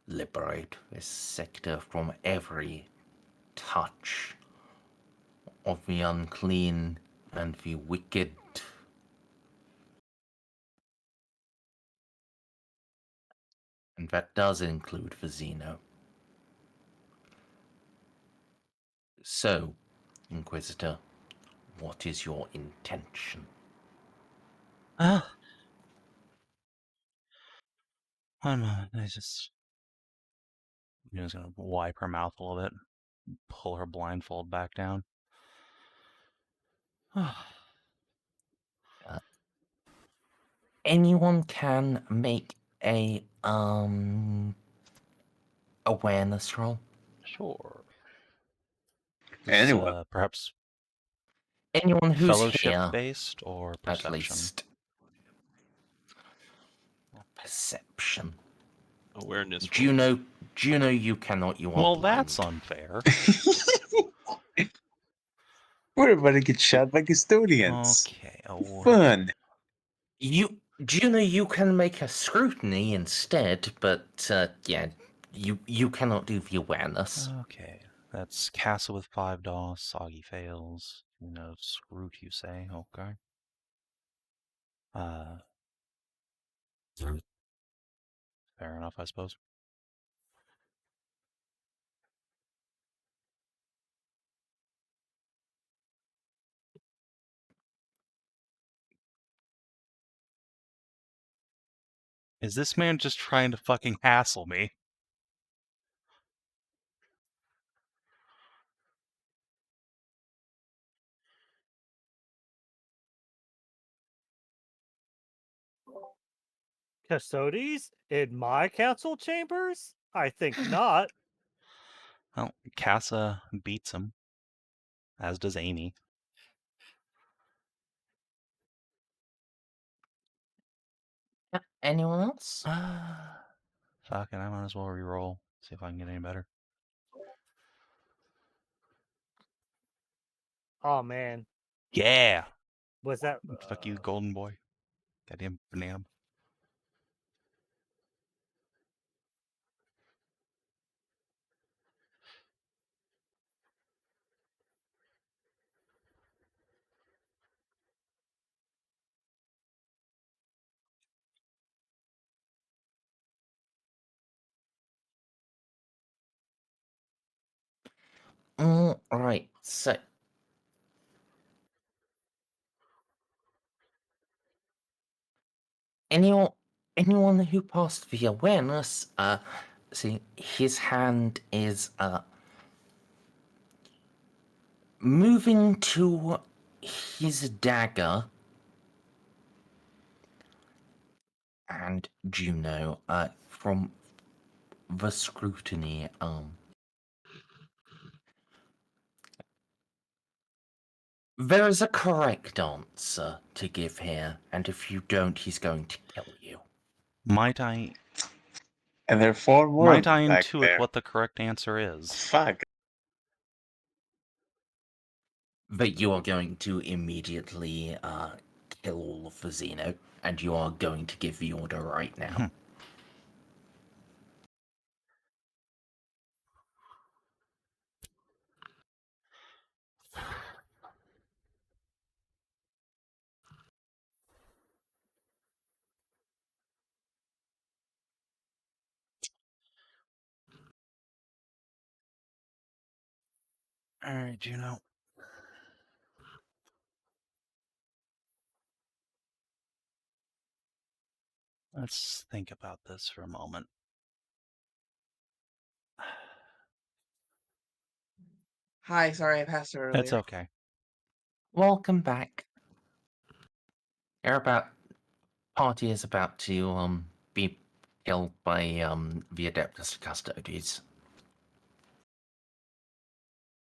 liberate this sector from every touch of the unclean and the wicked. And that does include the Xeno. So, Inquisitor, what is your intention? One moment, I just... I'm just gonna wipe her mouth a little bit. Pull her blindfold back down. Anyone can make a awareness roll. Sure. Anyone. Perhaps Anyone who's fellowship here, based or at perception? least. Perception. Awareness. Juno, you cannot. You are Well, blind. that's unfair. We're about to get shot by custodians. Okay. Oh, Fun. Juno, you can make a scrutiny instead, but yeah, you cannot do the awareness. okay. That's Castle with 5 DOS, Soggy fails. Scroot, you say? Okay. Fair enough, I suppose. Is this man just trying to fucking hassle me? Custodies in my council chambers? I think not. Well, Casa beats him, as does Amy. Anyone else? Fuck it, I might as well reroll. See if I can get any better. Oh man, Yeah! was that? Fuck you, golden boy. Goddamn banana. Right, so anyone who passed the awareness, see, his hand is moving to his dagger, and Juno, from the scrutiny, there is a correct answer to give here, and if you don't, he's going to kill you. Might I And there are 4 more might of them I back intuit there. what the correct answer is? Fuck. That you are going to immediately kill all of the Xeno, and you are going to give the order right now. Alright, Juno. Let's think about this for a moment. Hi, sorry I passed earlier. That's okay. Welcome back. Party is about to be killed by the Adeptus Custodes.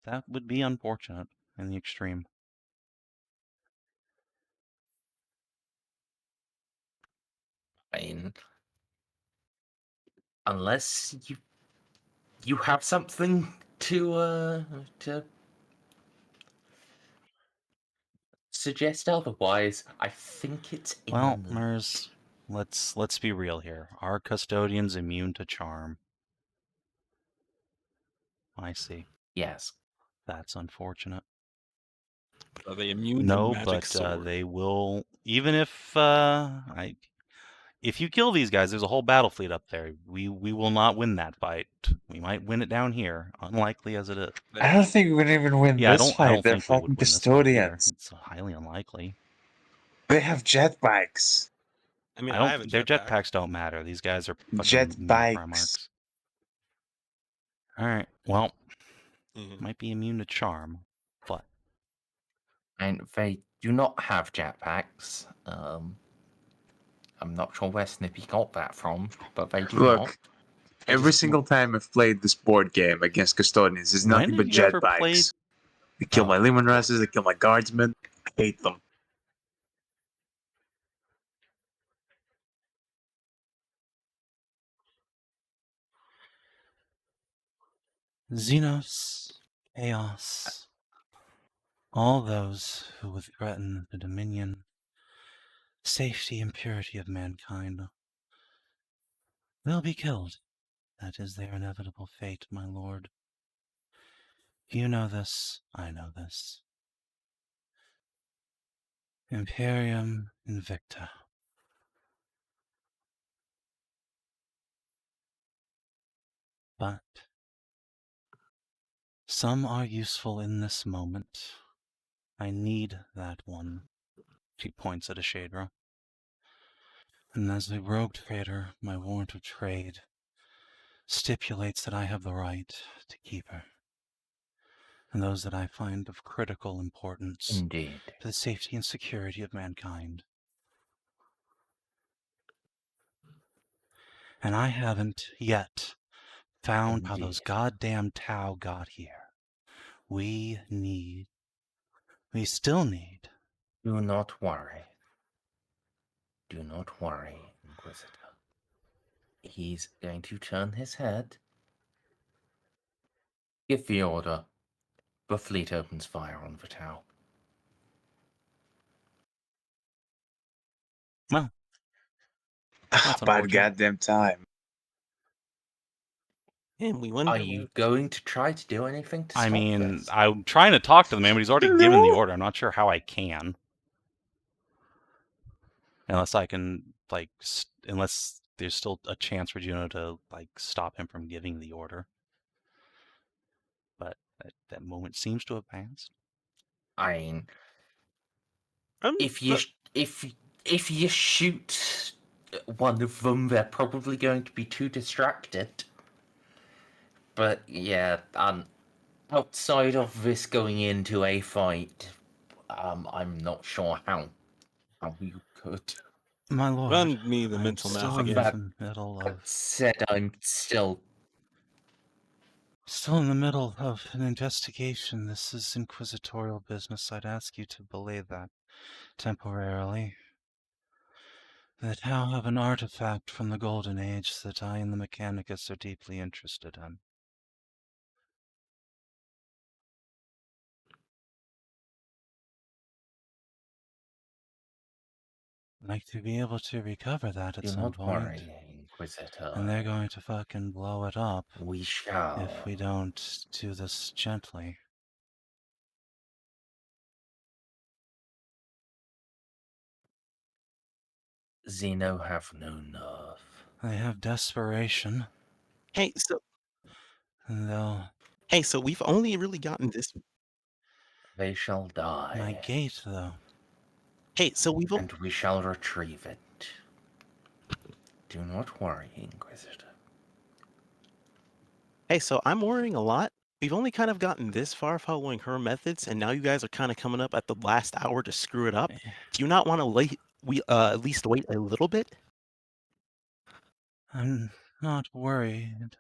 That would be unfortunate in the extreme. I mean, unless you have something to suggest otherwise, I think it's Well, imminent. Merz, let's be real here. Are custodians immune to charm? I see. Yes. That's unfortunate. Are they immune to No, magic but sword? they will. Even if if you kill these guys, there's a whole battle fleet up there. We will not win that fight. We might win it down here, unlikely as it is. I don't think we would even win Yeah, this I fight. don't They're think we would fucking win this fight either. custodians. It's highly unlikely. They have jetbikes. I mean, I I don't. have a Their jetpack. jetpacks don't matter. These guys are fucking Jet mini bikes. Primarchs. All right. Well, Mhm. might be immune to charm, but And they do not have jetpacks. I'm not sure where Snippy got that from, but they do Look, not. every single time I've played this board game against custodians, it's when nothing have but you jet ever bikes. played? They kill Oh. my Leman Rasses, they kill my guardsmen. I hate them. Xenos, Chaos, all those who would threaten the dominion, safety and purity of mankind will be killed. That is their inevitable fate, my lord. You know this, I know this. Imperium Invicta. But some are useful in this moment. I need that one. She points at a Shadra. And as a rogue trader, my warrant of trade stipulates that I have the right to keep her. And those that I find of critical importance Indeed. to the safety and security of mankind. And I haven't yet found how those Indeed. goddamn Tau got here. We still need. Do not worry. Do not worry, Inquisitor. He's going to turn his head. Give the order. The fleet opens fire on the Tau. Well, that's About unfortunate. goddamn time. And we wonder. Are you going to try to do anything to stop I mean, this? I'm trying to talk to the man, but he's already given the No. order. I'm not sure how I can. Unless I can, like, unless there's still a chance for Juno to, like, stop him from giving the order. But that moment seems to have passed. I mean, I'm- if you shoot one of them, they're probably going to be too distracted. But yeah, outside of this going into a fight, I'm not sure how you could. My lord, Run me the I'm mental still math in again. the middle That of said, I'm still. Still in the middle of an investigation. This is inquisitorial business. I'd ask you to belay that temporarily. The Tau have an artifact from the Golden Age that I and the Mechanicus are deeply interested in. I'd like to be able to recover that at Do some not point. worry, Inquisitor. And they're going to fucking blow it up We shall. if we don't do this gently. Xeno have no nerve. They have desperation, Hey, so and so we've only really gotten this. They shall die. my gate, though. Hey, so we've. And we shall retrieve it. Do not worry, Inquisitor. Hey, so I'm worrying a lot. We've only kind of gotten this far following her methods, and now you guys are kind of coming up at the last hour to screw it up. Do you not want to at least wait a little bit? I'm not worried.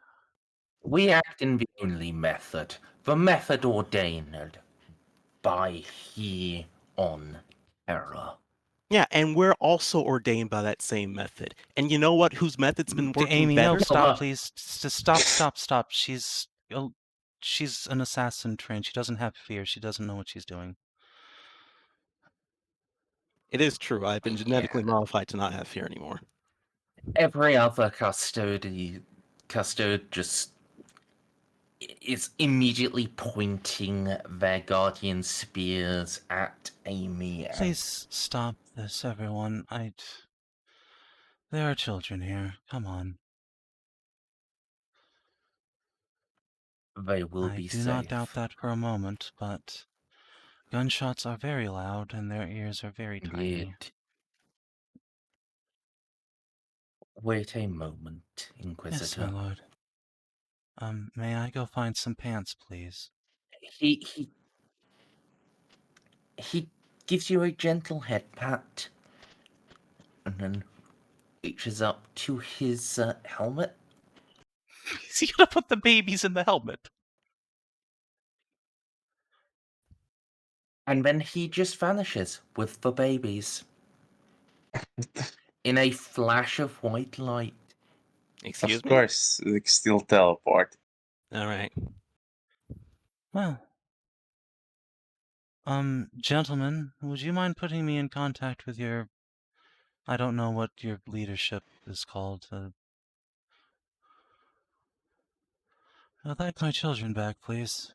We act in the only method, the method ordained by He on Terra. Yeah, and we're also ordained by that same method. And you know what? Whose method's been working Amy, better? no, stop, please. Stop. She's an assassin trained. She doesn't have fear. She doesn't know what she's doing. It is true. I've been genetically modified to not have fear anymore. Every other custode just is immediately pointing their guardian spears at Amy. Please stop this, everyone. There are children here. Come on. They will I be do safe. not doubt that for a moment, but gunshots are very loud and their ears are very tiny. Indeed. Wait a moment, Inquisitor. Yes, my lord. May I go find some pants, please? He gives you a gentle head pat and then reaches up to his helmet. Is he gonna put the babies in the helmet? And then he just vanishes with the babies. In a flash of white light. Excuse Of me? course, like still teleport. All right. Well, gentlemen, would you mind putting me in contact with your... I don't know what your leadership is called. I'd like my children back, please.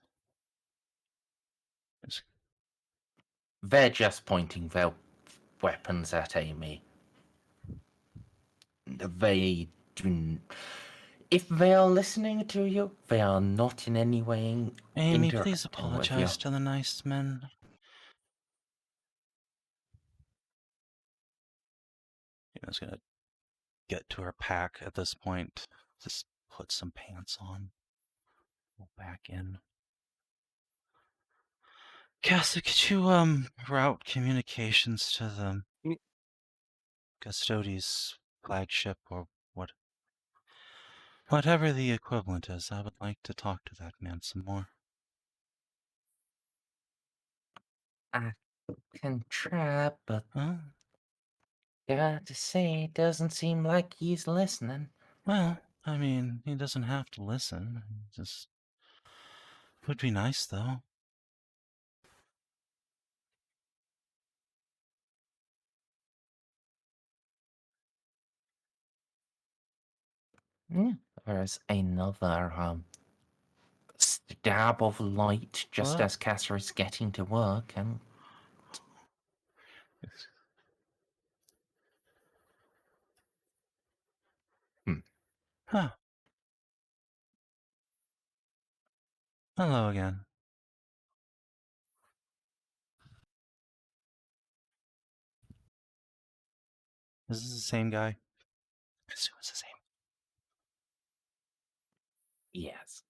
They're just pointing their weapons at Amy. They do. If they are listening to you, they are not in any way. Amy, please interacting with apologize to the nice men. I was gonna get to her pack at this point. Just put some pants on. Go back in. Cassie, could you route communications to the Custodes flagship or what? Whatever the equivalent is, I would like to talk to that man some more. I can try, but Well, gotta say, it doesn't seem like he's listening. well, I mean, he doesn't have to listen. Just would be nice, though. Yeah. There's another stab of light just What? as Casser is getting to work, and Huh. Hello again. Is this the same guy? I assume it's the same. yes.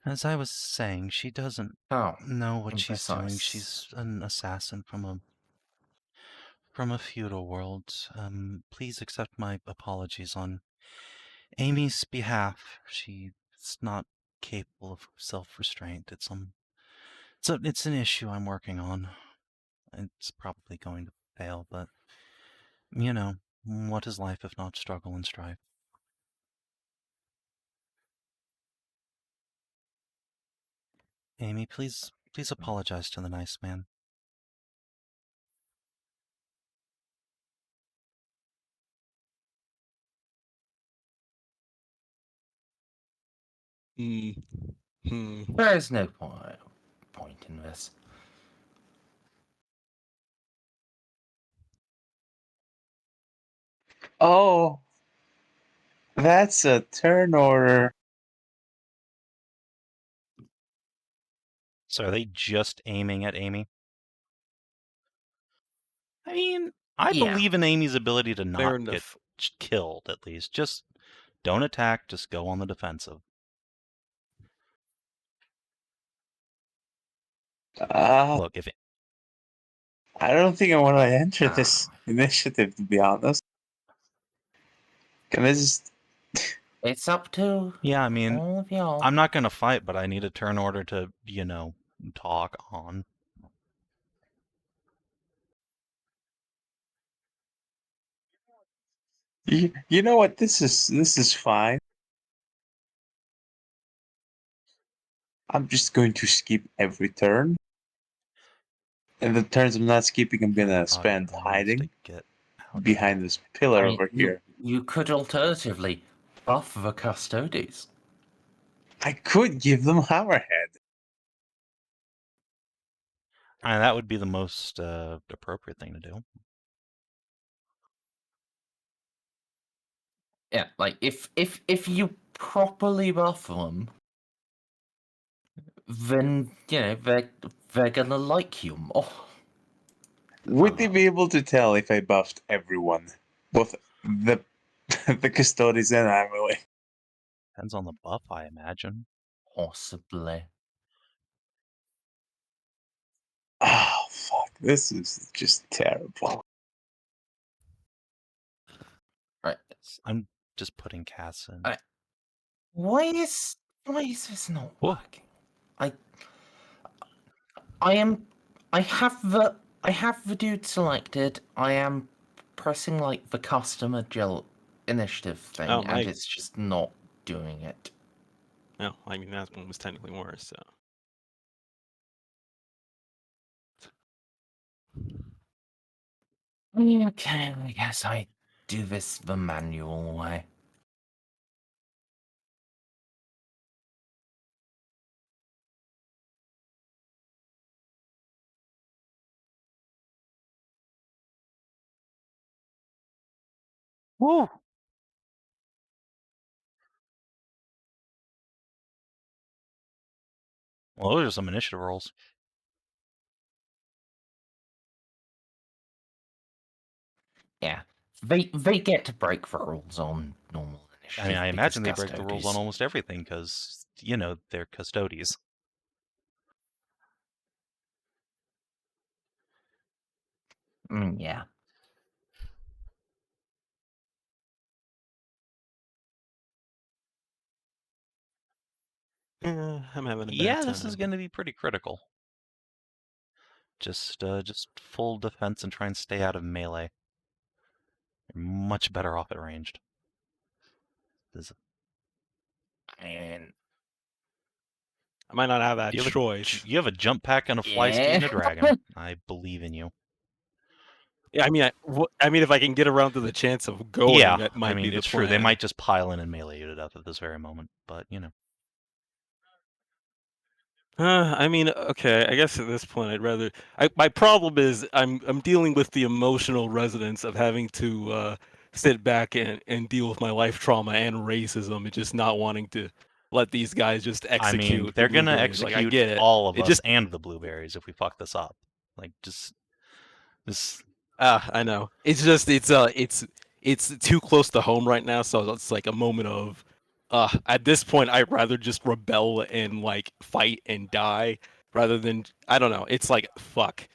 As I was saying, she doesn't Oh, know what she's precise. doing. She's an assassin from a feudal world. Please accept my apologies on Amy's behalf. She's not capable of self-restraint. It's an issue I'm working on. It's probably going to fail, but you know, what is life if not struggle and strife? Amy, please apologize to the nice man. There is no point in this. Oh, that's a turn order. So are they just aiming at Amy? I mean, I Yeah. believe in Amy's ability to Fair not get enough. killed, at least. Just don't attack, just go on the defensive. Look, if I don't think I want to enter this initiative, to be honest. Can I just... It's up to I mean, all of y'all. I'm not going to fight, but I need a turn order to, talk on. You know what? This is fine. I'm just going to skip every turn. And the turns I'm not skipping, I'm gonna spend hiding behind this pillar over here. You could alternatively buff the custodies. I could give them Hammerhead. That would be the most appropriate thing to do. Yeah, like if you properly buff them, then they're gonna like you more. Would they be able to tell if I buffed everyone? Both the the custodians and Amelie. Depends on the buff, I imagine. Possibly. Oh fuck! This is just terrible. Right. I'm just putting Cass in. Why is this not Whoa. working? I have the dude selected. I am pressing like the custom agile initiative thing, Oh, and it's just not doing it. No, I mean that one was technically worse. So. Okay, I guess I do this the manual way. Woo! Well, those are some initiative rolls. Yeah, they get to break the rules on normal initiative. I mean, I because imagine they break the rules on custodies- almost everything because, they're custodies. Yeah. I'm having a bad Yeah, time. this is going to be pretty critical. Just full defense and try and stay out of melee. You're much better off at ranged. And I might not have that You have, choice. you have a jump pack and a fly speed and a dragon. I believe in you. Yeah, I mean, if I can get around to the chance of going, Yeah, that might I mean, be the it's plan. true. They might just pile in and melee you to death at this very moment, but, you know. I mean, okay. I guess at this point, I'd rather. My problem is I'm dealing with the emotional resonance of having to sit back and deal with my life trauma and racism, and just not wanting to let these guys just execute. I mean, they're the gonna blueberries. execute Like, I get it. all of It us just and the blueberries if we fuck this up. Like, just this. I know. It's just it's too close to home right now, so it's like a moment of at this point I'd rather just rebel and like fight and die rather than I don't know. It's like fuck.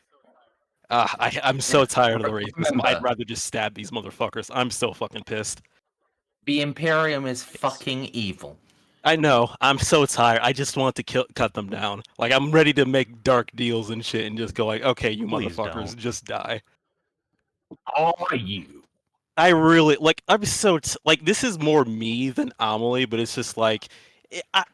I'm so tired of the racism. Remember, I'd rather just stab these motherfuckers. I'm so fucking pissed. the Imperium is fucking evil. I know. I'm so tired. I just want to cut them down. Like I'm ready to make dark deals and shit and just go like, okay, you Please motherfuckers, don't. just die. Are you? I really like. I'm so like. This is more me than Amelie, but it's just like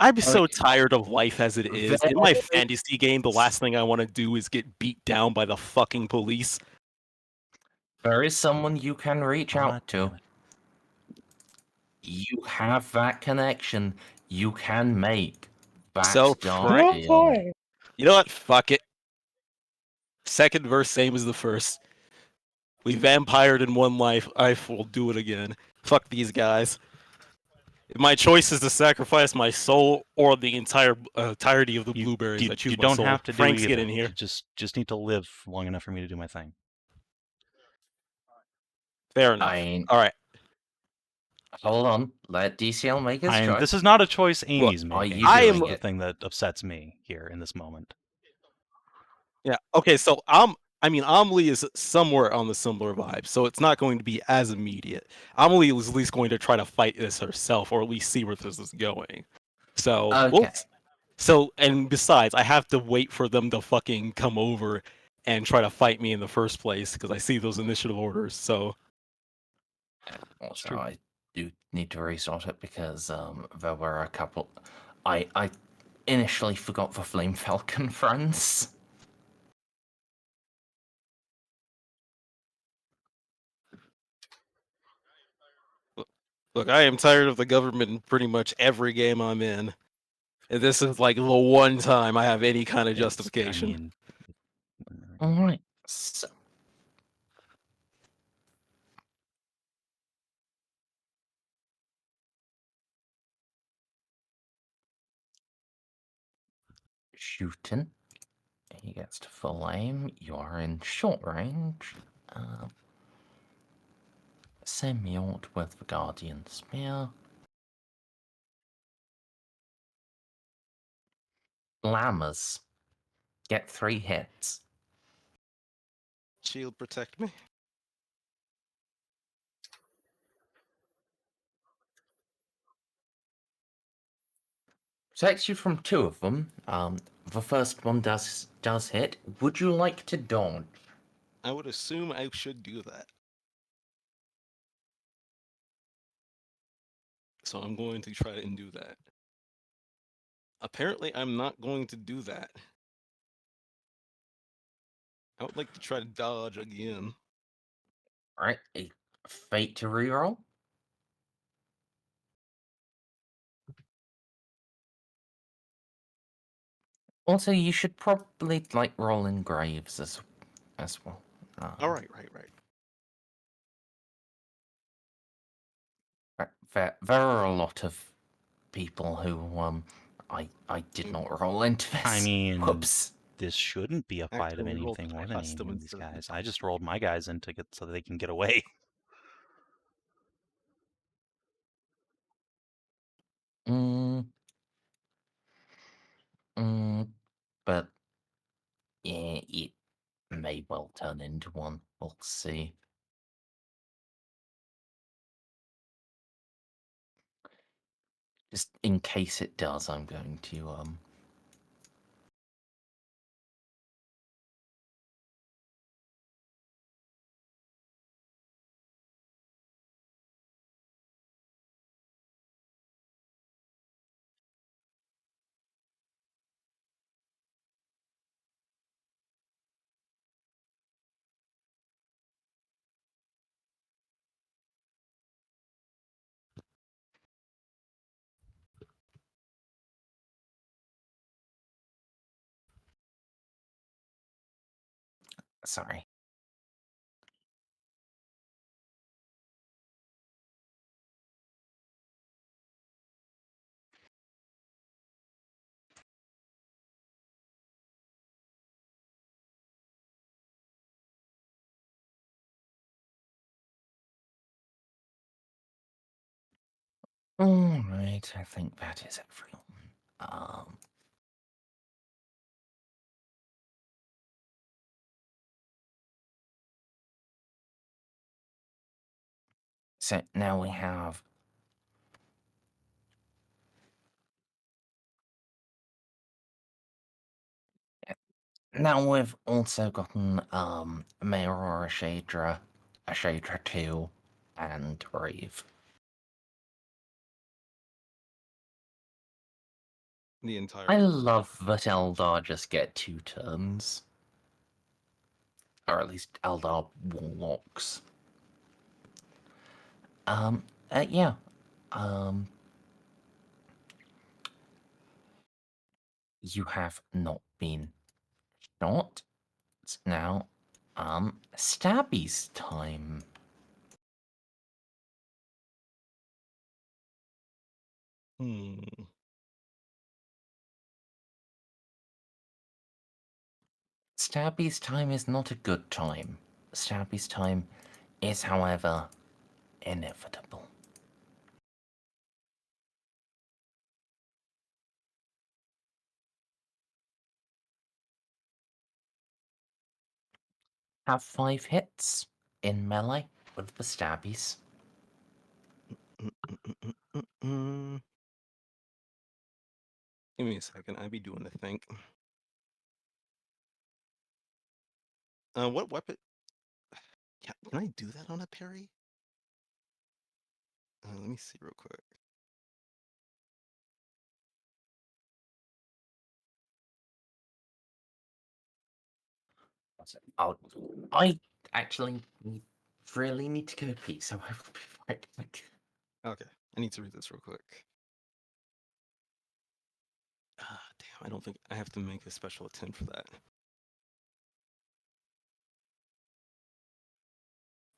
I'm so tired of life as it is. In my fantasy game, the last thing I want to do is get beat down by the fucking police. There is someone you can reach out to. You have that connection. You can make that So dark deal. You know what? Fuck it. Second verse, same as the first. We vampired in one life. I will do it again. Fuck these guys. My choice is to sacrifice my soul or the entirety of the blueberries. I choose You my don't soul. have to Franks, do get either. in here. You just need to live long enough for me to do my thing. Fair enough. All right. Hold on. Let DCL make his choice. This is not a choice Amy's Look, making. I This am is the thing that upsets me here in this moment. Yeah. Okay. So I mean, Amelie is somewhere on the similar vibe, so it's not going to be as immediate. Amelie is at least going to try to fight this herself, or at least see where this is going. So, Okay. And besides, I have to wait for them to fucking come over and try to fight me in the first place because I see those initiative orders. So, also, I do need to resort it because there were a couple. I initially forgot the Flame Falcon friends. look, I am tired of the government in pretty much every game I'm in. And this is like the one time I have any kind of justification. Alright, so. Shooting. He gets to full aim. You are in short range. Semi-aught with the Guardian Spear. Lammers. Get 3 hits. Shield protect me. Protects you from 2 of them. The first one does hit. Would you like to dodge? I would assume I should do that. So I'm going to try and do that. Apparently, I'm not going to do that. I would like to try to dodge again. Alright, a fate to reroll. Also, you should probably like roll in graves as well. All right. There are a lot of people who I did not roll into this. I mean, whoops. This shouldn't be a fight of Actually, roll anything more than any custom of these instead of guys. I just rolled my guys in to get so they can get away. But yeah, it may well turn into one. We'll see. Just in case it does, I'm going to sorry. Alright, I think that is everyone. So now we have now we've also gotten Mayor a Shadra 2, and Reeve. The entire. I love that Eldar just get 2 turns. Or at least Eldar Warlocks. Yeah. You have not been shot. It's now, Stabby's time. Stabby's time is not a good time. Stabby's time is, however, inevitable. Have 5 hits in melee with the Stabbies. Give me a second. I'd be doing the think. What weapon? Can I do that on a parry? Let me see real quick. I actually really need to go pee, so I will be right back. Okay, I need to read this real quick. Damn, I don't think I have to make a special attempt for that.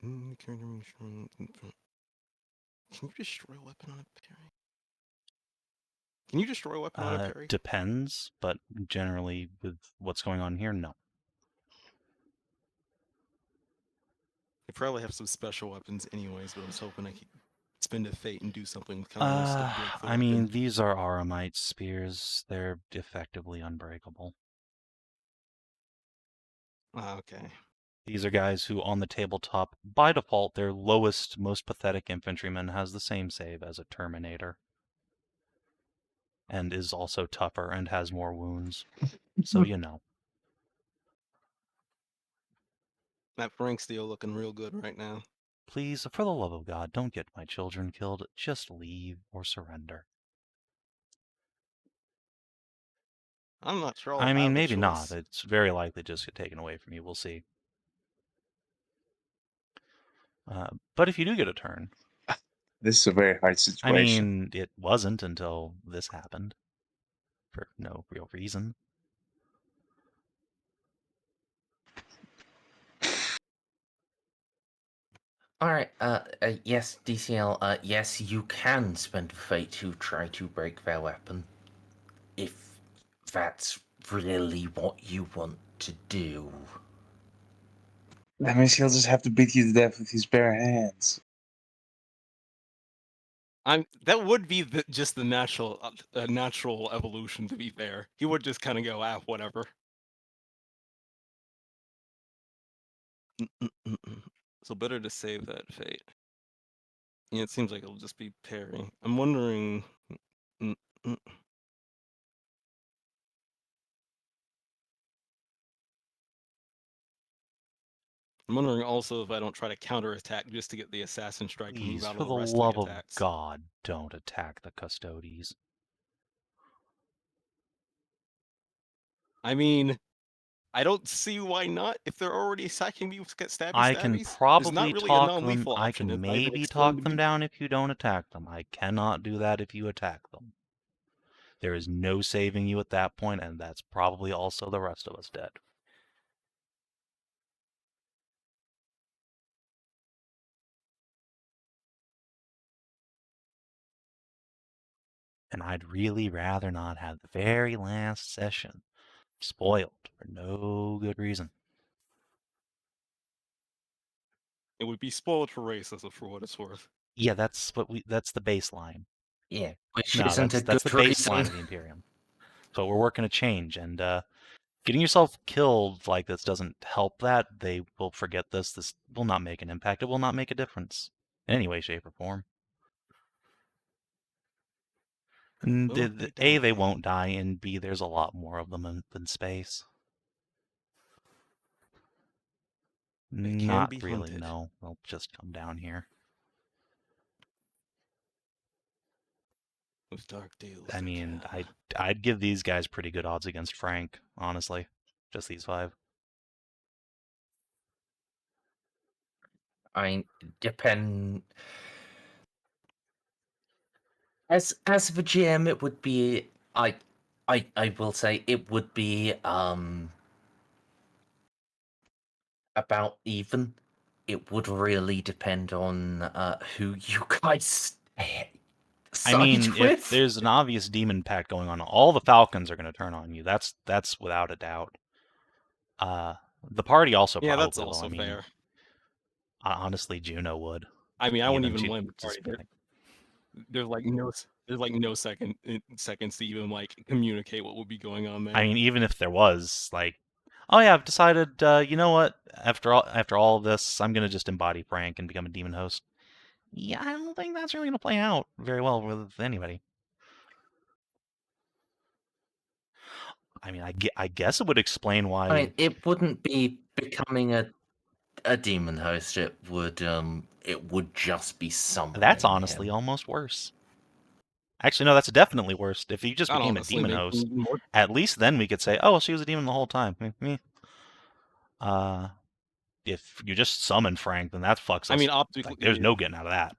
Can you destroy a weapon on a parry? Can you destroy a weapon on a parry? Depends, but generally with what's going on here, no. I probably have some special weapons anyways, but I was hoping I could spend a fate and do something with kind of loose to break the I mean, weapon. these are Aramite spears. They're effectively unbreakable. Okay. These are guys who, on the tabletop, by default, their lowest, most pathetic infantryman has the same save as a Terminator. And is also tougher and has more wounds. So, you know. That Frank Steel looking real good right now. Please, for the love of God, don't get my children killed. Just leave or surrender. I'm not sure. I mean, maybe not. It's very likely just get taken away from you. We'll see. But if you do get a turn... This is a very hard I situation. mean, it wasn't until this happened. For no real reason. Alright, yes, DCL, yes, you can spend fate to try to break their weapon. If that's really what you want to do. That means he'll just have to beat you to death with his bare hands. That would be just the natural evolution. To be fair, he would just kind of go, whatever. So better to save that fate. Yeah, it seems like it'll just be parry. I'm wondering. Mm, mm. I'm wondering also if I don't try to counterattack just to get the assassin strike to move Please, out for of the the rest love of of the attacks. God, don't attack the Custodes. I mean, I don't see why not. If they're already sacking me with stabby I can stabbies, there's probably not really a talk them. non-lethal I option. can It's either maybe extend talk them me. down if you don't attack them. I cannot do that if you attack them. There is no saving you at that point, and that's probably also the rest of us dead. And I'd really rather not have the very last session spoiled for no good reason. It would be spoiled for racism for what it's worth. Yeah, that's the baseline. Yeah, which No, isn't a that's the good baseline reason. of the Imperium. So we're working to change, and getting yourself killed like this doesn't help that. They will forget this. This will not make an impact. It will not make a difference in any way, shape, or form. And Will they A, they die? won't die, and B, there's a lot more of them in space. They can Not be really, hunted. no. They'll just come down here. Those dark deals. I they mean, can. I'd give these guys pretty good odds against Frank, honestly. Just these 5. I depend. As the GM, it would be I will say it would be about even. It would really depend on who you guys I side mean, with. if there's an obvious demon pact going on, all the Falcons are going to turn on you. That's without a doubt. The party also Yeah, probably that's will. also I mean, fair. honestly, Juno would. I mean, I wouldn't even she'd blame the party. participate. There's like no seconds to even like communicate what would be going on there. I mean, even if there was, like, oh yeah, I've decided, you know what? After all of this, I'm gonna just embody Frank and become a demon host. Yeah, I don't think that's really gonna play out very well with anybody. I mean, I guess it would explain why. I mean, it wouldn't be becoming a demon host. It would just be someone. That's honestly almost worse. Actually, no, that's definitely worse. If you just That became a honestly demon makes host, more. at least then we could say, oh, well, she was a demon the whole time. If you just summon Frank, then that fucks us. I mean, optically, Like, there's no getting out of that.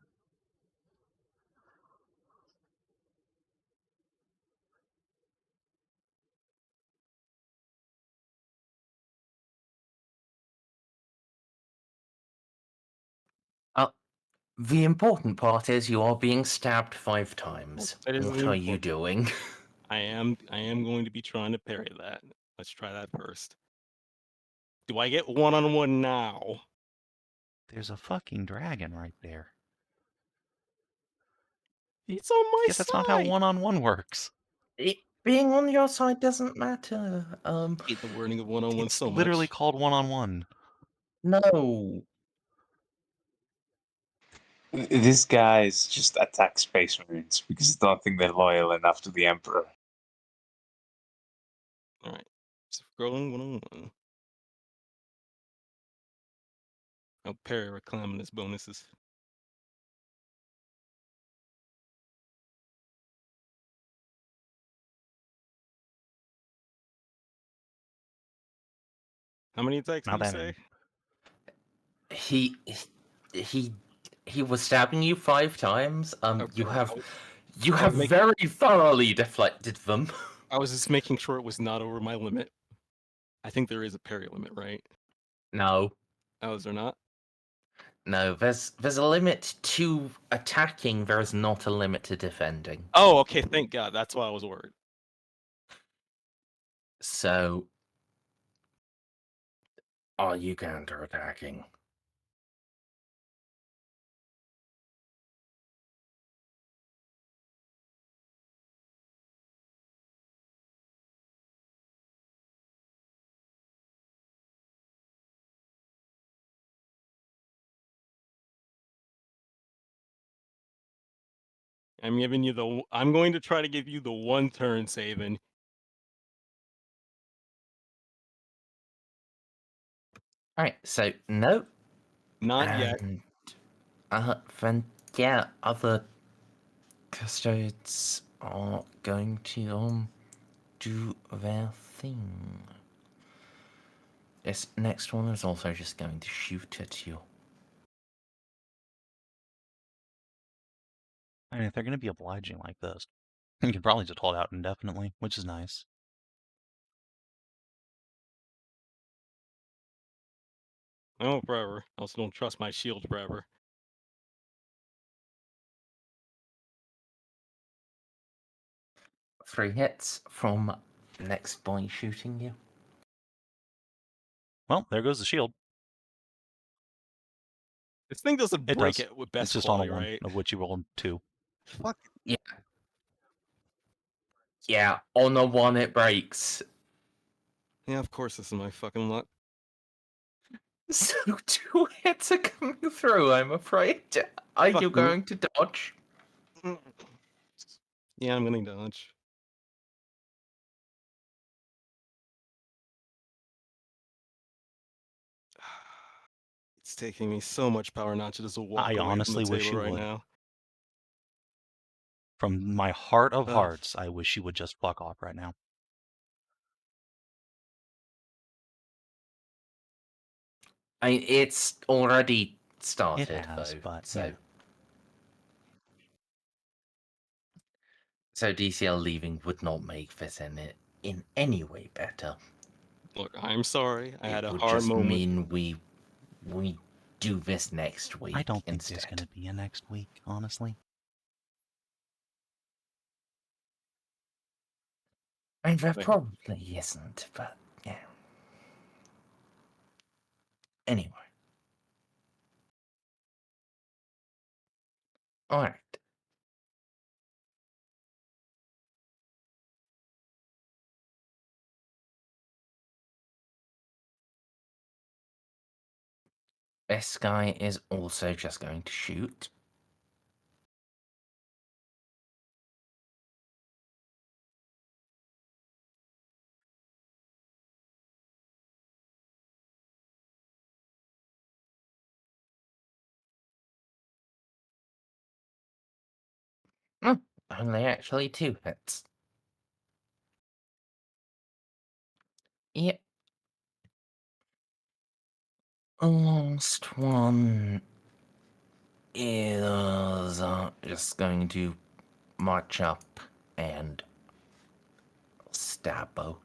The important part is you are being stabbed 5 times. That is What the are you important doing? I am going to be trying to parry that. Let's try that first. Do I get one-on-one now? There's a fucking dragon right there. It's on my Guess side. that's not how one-on-one works. It being on your side doesn't matter. I hate the wording of one-on-one It's so literally much. called one-on-one. No. This guys just attack Space Marines because I don't think they're loyal enough to the Emperor. All right, so scrolling one-on-one. I'll parry reclaminous bonuses. How many attacks Not did you that say? many. He was stabbing you 5 times. Okay, You have very thoroughly deflected them. I was just making sure it was not over my limit. I think there is a parry limit, right? No. Oh, is there not? No, there's a limit to attacking, there's not a limit to defending. Oh, okay, thank God. That's why I was worried. So, are you counterattacking? I'm giving you the. I'm going to try to give you the one turn, Savin. Alright, so no. Not yet. And then yeah, other custodes are going to do their thing. This next one is also just going to shoot at you. I mean, if they're going to be obliging like this, you can probably just hold out indefinitely, which is nice. Oh, forever. I also don't trust my shield forever. Three hits from next boy shooting you. Well, there goes the shield. This thing doesn't It break does. it with best It's just quality, on a 1, right? of which you rolled 2. Fuck. Yeah, on a 1 it breaks. Yeah, of course this is my fucking luck. So 2 hits are coming through, I'm afraid. Are Fuck you me. going to dodge? Yeah, I'm gonna dodge. It's taking me so much power not to just walk I away honestly from the wish table you right would. now. From my heart of Ugh. hearts, I wish you would just fuck off right now. I mean, it's already started, It has, though. but So, yeah. so DCL leaving would not make this in any way better. Look, I'm sorry. I had It a would hard just moment. mean we do this next week I don't think instead. there's going to be a next week, honestly. I mean, there Wait. probably isn't, but yeah. Anyway. Alright. This guy is also just going to shoot. Only actually 2 hits. Yep. The last one is just going to march up and stabbo.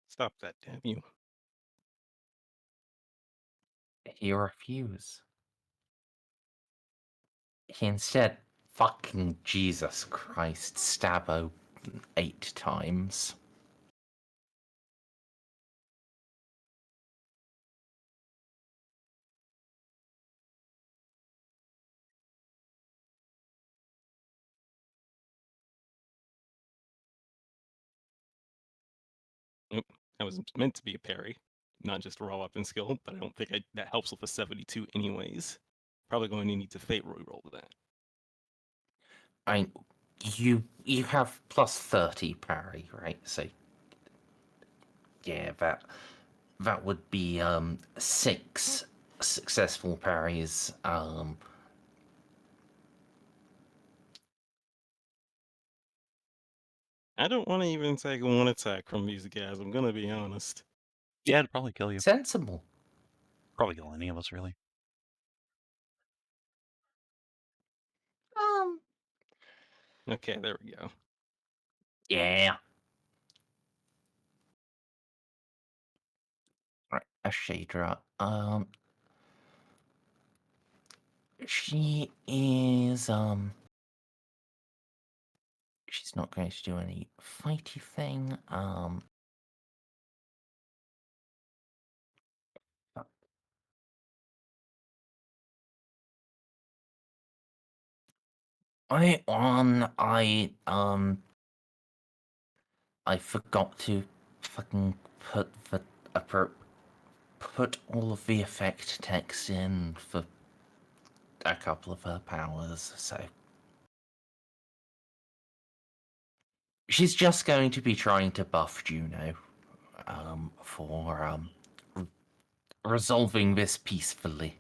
Stop that, damn you. He refused. He instead, fucking Jesus Christ, stabbo 8 times. Nope. That was meant to be a parry, not just a raw weapon skill, but I don't think that helps with a 72 anyways. Probably going to need to fate reroll that. I mean, you have plus 30 parry, right? So yeah, that would be 6 successful parries. I don't want to even take one attack from these guys, I'm gonna be honest. Yeah, it'd probably kill you. Sensible. Probably kill any of us, really. Okay, there we go. Yeah. Right, Ashadra. She is she's not going to do any fighty thing. I forgot to fucking put put all of the effect text in for a couple of her powers, so she's just going to be trying to buff Juno for resolving this peacefully.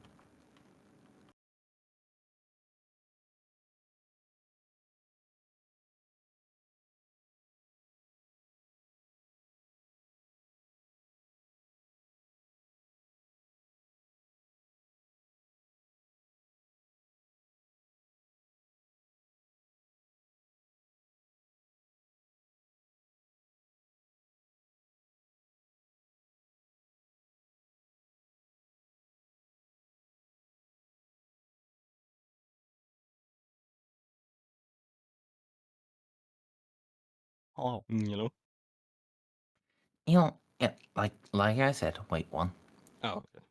Oh, You know? You know, yeah, like I said, wait one. Oh, okay.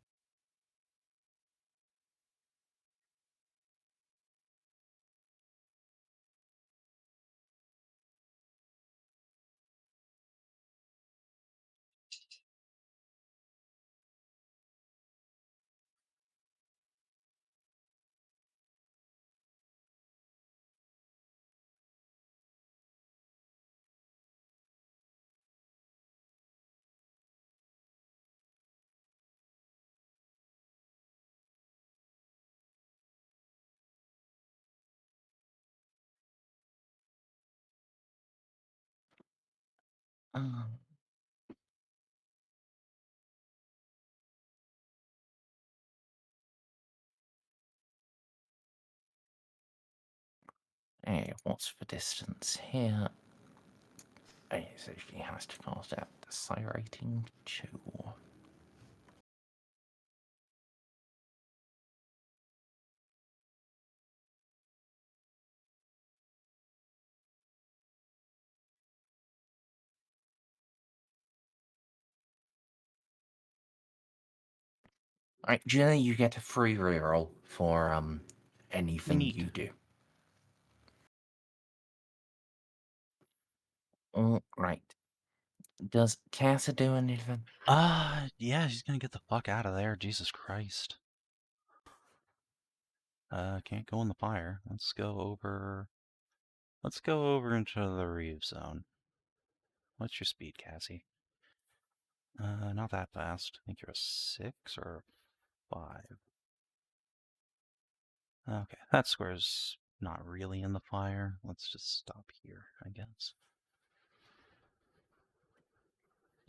Um, hey, what's the distance here? Okay, so she has to cast out the Psy rating 2. Alright, Juno, you get a free reroll for anything Neat. you do. Alright. Does Casa do anything? Yeah, she's gonna get the fuck out of there. Jesus Christ. Can't go in the fire. Let's go over into the Reeve zone. What's your speed, Cassie? Not that fast. I think you're a 6 or a 5. Okay, that square's not really in the fire. Let's just stop here, I guess.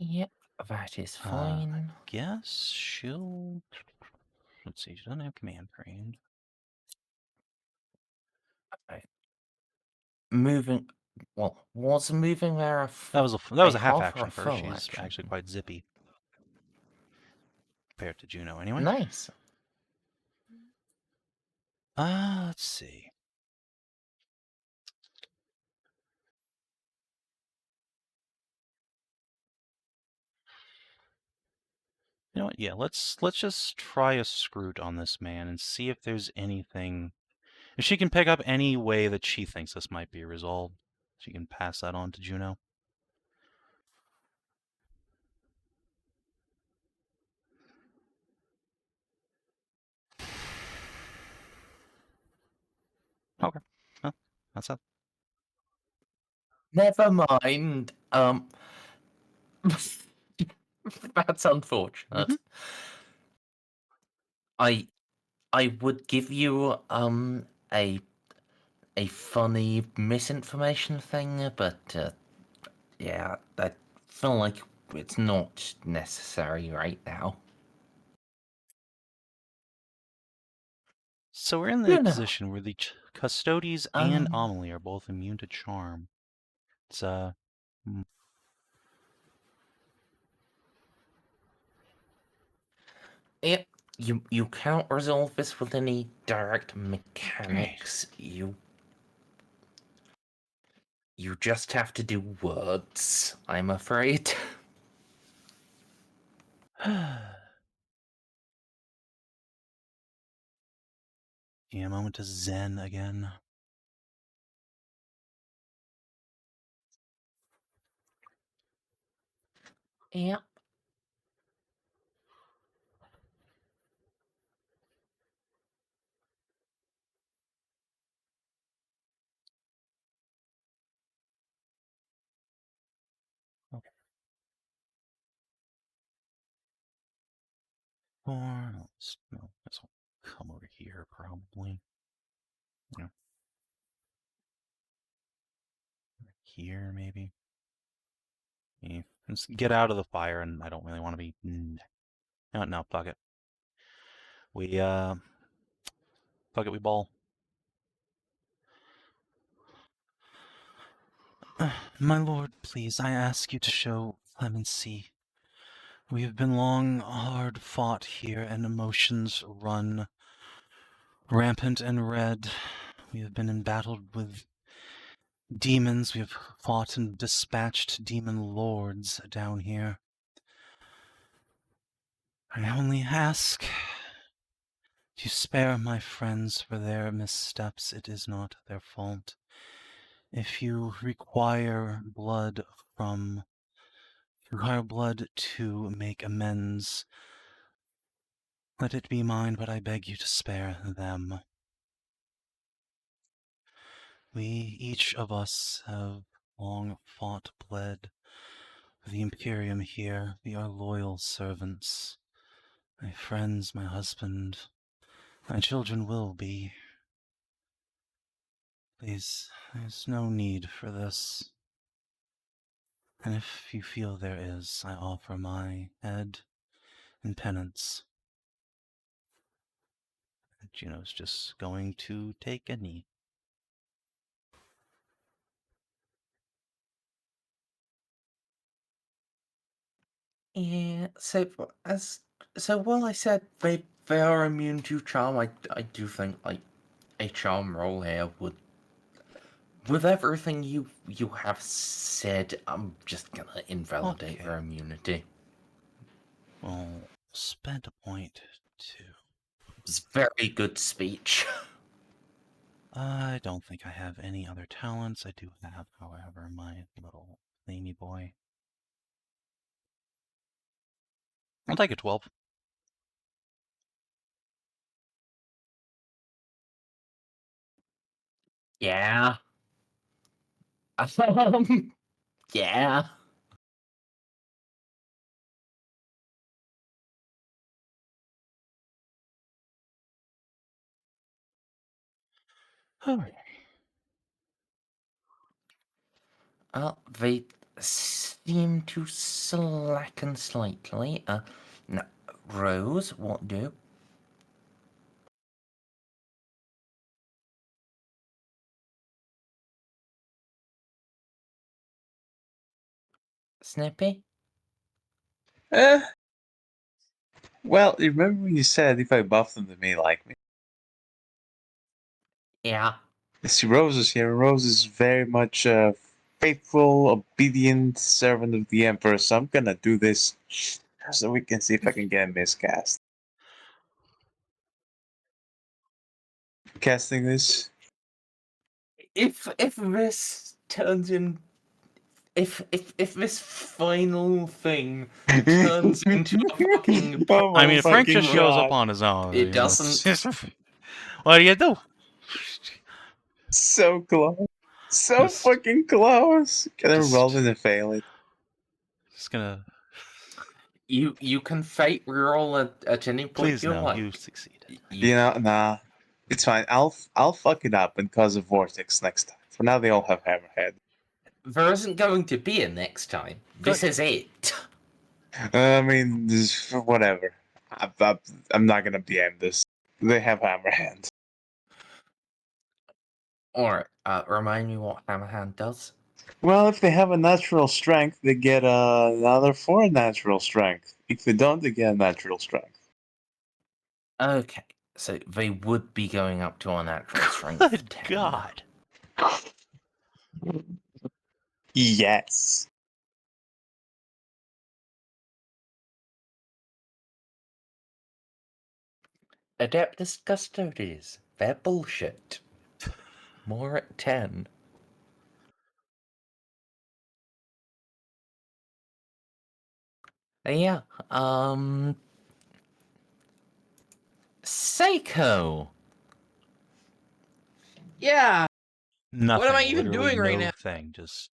Yep, that is I fine. guess she'll... Let's see, she doesn't have command trained. Moving. Well, was moving there That was a half half or action a for her. full She's action? actually quite zippy. Compared to Juno, anyway. Nice. Let's see. You know what? Yeah, let's just try a scroot on this man and see if there's anything. If she can pick up any way that she thinks this might be resolved, she can pass that on to Juno. Okay. Well, that's it. Never mind. That's unfortunate. I would give you a funny misinformation thing, but yeah, I feel like it's not necessary right now. So we're in the You know. position where the Custodes and Amelie are both immune to charm. It's Yep. You can't resolve this with any direct mechanics. You just have to do words, I'm afraid. yeah, a moment to zen again. Yep. 4. No, this will come over here probably. Yeah. Here maybe. Yeah. Just get out of the fire, and I don't really want to be. No, fuck it. Fuck it, we ball. My lord, please, I ask you to show clemency. We have been long, hard fought here, and emotions run rampant and red. We have been embattled with demons. We have fought and dispatched demon lords down here. I only ask you spare my friends for their missteps. It is not their fault. If you require blood to make amends, let it be mine, but I beg you to spare them. We, each of us, have long fought, bled for the Imperium here. We are loyal servants. My friends, my husband, my children will be. Please, there's no need for this. And if you feel there is, I offer my head in penance. Juno's just going to take a knee. Yeah, so while I said they are immune to charm, I do think like a charm roll here would, with everything you have said, I'm just gonna invalidate their immunity. Well, spend a point too. It's very good speech. I don't think I have any other talents. I do have, however, my little flamey boy. I'll take a 12. Yeah. Yeah. Alright. They seem to slacken slightly. No, Rose, what do? Snippy? Well, you remember when you said if I buff them, they may like me? Yeah. See, Rose is here. Rose is very much a faithful, obedient servant of the Emperor, so I'm gonna do this so we can see if I can get a miscast. Casting this. If this turns in, if this final thing turns into a fucking, Oh my I mean, if Frank fucking just shows up God. on his own, It you know, doesn't. what do you do? So close. So Just- fucking close. Can I just- roll it and fail it? Just gonna. You can fate reroll at any point Please you no, like. you succeed. You know, nah. It's fine. I'll fuck it up and cause a vortex next time. For now, they all have hammerhead. There isn't going to be a next time. This is it. I mean, whatever. I'm not gonna DM this. They have hammerhead. Or remind me what Hammerhand does. Well, if they have a natural strength, they get another 4 natural strength. If they don't, they get a natural strength. Okay, so they would be going up to a natural strength of Good 10. God. Yes. Adeptus Custodes, they're bullshit. More at 10. Yeah, Ceiko! Yeah. Nothing. am I even literally doing right no now? Thing. Just.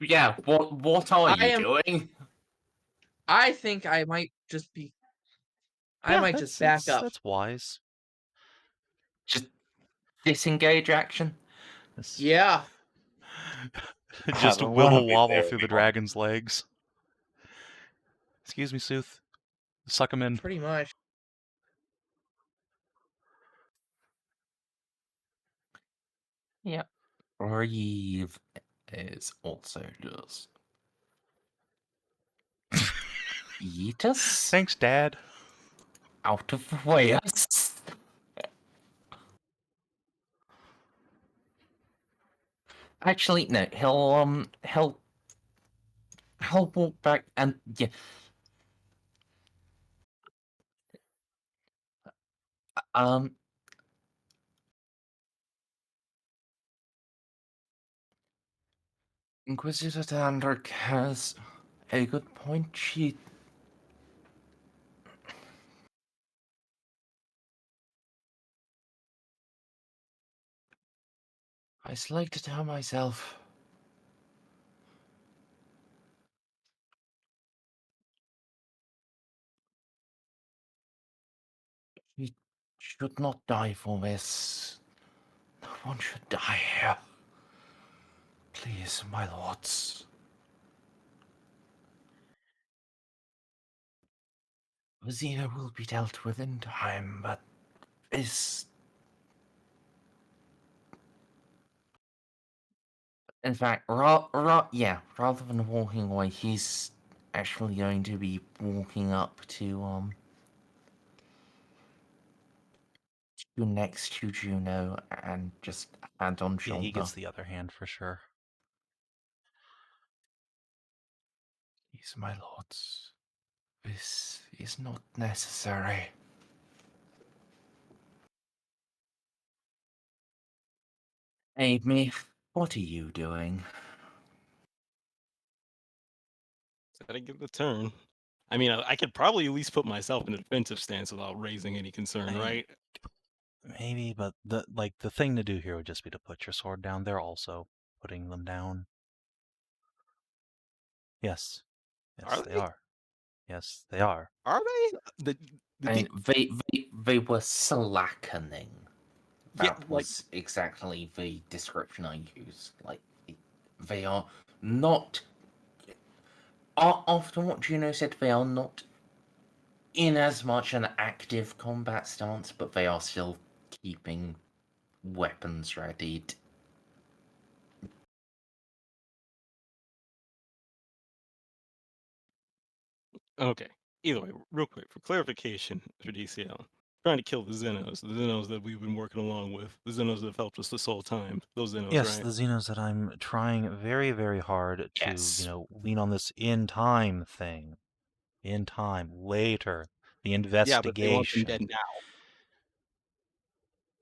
Yeah, what are you I am- doing? I think I might just be. Yeah, I might just back up. That's wise. Just disengage action. Yeah. Just I don't wanna wibble be wobble there through the anymore. dragon's legs. Excuse me, Sooth. Suck him in. Pretty much. Yeah. Reeve is also just eat us Thanks, Dad. out of the way. Actually, no. He'll walk back and yeah. Inquisitor Dandrick has a good point. I like to tell myself. He should not die for this. No one should die here. Please, my lords. Xeno will be dealt with in time, but this... In fact, rather than walking away, he's actually going to be walking up to next to Juno and just hand on shoulder. Yeah, he gets the other hand for sure. Please, my lords. This is not necessary. Amy, what are you doing? Gotta give the turn. I mean, I could probably at least put myself in a defensive stance without raising any concern, right? Maybe, but the thing to do here would just be to put your sword down. They're also putting them down. Yes. Yes, Are they they? are. Yes, they are. Are they? They were slackening. Yeah, That was exactly the description I used. Like, they are not. After what Juno said, they are not in as much an active combat stance, but they are still keeping weapons readied. Okay. Either way, real quick, for clarification for DCL, trying to kill the Xenos that we've been working along with, the Xenos that have helped us this whole time. Those Xenos, Yes, right? the Xenos that I'm trying very, very hard to, Yes. lean on this in time thing. In time, later, the Yeah, investigation. but they want them dead now.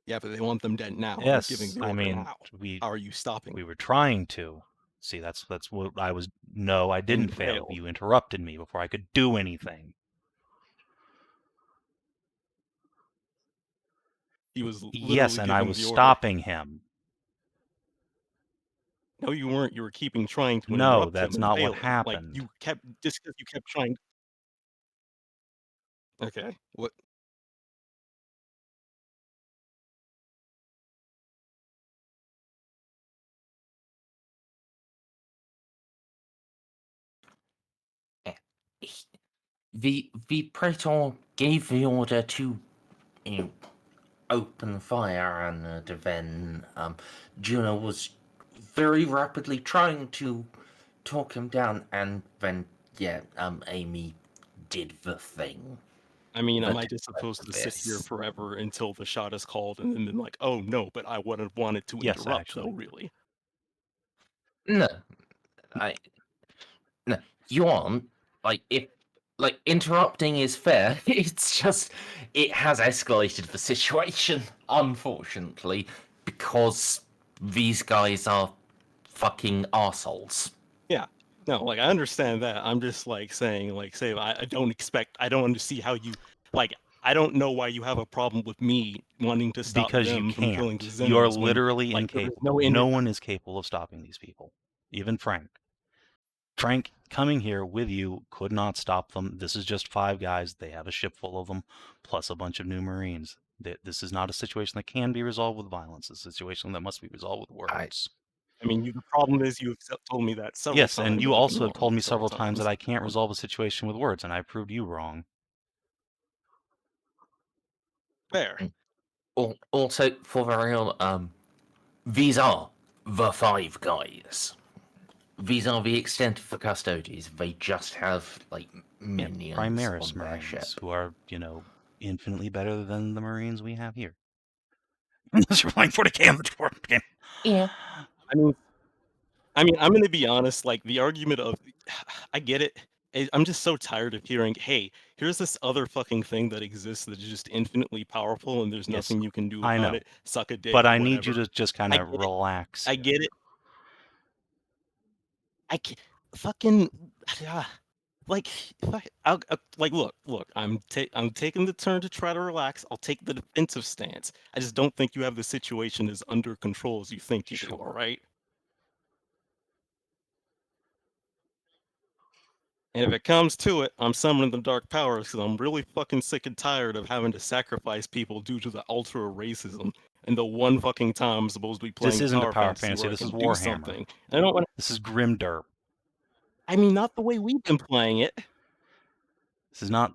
Yeah, but they want them dead now. I'm giving Yes, the I order mean, now. How are you stopping? we were trying to. See, that's what I was. No, I didn't fail. failed. You interrupted me before I could do anything. He was literally Yes, and I giving was the order. stopping him. No, you weren't. You were trying to No, interrupt him that's and not what failing. Like happened. you kept just because you kept trying. Okay, what? The Praetor gave the order to, open fire, and then Juno was very rapidly trying to talk him down, and then Amy did the thing. I mean, am But I just supposed to sit here this- forever until the shot is called and then been like, oh no, but I would have wanted to Yes, interrupt, actually. though, really? No, you aren't. Interrupting is fair. It's just, it has escalated the situation, unfortunately, because these guys are fucking arseholes. Yeah. No, like, I understand that. I'm just, like, saying, like, say, I don't see how you, like, I don't know why you have a problem with me wanting to stop Because them you from killing can't. the Xenos. You're when, literally like, there is incapable. no No one is capable of stopping these people. Even Frank. Frank coming here with you could not stop them. This is just 5 guys. They have a ship full of them, plus a bunch of new Marines. This is not a situation that can be resolved with violence. It's a situation that must be resolved with words. I mean, the problem is you have told me that several times. Yes, and you I've also been have told wrong me several times that I can't resolve a situation with words, and I proved you wrong. Fair. Also, for the real, these are the 5 guys. These are the extent of the custodies. They just have, like, minions Primaris on their ship. Marines, who are, infinitely better than the Marines we have here. Unless you're playing 40k on the dwarf game. Yeah. I mean, I'm going to be honest. Like, the argument of, I get it. I'm just so tired of hearing, hey, here's this other fucking thing that exists that is just infinitely powerful and there's nothing you can do I about know. it. Suck a dick. But I whatever. need you to just kind of relax. I get it. I can't fucking like look. I'm taking the turn to try to relax. I'll take the defensive stance. I just don't think you have the situation as under control as you think you do. All right. And if it comes to it, I'm summoning the dark powers because I'm really fucking sick and tired of having to sacrifice people due to the ultra racism. And the one fucking time I'm supposed to be playing This isn't power a power fantasy where this I is can do Warhammer. something. I don't want. This is Grimdark. I mean, not the way we've been playing it. This is not.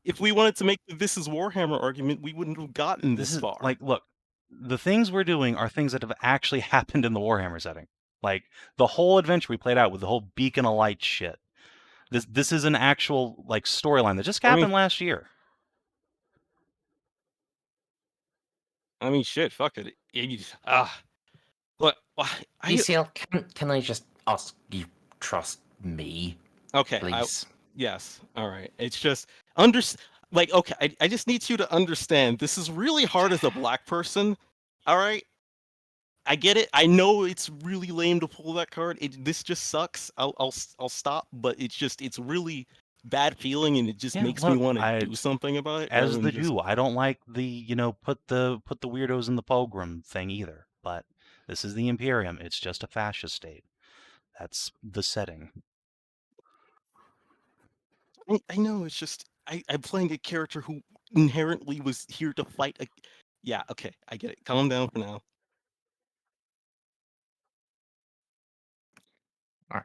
If we wanted to make the "this is Warhammer" argument, we wouldn't have gotten this far. Like, look, the things we're doing are things that have actually happened in the Warhammer setting. Like the whole adventure we played out with the whole beacon of light shit. This is an actual like storyline that just happened last year. I mean, shit, fuck it. Look, DCL, can I just ask you trust me? Okay, please. Yes. All right. It's just okay, I just need you to understand. This is really hard as a black person. All right. I get it. I know it's really lame to pull that card. This just sucks. I'll stop. But it's really bad feeling, and it just makes me want to do something about it. As the Jew, I don't like the put the weirdos in the pogrom thing either. But this is the Imperium. It's just a fascist state. That's the setting. I know. It's just I'm playing a character who inherently was here to fight. Yeah. Okay. I get it. Calm down for now. All right.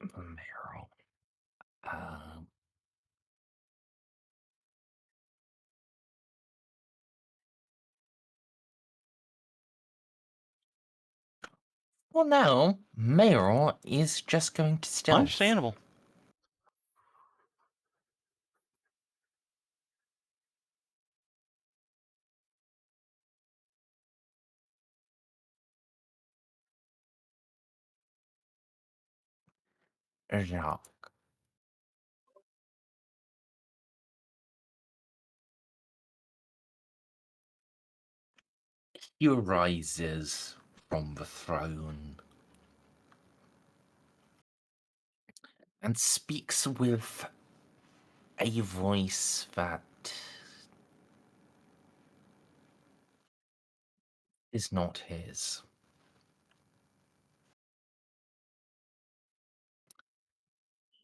Meryl. Well, now Meryl is just going to stealth. Understandable. Jacques. He rises from the throne and speaks with a voice that is not his.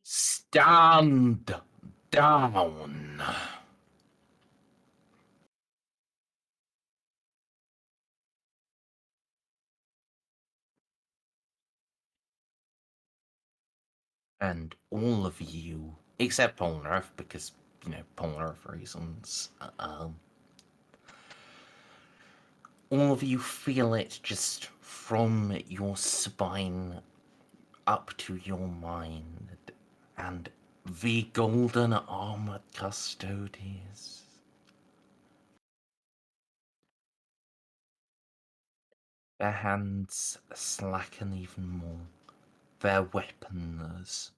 Stand down. And all of you, except Polnareff, because, Polnareff reasons, all of you feel it just from your spine up to your mind, and the golden armored custodies. Their hands slacken even more. Their weapons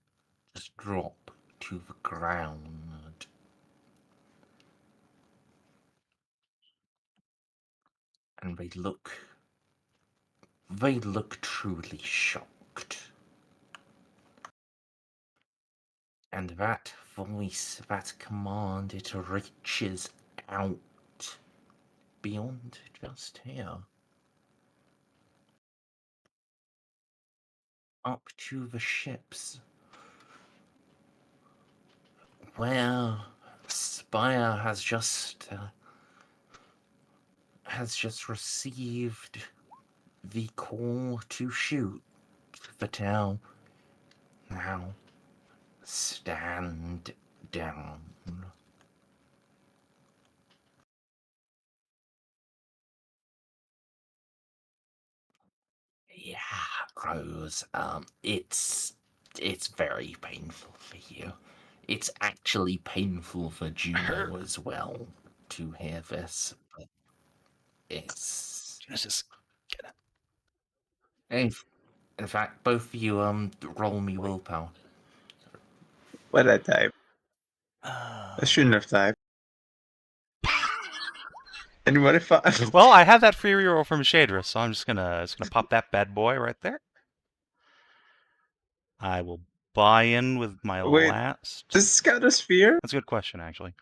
just drop to the ground. And they look truly shocked. And that voice, that command, it reaches out beyond just here. up to the ships, where Spire has just received the call to shoot the town. Now, stand down. Yeah, Rose. It's very painful for you. It's actually painful for Juno as well to hear this. But it's Just get in, it. in fact, both of you roll me willpower. What did I type? I shouldn't have typed. Anybody find? Well, I have that free reroll from Shadra, so I'm just gonna pop that bad boy right there. I will buy in with my Wait, last. Does this count as fear? That's a good question, actually.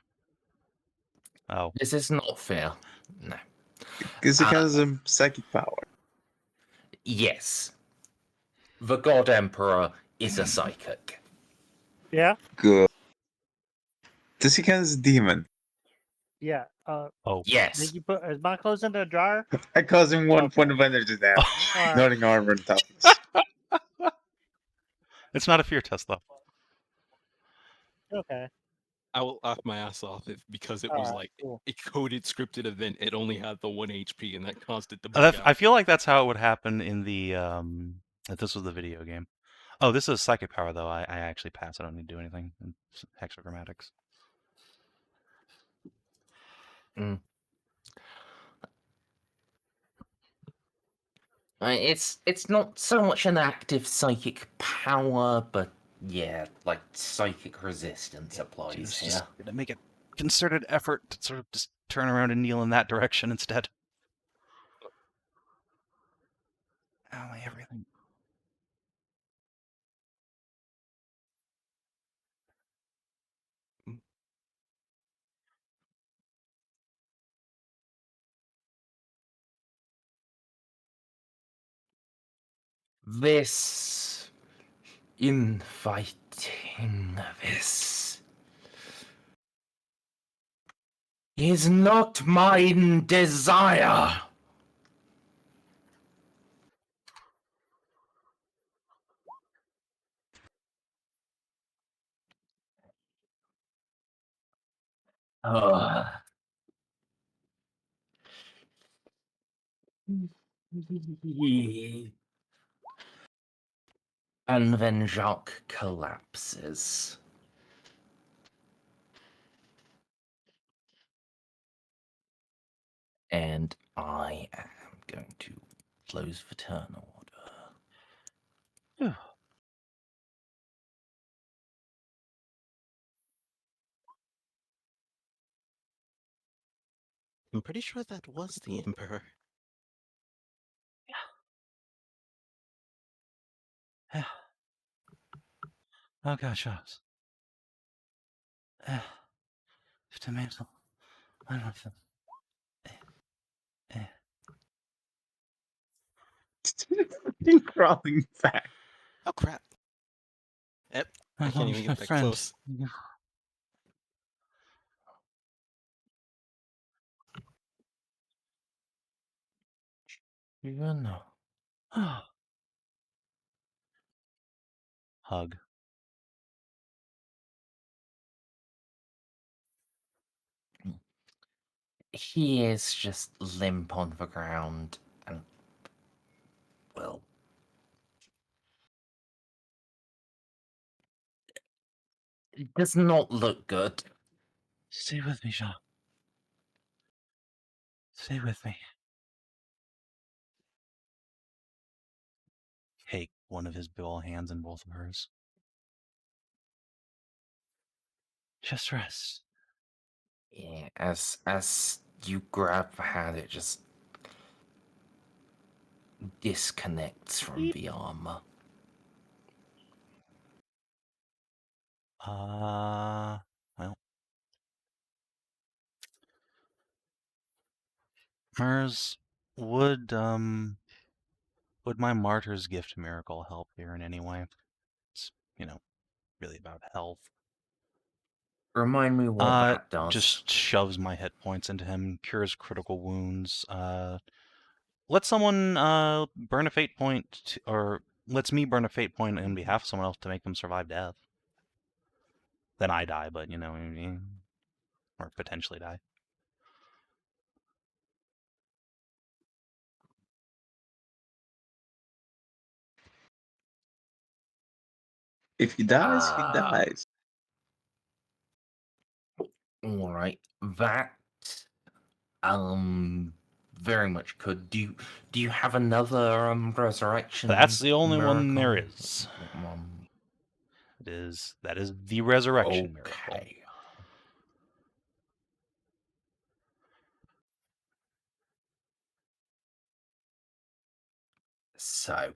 Oh, This is not fair. No. Because it counts as a psychic power. Yes. The God Emperor is a psychic. Yeah. Good. Does he count as a demon? Yeah. oh, Yes. Did you put is my clothes in the jar? I cause him one Okay. point of energy damage, Alright. noting armor and toughness. it's not a fear test though. Okay. I will laugh my ass off if because it was Alright, like cool. a coded scripted event. It only had the 1 HP, and that caused it to I bug out. feel like that's how it would happen in the if this was the video game. Oh, this is psychic power though. I actually pass. I don't need to do anything in hexagrammatics. Mm. It's not so much an active psychic power, but yeah, like psychic resistance applies here. Just gonna make a concerted effort to sort of just turn around and kneel in that direction instead. Ow, my everything. This infighting this is not mine desire. And then Jacques collapses. And I am going to close the turn order. I'm pretty sure that was the Emperor. Oh gosh, Charles. Fifteen minutes. I don't know. Fucking crawling back. Oh crap! Yep, I can't even get that close. Juno. Hug. He is just limp on the ground and, well, it does not look good. Stay with me, Jean. Stay with me. Take one of his dull hands in both of hers. Just rest. Yeah, as you grab the hand, it just disconnects from the armor. Well. Merz, would Would my Martyr's Gift miracle help here in any way? It's, really about health. Remind me what that does. Just shoves my hit points into him, cures critical wounds. Let someone burn a fate point, or lets me burn a fate point on behalf of someone else to make them survive death. Then I die, but you know what I mean? Or potentially die. If he dies, he dies. All right, that very much could. Do you have another resurrection? That's the only one miracle? there is. That is the resurrection miracle. So,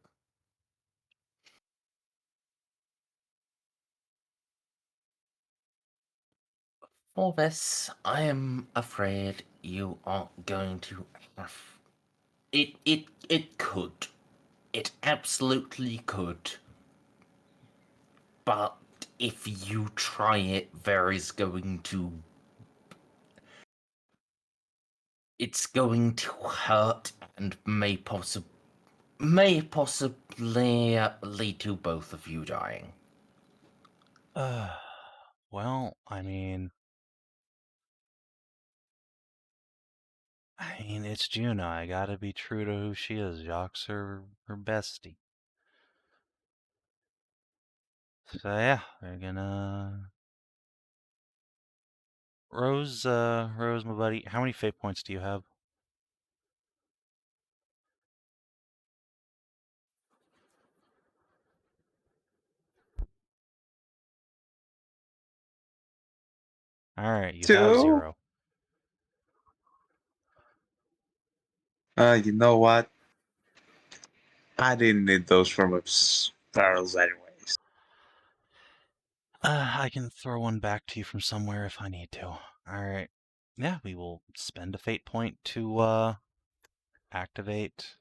for this, I am afraid you are going to have it. It could. It absolutely could. But if you try it, it's going to hurt and may possibly lead to both of you dying. Well, I mean, it's Juno. I gotta be true to who she is. Jacques her bestie. So yeah, we're gonna Rose, my buddy. How many fate points do you have? All right, you have 0. You know what? I didn't need those from spirals anyways. I can throw one back to you from somewhere if I need to. All right. Yeah, we will spend a fate point to activate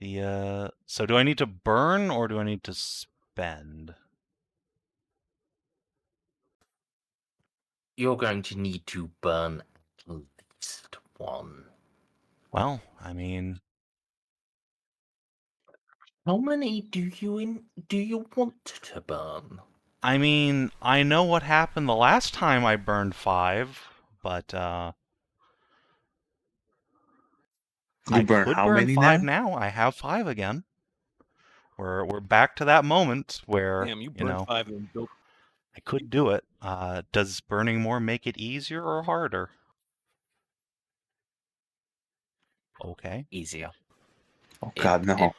the. So do I need to burn or do I need to spend? You're going to need to burn at least one. Well, I mean, how many do you want to burn? I mean, I know what happened the last time I burned 5, but You burn how many 5 now? now. I have 5 again. We're back to that moment where Damn, you burned 5 and built. I could do it. Does burning more make it easier or harder? Okay. Easier. Oh God, no.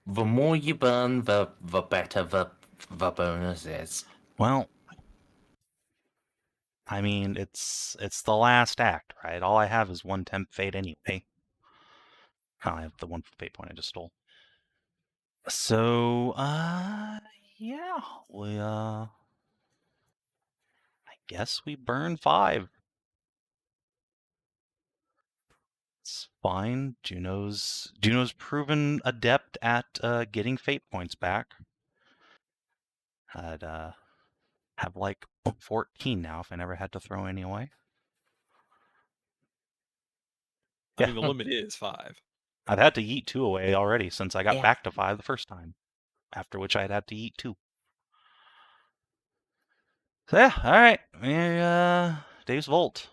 The more you burn, the better the bonus is. Well, I mean, it's the last act, right? All I have is 1 temp fate anyway. I have the 1 fate point I just stole. So, yeah, I guess we burn 5. It's fine. Juno's proven adept at getting fate points back. I'd have like 14 now if I never had to throw any away. I mean, the limit is 5. I've had to yeet 2 away already since I got back to 5 the first time. After which I'd had to yeet 2. So yeah, alright. Dave's Volt.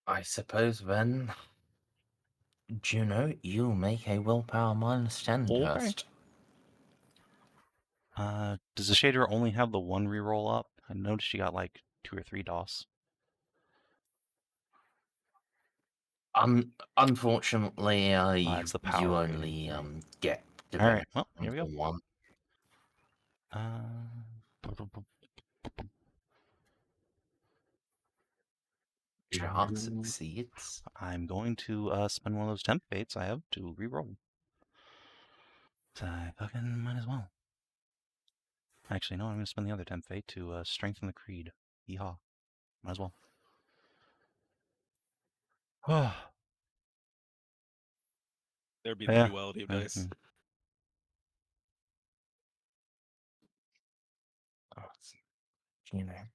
I suppose then, Juno, you make a willpower -10 test. Does the shader only have the 1 reroll up? I noticed she got like 2 or 3 DOS. Unfortunately, That's the power you rating. only get All right, well, here we go. 1. Chart succeeds. I'm going to spend one of those temp fates I have to reroll. So I fucking might as well. Actually, no, I'm going to spend the other 10 fate to strengthen the creed. Yeehaw. Might as well. There'd be the Yeah. duality of dice. Oh, Juno.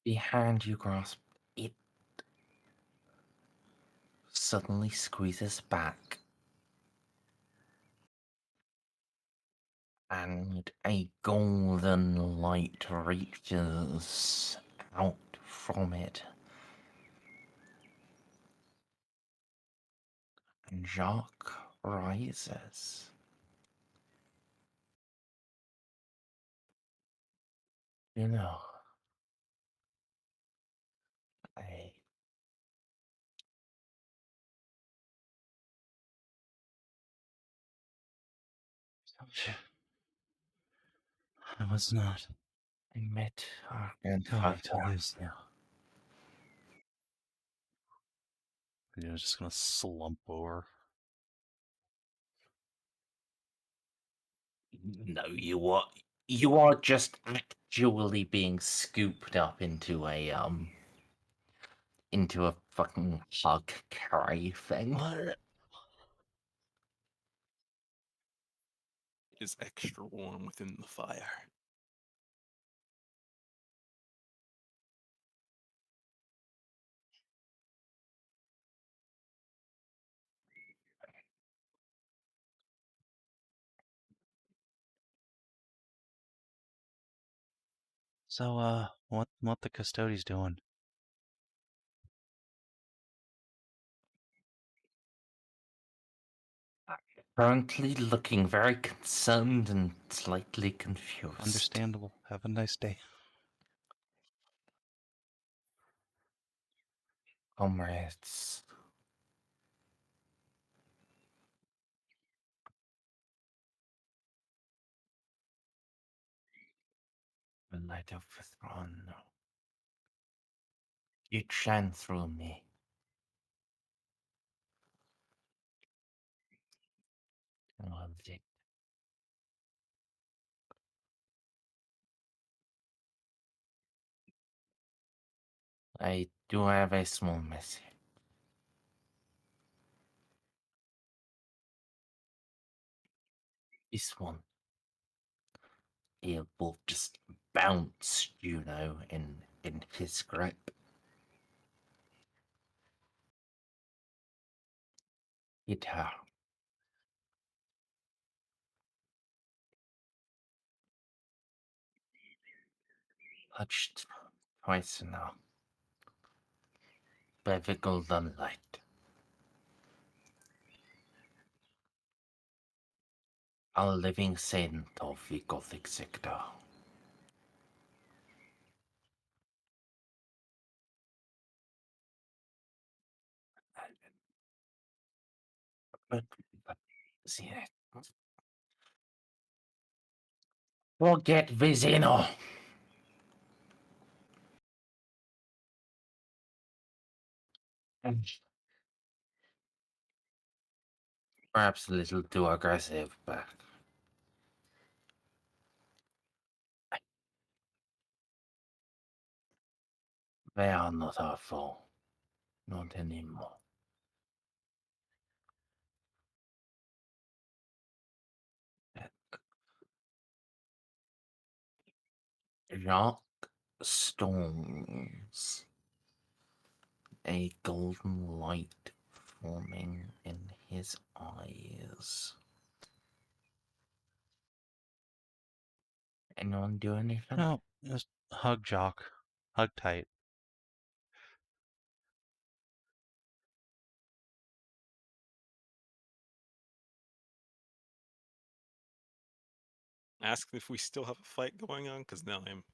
The hand you grasp, it suddenly squeezes back, and a golden light reaches out from it. And Jacques rises. You know, I I was not met our going to grandfather. lose you. You're just going to slump over. No, you are just actually being scooped up into a fucking hug carry thing. What? It is extra warm within the fire. So, what the custodies doing? Currently looking very concerned and slightly confused. Understandable. Have a nice day. Comrades. The light of the throne. You shine through me. Loved it. I do have a small message. This one. It will just bounce, Juno, in his grip. Hit her. Touched twice now. By the golden light. A living saint of the Gothic sector. But see it. Forget the Xeno. Perhaps a little too aggressive, but they are not our foe. Not anymore. Jacques storms. A golden light forming in his eyes. Anyone do anything? No, just hug Jock. Hug tight. Ask if we still have a fight going on, because now I'm...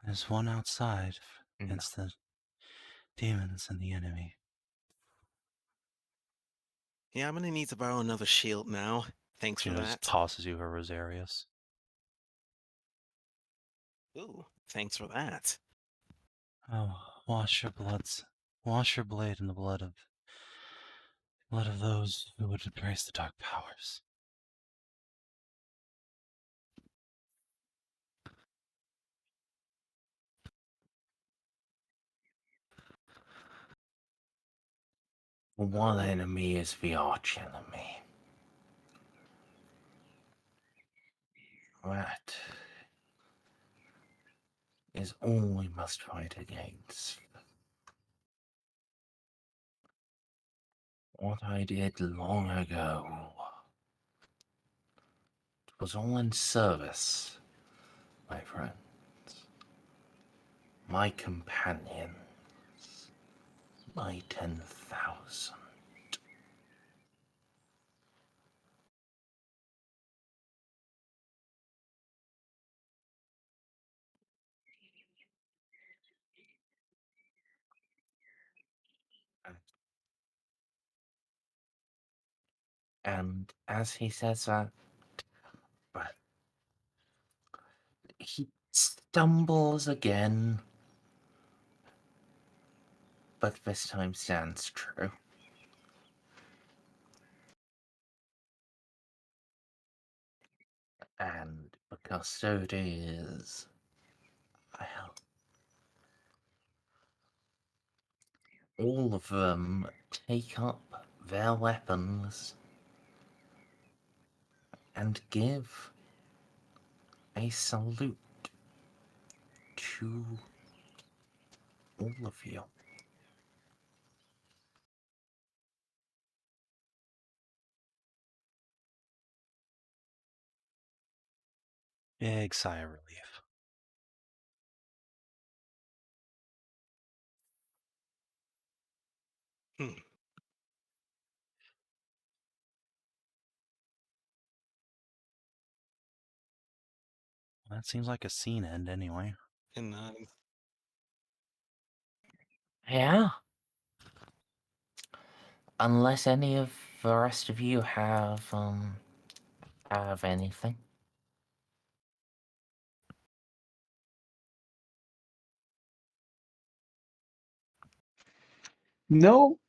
There's one outside No. against the demons and the enemy. Yeah, I'm gonna need to borrow another shield now. Thanks She for just that. tosses you her Rosarius. Ooh, thanks for that. Oh, wash your blade in the blood of those who would embrace the dark powers. One enemy is the arch enemy. That is all we must fight against. What I did long ago, it was all in service, my friends, my companions, my 10,000. And as he says that, but he stumbles again, but this time stands true. And the custodians, well, all of them take up their weapons and give a salute to all of you. Big sigh of relief. Hmm. That seems like a scene end anyway. And Yeah. Unless any of the rest of you have anything. No,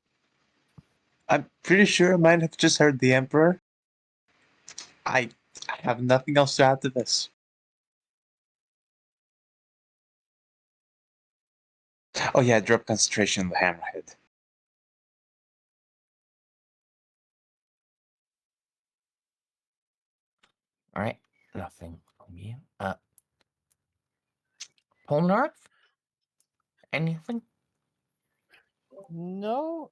I'm pretty sure I might have just heard the Emperor. I have nothing else to add to this. Oh yeah, drop concentration on the Hammerhead. Alright, nothing from you. Polnareff? Anything? No,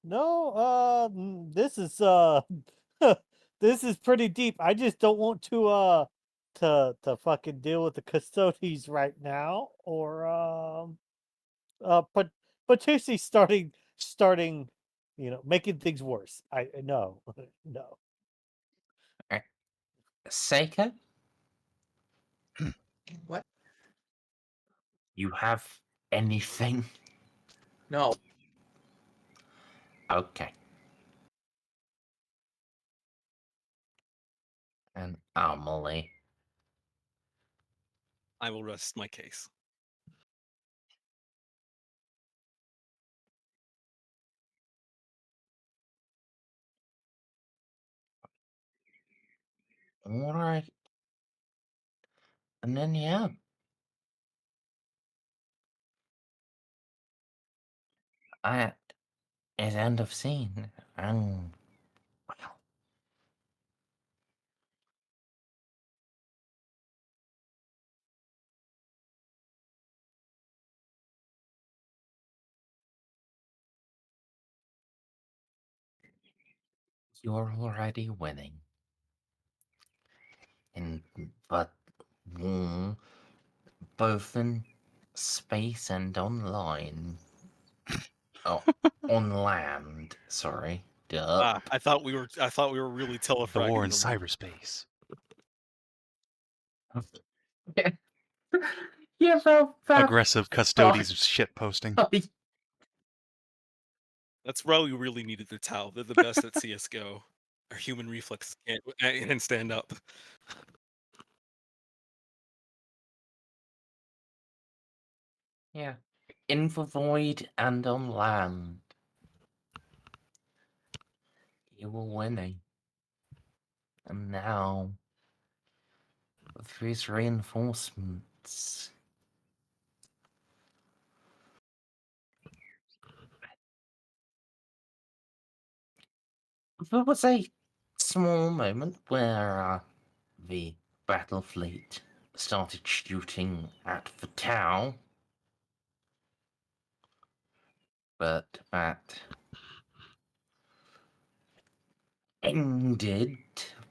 this is this is pretty deep. I just don't want to fucking deal with the custodies right now, or but potentially starting, making things worse. I no no. Alright. Seiko? What? You have anything? No. Okay. And Amelie. I will rest my case. Alright. And then, yeah. That is end of scene. And, well. You're already winning. But both in space and online. Oh, on land. Sorry. Duh. I thought we were really telefragging The war in them. cyberspace. Yeah, well, Aggressive custodies shit posting. That's why we really needed the Tau. They're the best at CS:GO. Our human reflexes can't stand up. Yeah. In the void and on land. You were winning. And now, with these reinforcements, there was a small moment where the battle fleet started shooting at the town, but that ended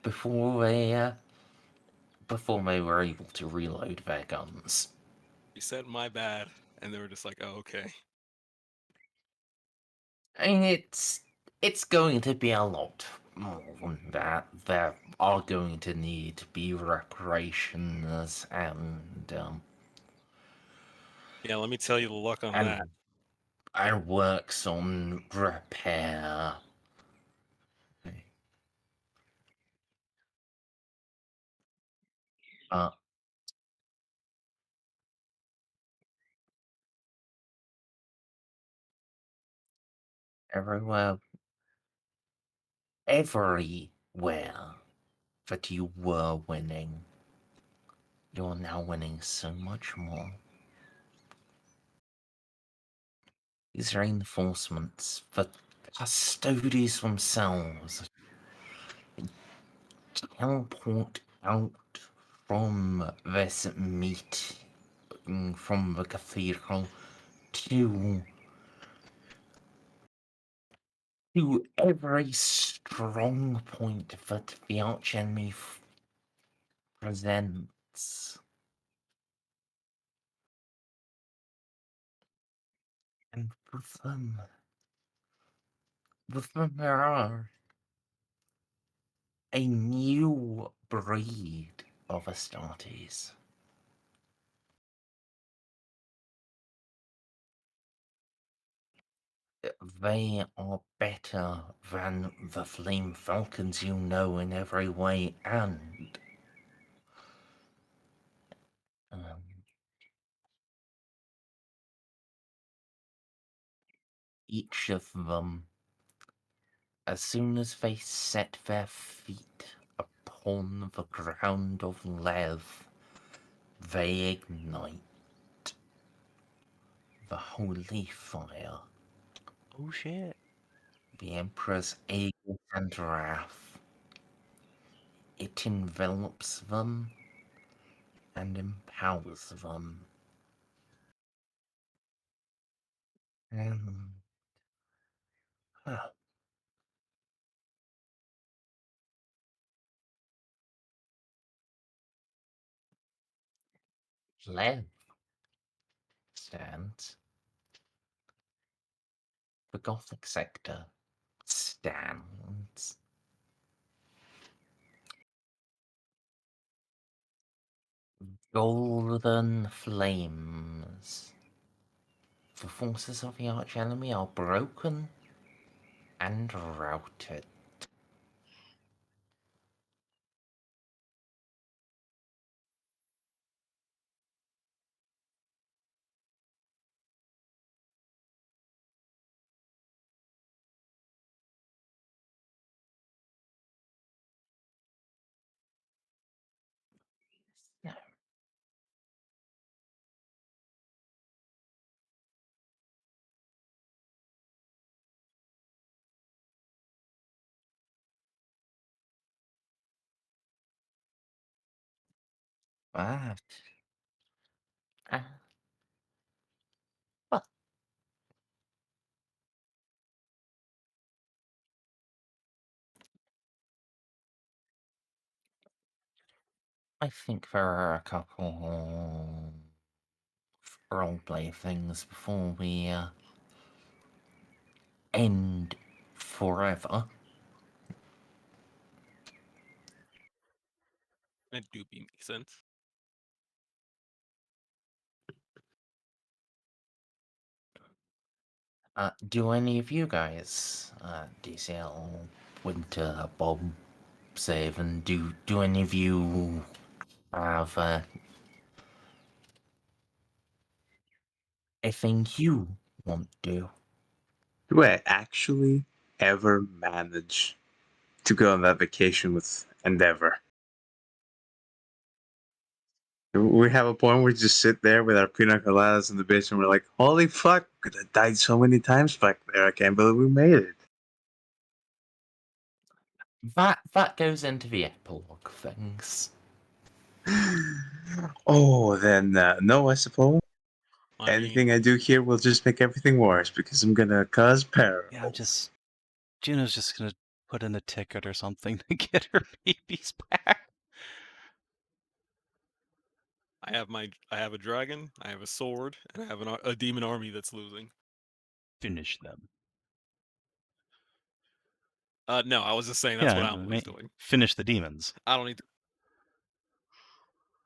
before they were able to reload their guns. You said my bad, and they were just like, "Oh, okay." I mean, it's going to be a lot more than that. There are going to need to be reparations and Yeah, let me tell you the luck on that. and works on repair. Everywhere that you were winning, you're now winning so much more. These reinforcements, the custodians themselves, teleport out from this meeting, from the cathedral, to every strong point that the archenemy presents. And with them there are a new breed of Astartes. They are better than the Flame Falcons you know in every way, and each of them, as soon as they set their feet upon the ground of Lethe, they ignite the holy fire. Oh shit. The Emperor's aegis and wrath. It envelops them and empowers them. And Lethe stands. The Gothic sector stands. Golden flames. The forces of the archenemy are broken and routed. No. But well, I think there are a couple roleplay things before we end forever. That do make sense. Do any of you guys, DCL, Winter, Bob, Savin, do any of you have a thing you want to do? Do I actually ever manage to go on that vacation with Endeavor? We have a point where we just sit there with our pina coladas in the beach and we're like, holy fuck, we could have died so many times back there. I can't believe we made it. That goes into the epilogue things. Oh, then no, I suppose. I mean, Anything I do here will just make everything worse because I'm gonna cause peril. Yeah, Juno's just gonna put in a ticket or something to get her babies back. I have a dragon, I have a sword, and I have a demon army that's losing. Finish them. No, I was just saying that's what Amelie's doing. Finish the demons. I don't need to.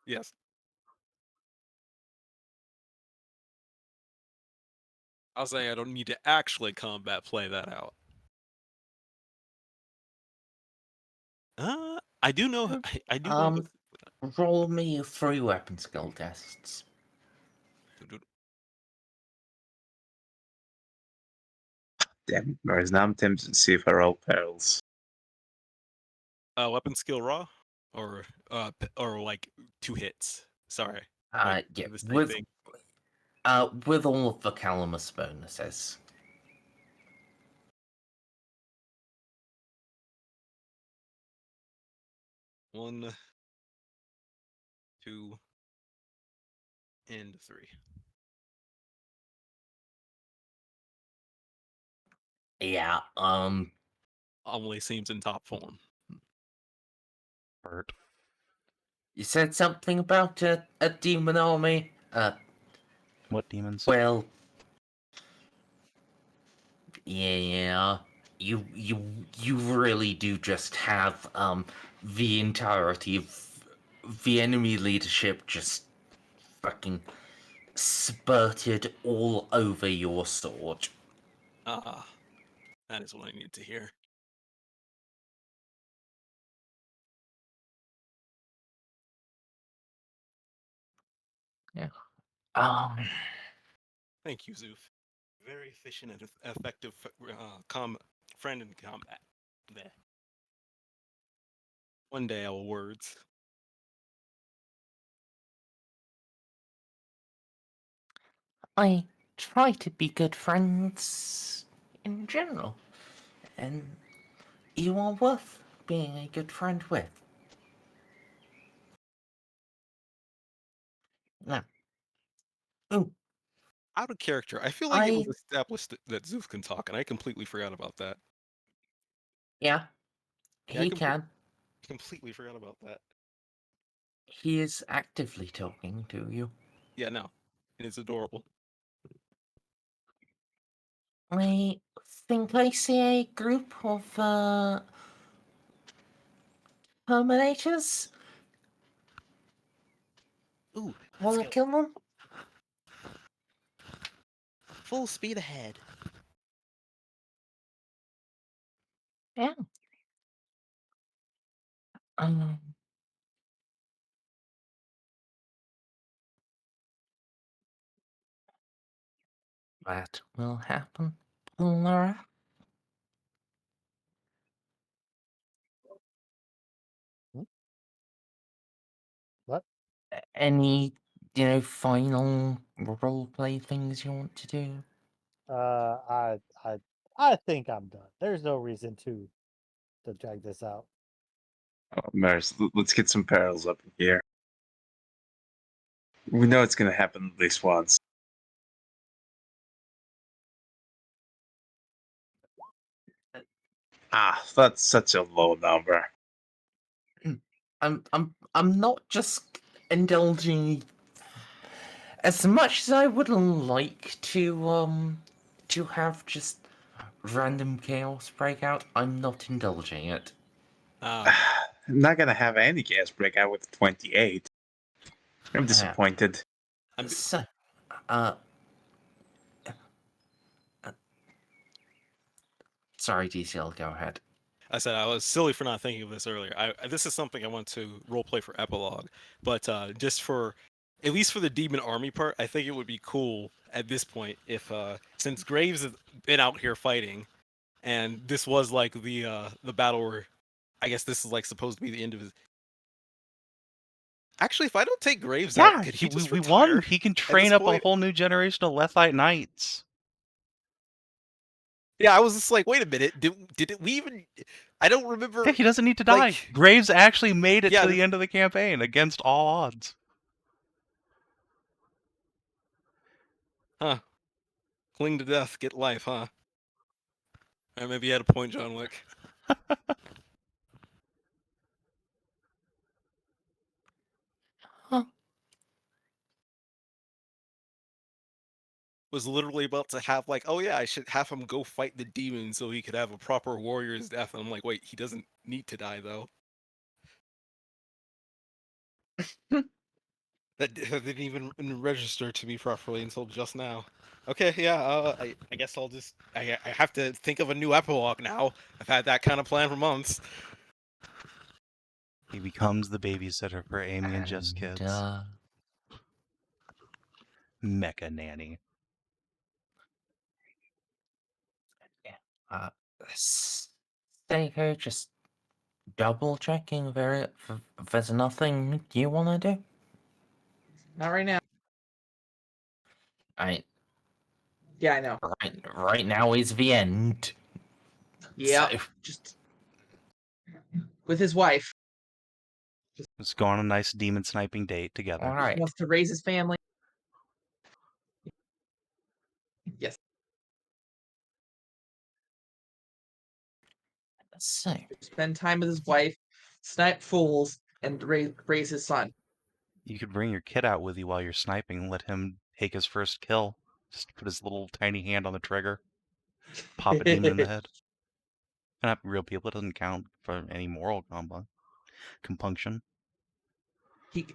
Yes. I was saying I don't need to actually combat play that out. I do know. I do know. Roll me 3 weapon skill tests. Damn it, Merz. Now I'm tempted to see if I roll perils. Weapon skill raw, or like 2 hits. Sorry. Yeah, with all of the Calamus bonuses. One, 2, and 3. Yeah, Amelie seems in top form. Bert. You said something about a demon army? What demons? Well, yeah, you really do just have the entirety of the enemy leadership just fucking spurted all over your sword. That is what I need to hear. Yeah. Thank you, Zoof. Very efficient and effective friend in combat. There. One day I will words. I try to be good friends in general, and you are worth being a good friend with. Now, out of character. I feel like it was established that Zeus can talk, and I completely forgot about that. Yeah, he can. Completely forgot about that. He is actively talking to you. Yeah, no. And it's adorable. I think I see a group of Terminators. Ooh, wanna kill them? Full speed ahead. Yeah. That will happen, Polnareff. What? Any, final roleplay things you want to do? I think I'm done. There's no reason to drag this out. Oh, Merz, let's get some perils up in here. We know it's gonna happen at least once. That's such a low number. I'm not just indulging. As much as I would like to have just random chaos break out, I'm not indulging it. I'm not gonna have any chaos break out with 28. I'm disappointed. Sorry, DCL, go ahead. I said I was silly for not thinking of this earlier. This is something I want to roleplay for epilogue, but just for, at least for the demon army part, I think it would be cool at this point if, since Graves has been out here fighting, and this was like the battle where, I guess this is like supposed to be the end of his. Actually, if I don't take Graves out, could he just we retire won. He can train up point? a whole new generation of Lethite knights. Yeah, I was just like, wait a minute, we even? I don't remember. Yeah, he doesn't need to die. like- Graves actually made it Yeah, to the end of the campaign against all odds. Huh. Cling to death, get life, huh? Or maybe you had a point, John Wick. Huh. Was literally about to have like, oh yeah, I should have him go fight the demon so he could have a proper warrior's death. And I'm like, wait, he doesn't need to die though. That didn't even register to me properly until just now. Okay, yeah, I guess I'll just I have to think of a new epilogue now. I've had that kind of plan for months. He becomes the babysitter for Amy and Jeff's kids. Mecha nanny. Seiko, just double checking there's nothing you want to do. Not right now. Yeah, I know. Right now is the end. Yeah, So, just with his wife. Let's go on a nice demon sniping date together. all right. He wants to raise his family. Yes. So, Spend time with his wife, snipe fools, and raise his son. You could bring your kid out with you while you're sniping and let him take his first kill. Just put his little tiny hand on the trigger. Pop a demon in the head. Not real people. It doesn't count for any moral compunction. He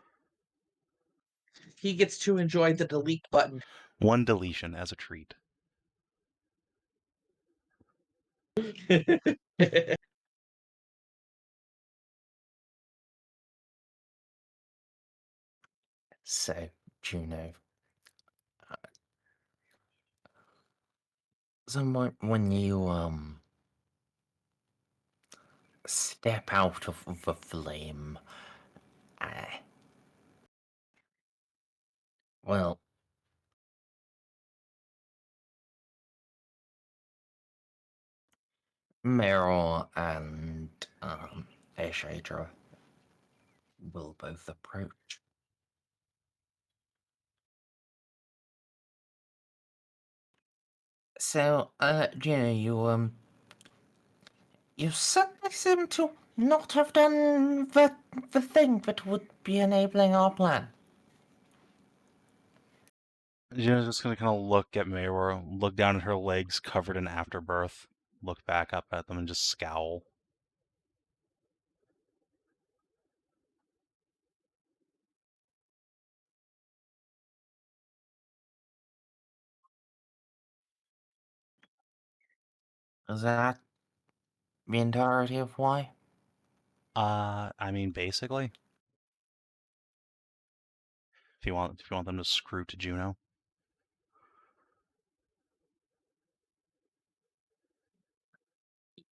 gets to enjoy the delete button. One deletion as a treat. So, Juno. So when you step out of the flame, well, Meryl and Ashadra will both approach. So, Juno, you suddenly seem to not have done the thing that would be enabling our plan. Gina's just gonna kind of look at Mayra, look down at her legs covered in afterbirth, look back up at them and just scowl. Is that the entirety of why? I mean, basically. If you want them to screw to Juno.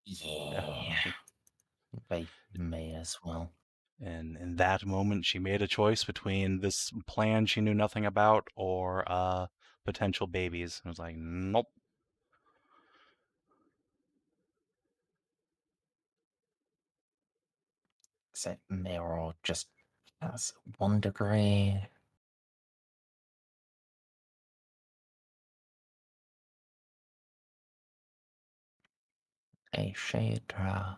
Yeah. They may as well. And in that moment, she made a choice between this plan she knew nothing about or potential babies. I was like, nope. So Meryl just has 1 degree. Ashadra.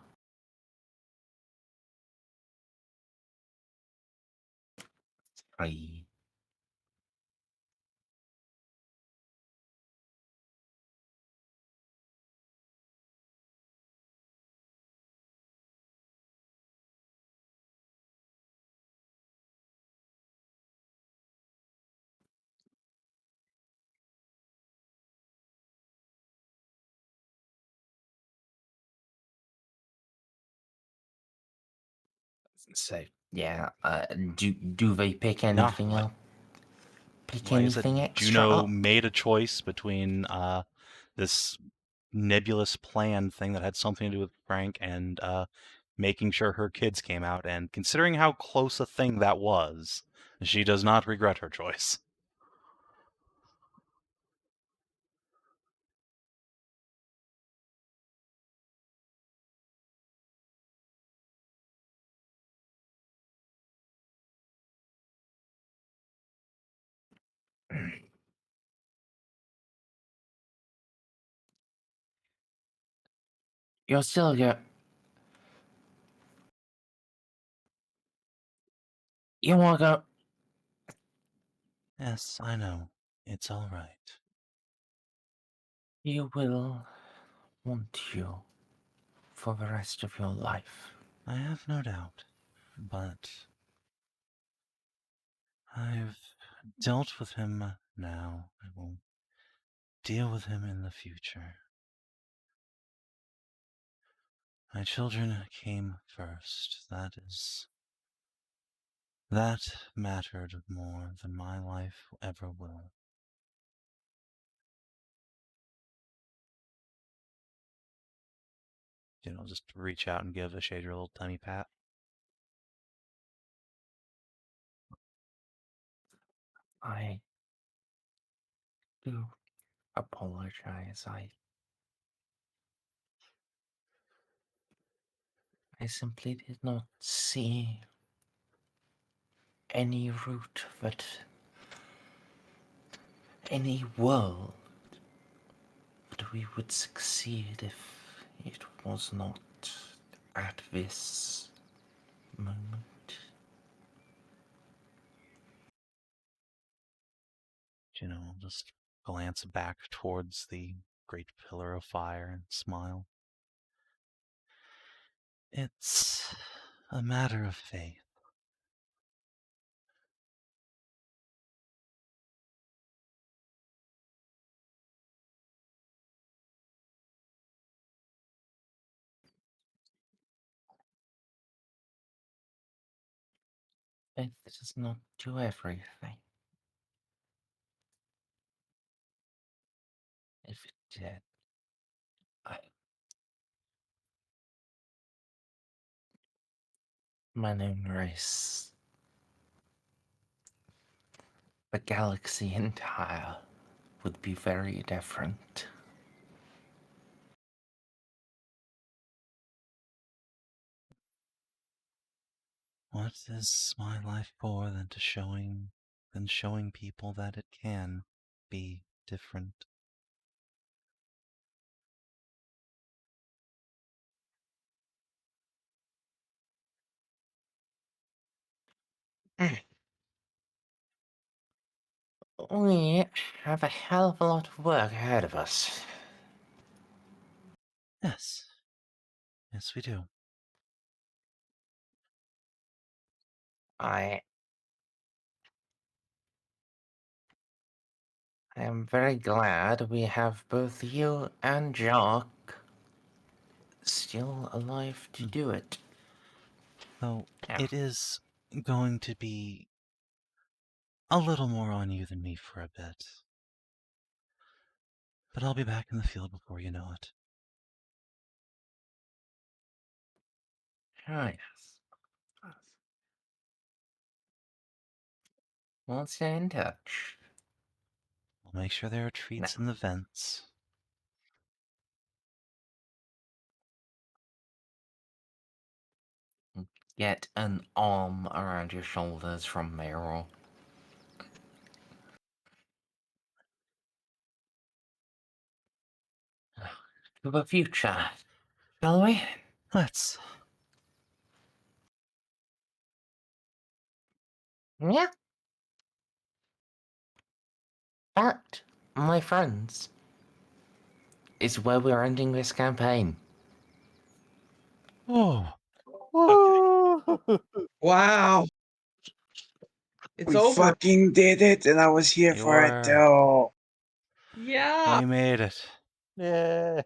3. So yeah, do they pick anything up? Pick anything extra Juno up? made a choice between this nebulous plan thing that had something to do with Frank and making sure her kids came out. And considering how close a thing that was, she does not regret her choice. You're still go. You wanna go? Yes, I know. It's all right. You will want you for the rest of your life. I have no doubt. But I've dealt with him now. I will deal with him in the future. My children came first. That mattered more than my life ever will. Just reach out and give the Shader a little tummy pat. I do apologize. I simply did not see any route any world that we would succeed if it was not at this moment. Just glance back towards the great pillar of fire and smile. It's a matter of faith. Faith does not do everything. If it did, my known race, the galaxy entire, would be very different. What is my life for than showing people that it can be different? We have a hell of a lot of work ahead of us. Yes. Yes, we do. I am very glad we have both you and Jock still alive to do it. Though Yeah. it is going to be a little more on you than me for a bit. But I'll be back in the field before you know it. Oh, yes. We'll stay in touch. I'll make sure there are treats in the vents. Get an arm around your shoulders from Meryl. To the future, shall we? Let's. Yeah. That, my friends, is where we're ending this campaign. Oh. Woo! Wow. It's We over. fucking did it, and I was here You for it were. too. Yeah. We made it. Yeah.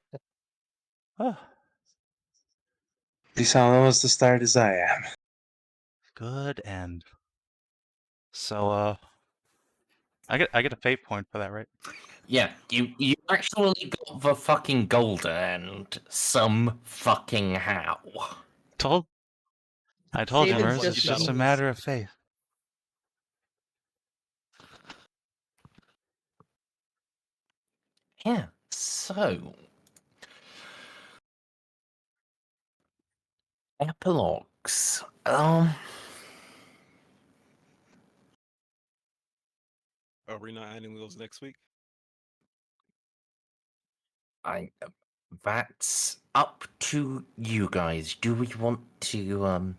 Oh, You sound almost as tired as I am. good end. So, I get a fate point for that, right? Yeah, you actually got the fucking golden end some fucking how. I told you, Savin's Merz, just it's just a being- matter of faith. Yeah, so epilogues. Are we not adding those next week? That's up to you guys. Do we want to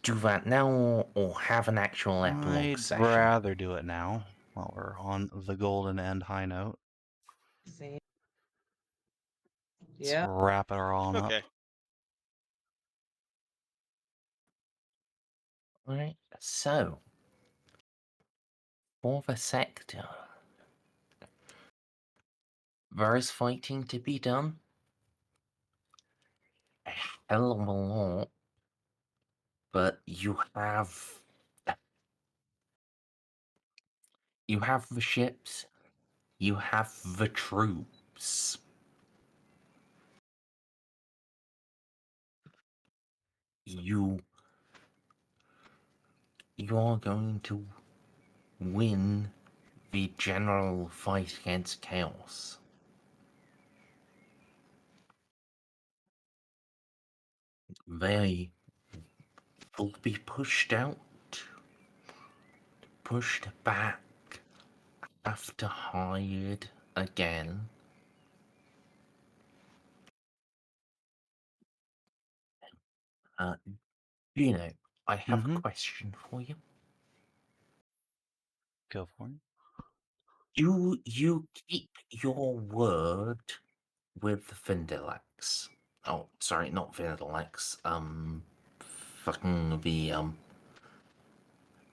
do that now or have an actual epilogue I'd session? rather do it now while we're on the golden end high note. Same. Let's Yeah. wrap it all up. Okay. Right. So, for the sector, there is fighting to be done. A hell of a lot. But you have the ships, you have the troops. You are going to win the general fight against chaos. They will be pushed out, pushed back, have to hide again. Juno, I have a question for you. Go for it. Do you keep your word with Findilex? Oh, sorry, not Findilex. Fucking the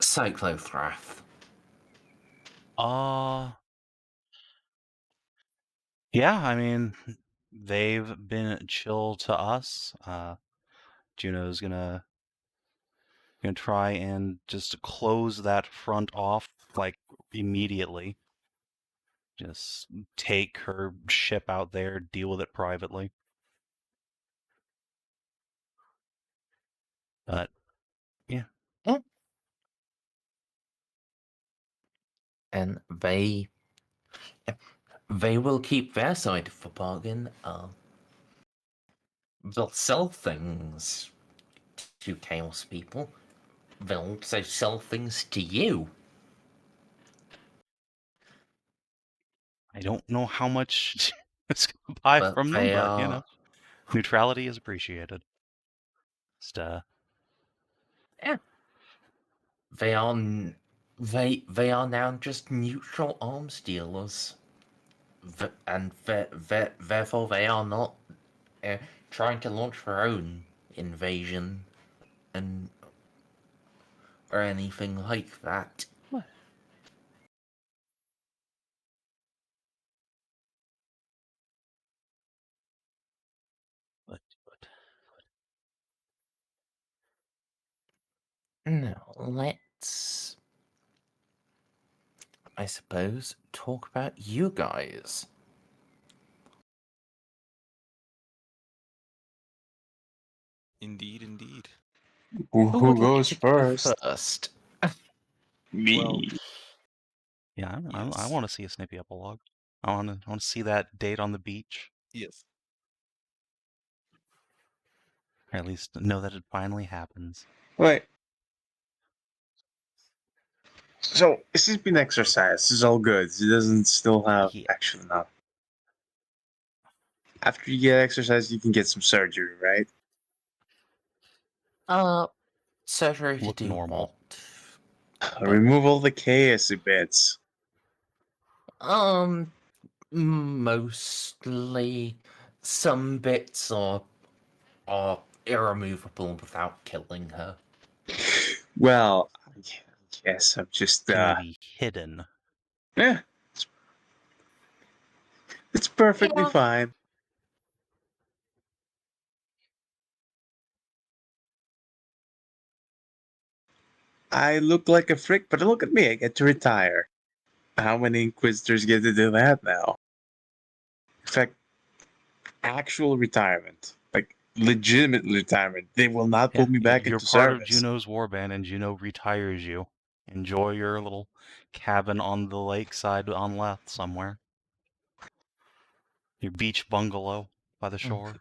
Cyclothrath. Yeah, I mean, they've been chill to us. Juno's gonna try and just close that front off like immediately. Just take her ship out there, deal with it privately. But yeah. And they will keep their side of the bargain. They'll sell things to Chaos people. They'll also sell things to you. I don't know how much it's going to buy But from them, they but, you are- know, neutrality is appreciated. Just, Yeah. They are now just neutral arms dealers. And therefore they are not trying to launch their own invasion and or anything like that. Now, let's, I suppose, talk about you guys. Indeed, indeed. Who would like goes to go first? first? Me. Well, yeah, I yes. want to see a Snippy epilogue. I want to see that date on the beach. Yes. Or at least know that it finally happens. Wait. So, this has been exercised. This is all good. He doesn't still have... Yeah. Actually, not. After you get exercise, you can get some surgery, right? Surgery to Look do normal. what? Remove all the chaos bits. Mostly some bits are irremovable without killing her. Well, I guess I'm just... Can they be hidden? Yeah. It's perfectly Yeah. fine. I look like a freak, but look at me. I get to retire. How many Inquisitors get to do that now? In fact, actual retirement. Like, legitimate retirement. They will not pull me back You're into part of service. Juno's warband, and Juno retires you. Enjoy your little cabin on the lakeside on Lethe somewhere. Your beach bungalow by the shore.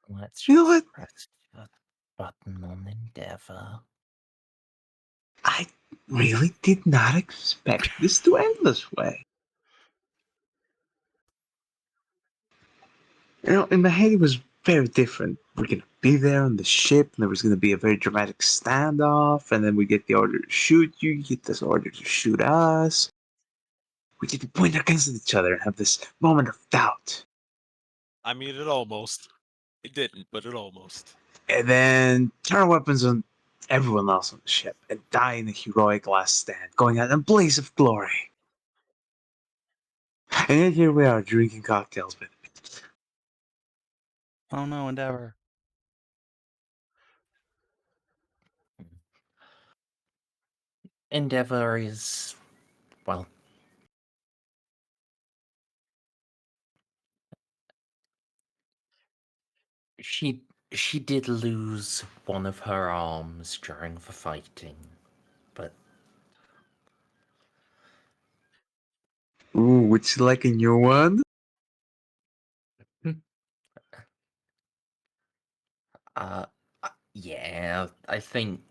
Let's You know what? press the button on Endeavor. I really did not expect this to end this way. You know, in my head it was very different. We're gonna be there on the ship, and there was gonna be a very dramatic standoff, and then we get the order to shoot you, you get this order to shoot us. We get to point our guns at each other and have this moment of doubt. I mean, it almost. It didn't, but it almost. And then turn our weapons on everyone else on the ship and die in a heroic last stand, going out in a blaze of glory. And yet here we are drinking cocktails with it. Oh no, Endeavor. Endeavor is, well, she did lose one of her arms during the fighting, but Ooh, would you like a new one? yeah, I think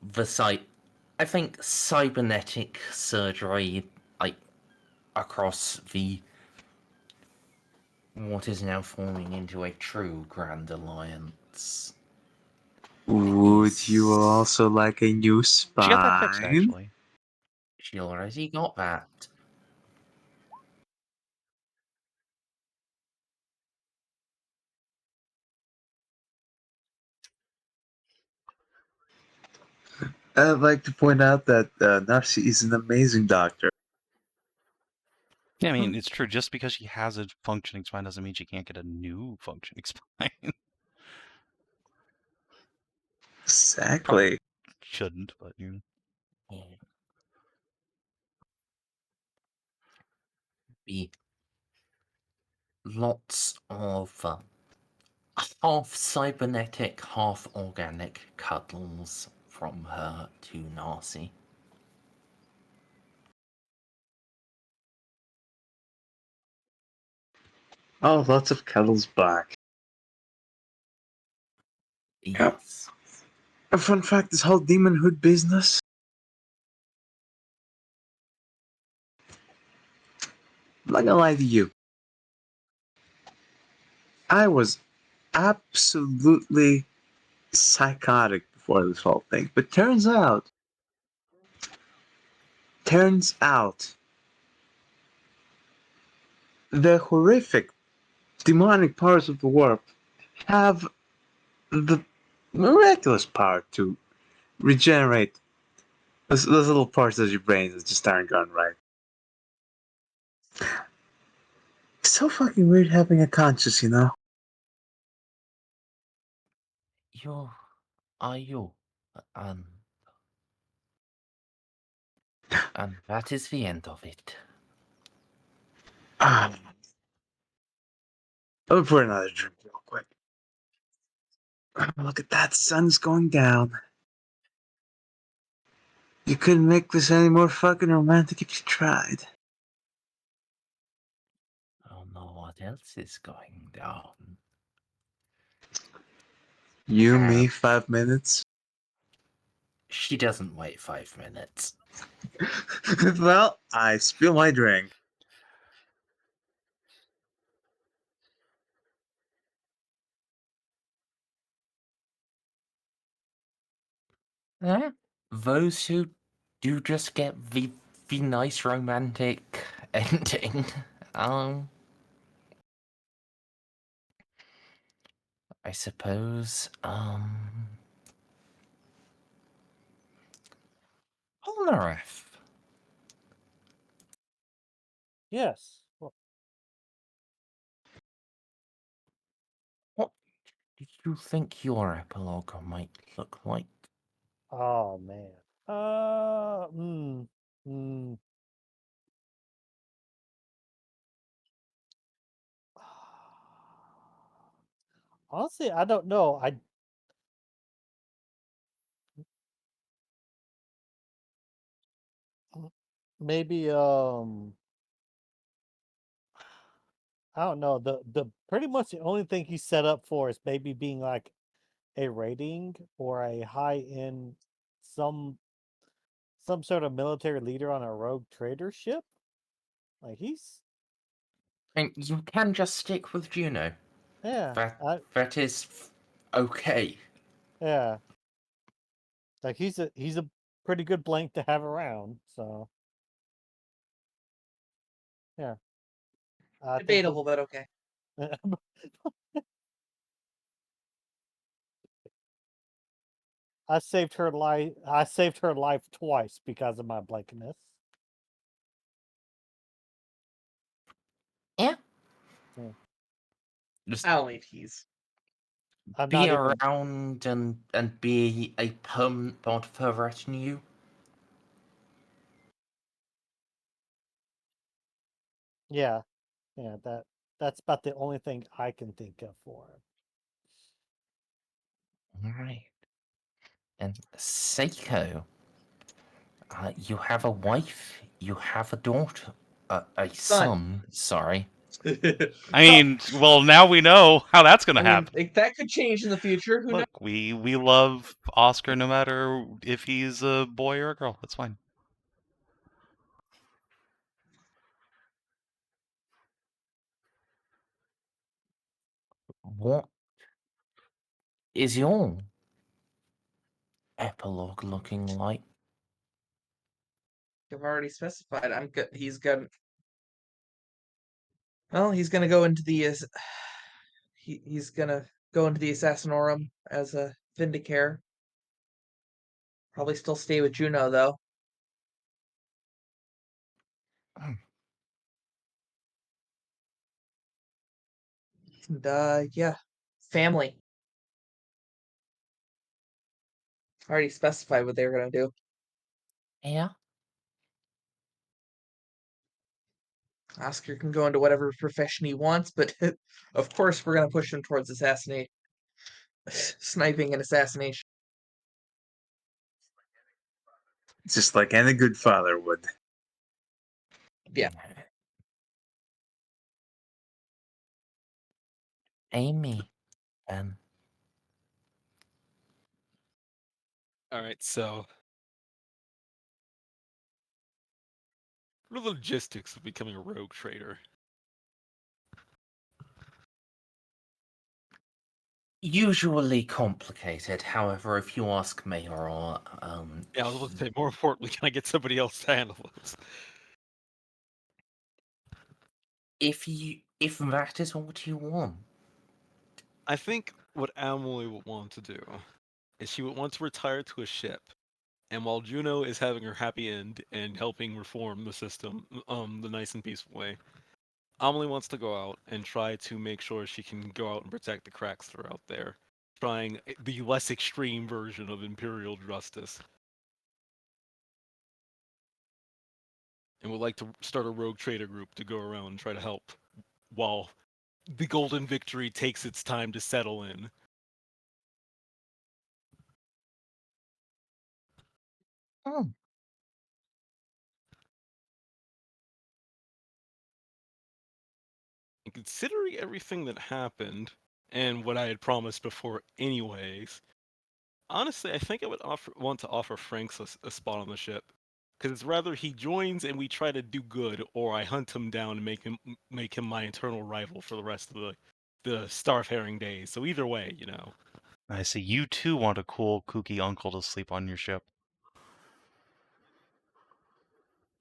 cybernetic surgery, like, across the what is now forming into a true Grand Alliance. Would you also like a new She got that fixed, spine? actually. She already got that. I'd like to point out that Narcy is an amazing doctor. Yeah, I mean, it's true. Just because she has a functioning spine doesn't mean she can't get a new functioning spine. Exactly. Shouldn't, but you know. Yeah. Be lots of half cybernetic, half organic cuddles from her to Narcy. Oh, lots of kettles back. Yes. A fun fact, this whole demonhood business. I'm not gonna lie to you. I was absolutely psychotic before this whole thing. But turns out, the horrific demonic powers of the warp have the miraculous power to regenerate those little parts of your brain that just aren't going right. It's so fucking weird having a conscience, you know? Are you? And that is the end of it. Let me pour another drink real quick. Look at that, sun's going down. You couldn't make this any more fucking romantic if you tried. I don't know what else is going down. You, me, 5 minutes? She doesn't wait 5 minutes. Well, I spill my drink. Those who do just get the nice romantic ending. I suppose, Polnareff. Yes. What do you think your epilogue might look like? Oh man. Hmm. Honestly, I don't know. Maybe I don't know. The pretty much the only thing he's set up for is maybe being like a rating or a high end some sort of military leader on a rogue trader ship. Like he's And you can just stick with Juno. yeah, That is okay. yeah. Like he's a pretty good blank to have around. So yeah, I think Debatable, but okay. I saved her life. I saved her life twice because of my blankness. Yeah. Yeah. Just I only tease. I'm be not even. around and be a permanent part of her retinue. Yeah, yeah. That's about the only thing I can think of for him. Alright. And Seiko, you have a wife, you have a daughter, a son, sorry. I mean, well, now we know how that's going to happen. That could change in the future. Who knows? Look, we love Oscar no matter if he's a boy or a girl. That's fine. What is your epilogue looking like? I've already specified. I'm good. He's gonna. Well, he's gonna go into the. He's gonna go into the Assassinorum as a Vindicare. Probably still stay with Juno though. And yeah, family. I already specified what they were gonna do. Yeah. Oscar can go into whatever profession he wants, but of course we're gonna push him towards assassination, sniping and assassination. Just like any good father would. Yeah. Amy, All right, so what are the logistics of becoming a rogue trader? usually complicated. However, if you ask me, or Yeah, I was about to say, more importantly, can I get somebody else to handle this? if that is what you want, I think what Amelie would want to do is she would want to retire to a ship, and while Juno is having her happy end and helping reform the system, the nice and peaceful way, Amelie wants to go out and try to make sure she can go out and protect the cracks that are out there, trying the less extreme version of Imperial justice. And would like to start a rogue trader group to go around and try to help while the Golden Victory takes its time to settle in. oh, And considering everything that happened, and what I had promised before anyways, honestly, I think I would want to offer Franks a spot on the ship. Because it's rather he joins and we try to do good, or I hunt him down and make him my eternal rival for the rest of the Starfaring days. So either way, you know. I see you too want a cool, kooky uncle to sleep on your ship.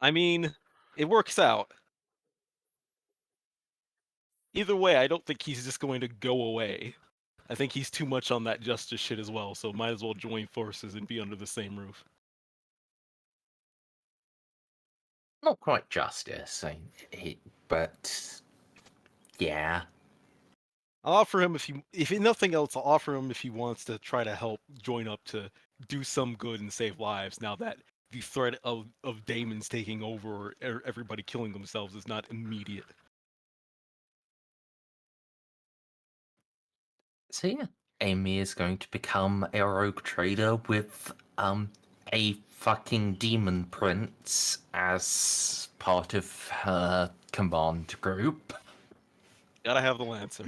I mean, it works out. Either way, I don't think he's just going to go away. I think he's too much on that justice shit as well, so might as well join forces and be under the same roof. not quite justice, but yeah. I'll offer him if nothing else, I'll offer him if he wants to try to help join up to do some good and save lives. Now that the threat of daemons taking over or everybody killing themselves is not immediate. So yeah, Amy is going to become a rogue trader with a fucking demon prince as part of her command group. Gotta have the Lancer.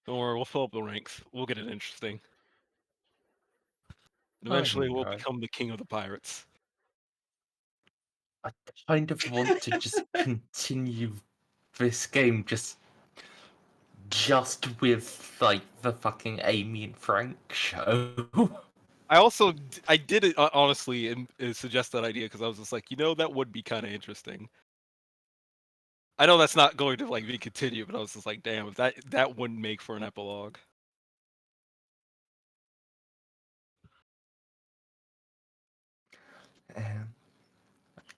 Don't worry, we'll fill up the ranks. We'll get it interesting. And eventually my we'll God. become the king of the pirates. I kind of want to just continue this game just with like the fucking Amy and Frank show. I did it honestly and suggest that idea because I was just like, that would be kind of interesting. I know that's not going to like be continued, but I was just like, damn, if that wouldn't make for an epilogue.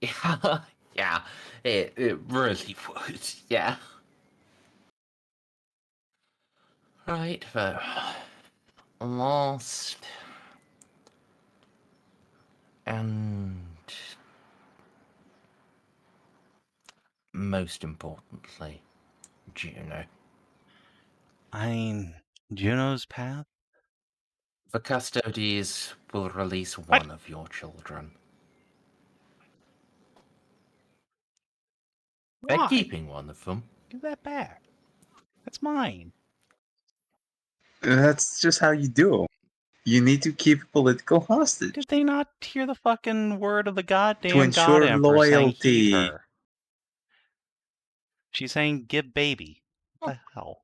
Yeah, yeah, it really would, yeah. Right, though. Last and most importantly, Juno. I mean, Juno's path? The custodies will release one of your children. They're Why? keeping one of them. Give that back. That's mine. That's just how you do. You need to keep a political hostage Did they not hear the fucking word of the to goddamn God ensure Emperor saying heed loyalty. her? She's saying give baby. What the hell?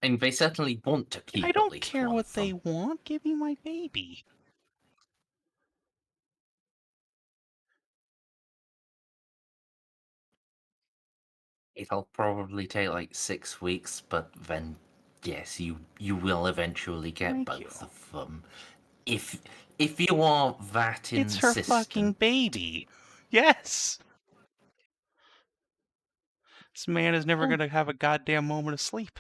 And they certainly want to keep I at don't least care one what of they them. want. Give me my baby. It'll probably take like 6 weeks, but then yes, you will eventually get Thank both you. of them. If you are that It's her fucking insistent. baby. Yes. This man is never gonna have a goddamn moment of sleep.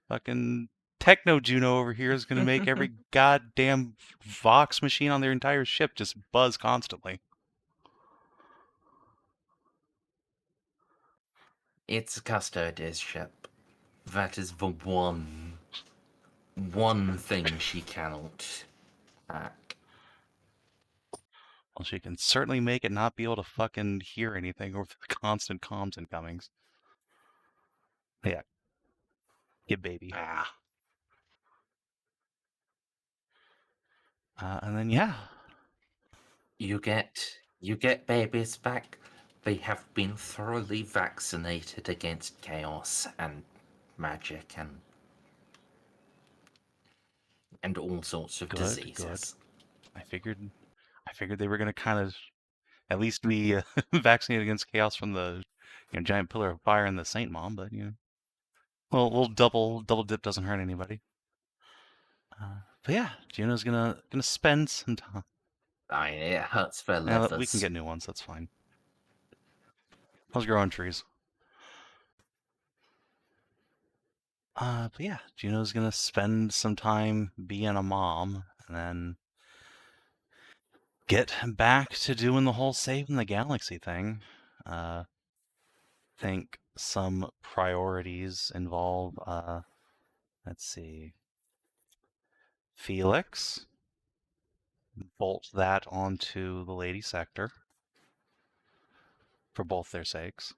Fucking Techno Juno over here is gonna make every goddamn Vox machine on their entire ship just buzz constantly. It's a custodian's ship. That is the one thing she cannot hack. Well, she can certainly make it not be able to fucking hear anything over the constant comms incomings. Yeah. Get baby. Ah. And then yeah. You get babies back. They have been thoroughly vaccinated against chaos and magic and all sorts of Good. diseases. I figured they were gonna kind of at least be vaccinated against chaos from the giant pillar of fire and the Saint Mom, but well, little double dip doesn't hurt anybody. But yeah, Juno's gonna spend some time. I mean, it hurts their Now livers. that we can get new ones, that's fine. Let's grow on trees. But yeah, Juno's gonna spend some time being a mom, and then get back to doing the whole saving the galaxy thing. Think some priorities involve, let's see, Felix. Bolt that onto the Lady Sector for both their sakes.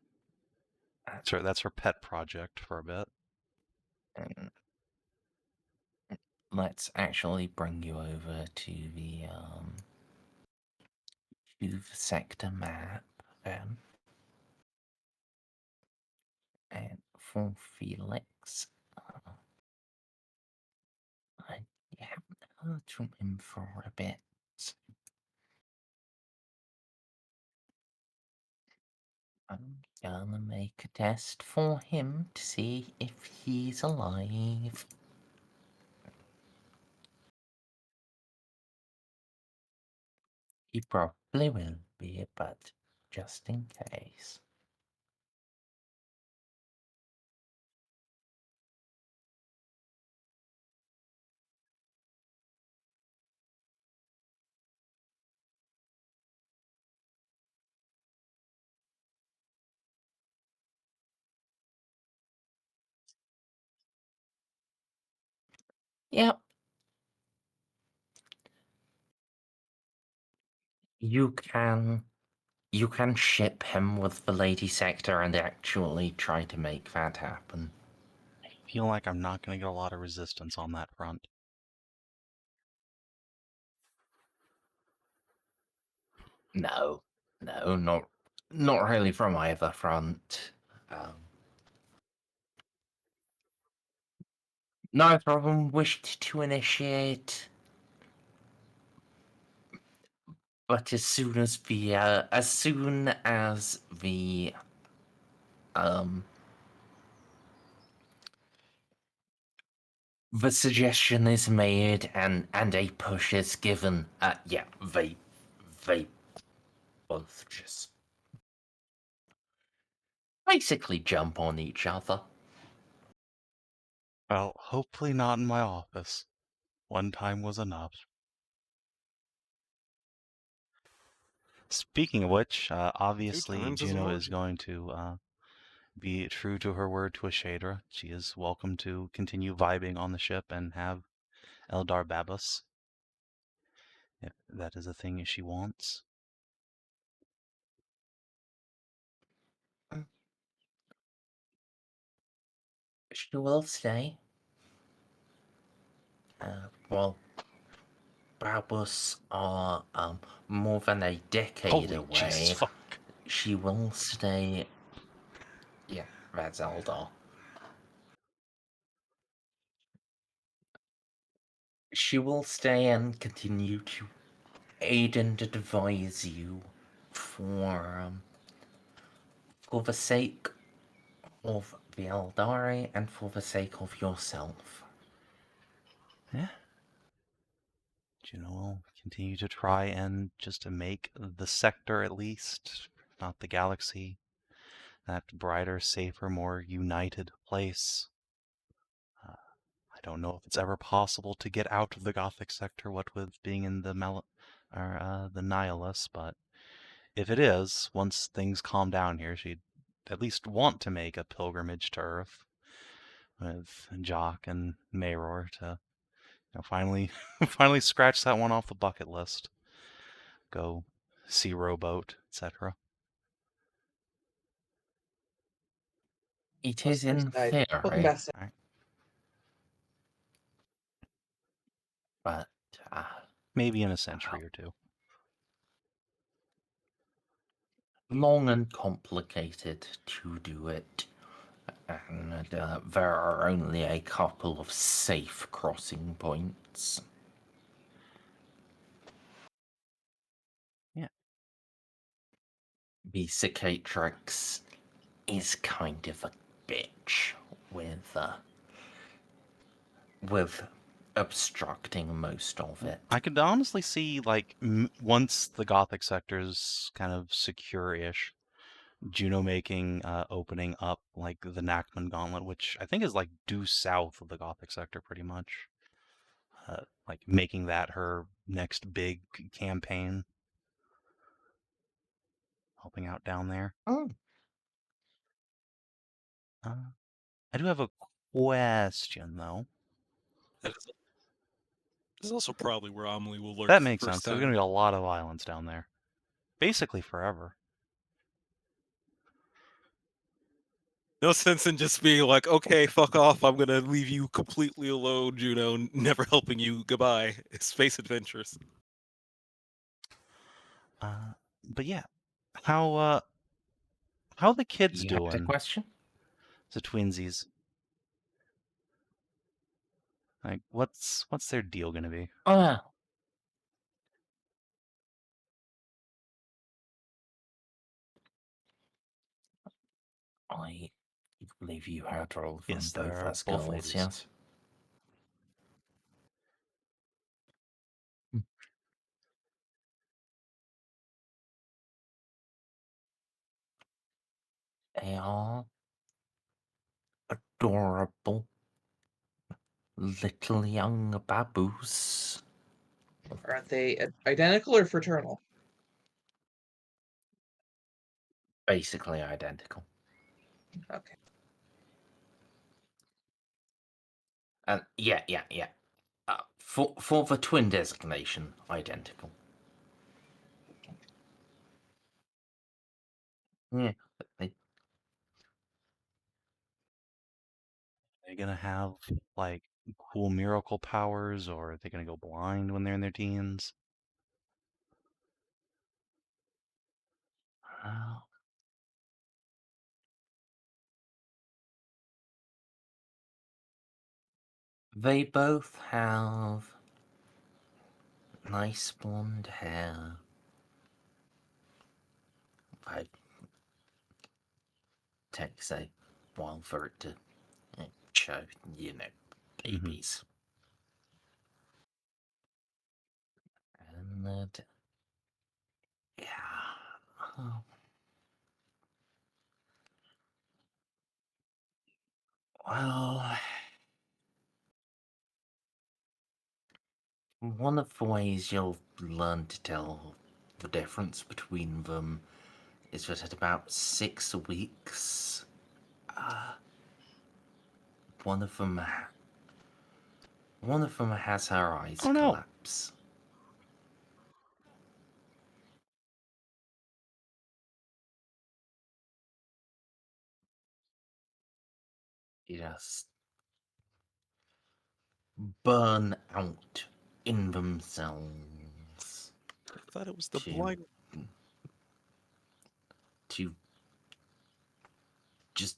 That's her pet project for a bit. And let's actually bring you over to the sector map then. And for Felix, I haven't heard from him for a bit. I'm gonna make a test for him to see if he's alive. He probably will be, but just in case. Yep. You can You can ship him with the Lady Sector and actually try to make that happen. I feel like I'm not going to get a lot of resistance on that front. No, not really from either front. Neither of them wished to initiate, but as soon as the the suggestion is made and a push is given, they both just basically jump on each other. Well, hopefully not in my office. One time was enough. Speaking of which, obviously times is Juno an is going to be true to her word to Ashadra. She is welcome to continue vibing on the ship and have Eldar Babus, if that is a thing she wants. She will stay. Well, Babus are more than a decade Holy away. Jesus fuck. She will stay. Yeah, that's Eldar. She will stay and continue to aid and advise you for the sake of the Eldari and for the sake of yourself. Yeah. Juno will continue to try and just to make the sector, at least, if not the galaxy, that brighter, safer, more united place. I don't know if it's ever possible to get out of the Gothic sector, what with being in the the Nihilus, but if it is, once things calm down here, she'd at least want to make a pilgrimage to Earth with Jock and Mayror to finally finally scratch that one off the bucket list. Go see rowboat, etc. It On is the in side. Welcome theory, back. All right. but Maybe in a century or two. long and complicated to do it. And there are only a couple of safe crossing points. Yeah. The cicatrix is kind of a bitch with obstructing most of it. I could honestly see, like, once the Gothic sector's kind of secure-ish, Juno making, opening up, like, the Nachman Gauntlet, which I think is, like, due south of the Gothic sector, pretty much. Like, making that her next big campaign. Helping out down there. Oh. I do have a question, though. That is also probably where Amelie will lurk. That makes first sense. There's time. going to be a lot of violence down there. Basically forever. No sense in just being like, okay, fuck off. I'm gonna leave you completely alone, Juno. Never helping you. Goodbye. Space adventures. But yeah, how the kids You had a doing? question? The twinsies. Like, what's their deal gonna be? I believe you heard all of them, Yes, both they're as both girls, ladies. yes? They are adorable little young baboos. Aren't they identical or fraternal? Basically identical. Okay. And yeah. For the twin designation, identical. Yeah. I- Are they gonna have like cool miracle powers, or are they gonna go blind when they're in their teens? Well, they both have nice blonde hair. It takes a while for it to show, babies. And that, yeah. Oh. Well, one of the ways you'll learn to tell the difference between them is that at about 6 weeks, one of them has her eyes Oh, no. collapse. Just burn out in themselves I thought it was the to blind. to just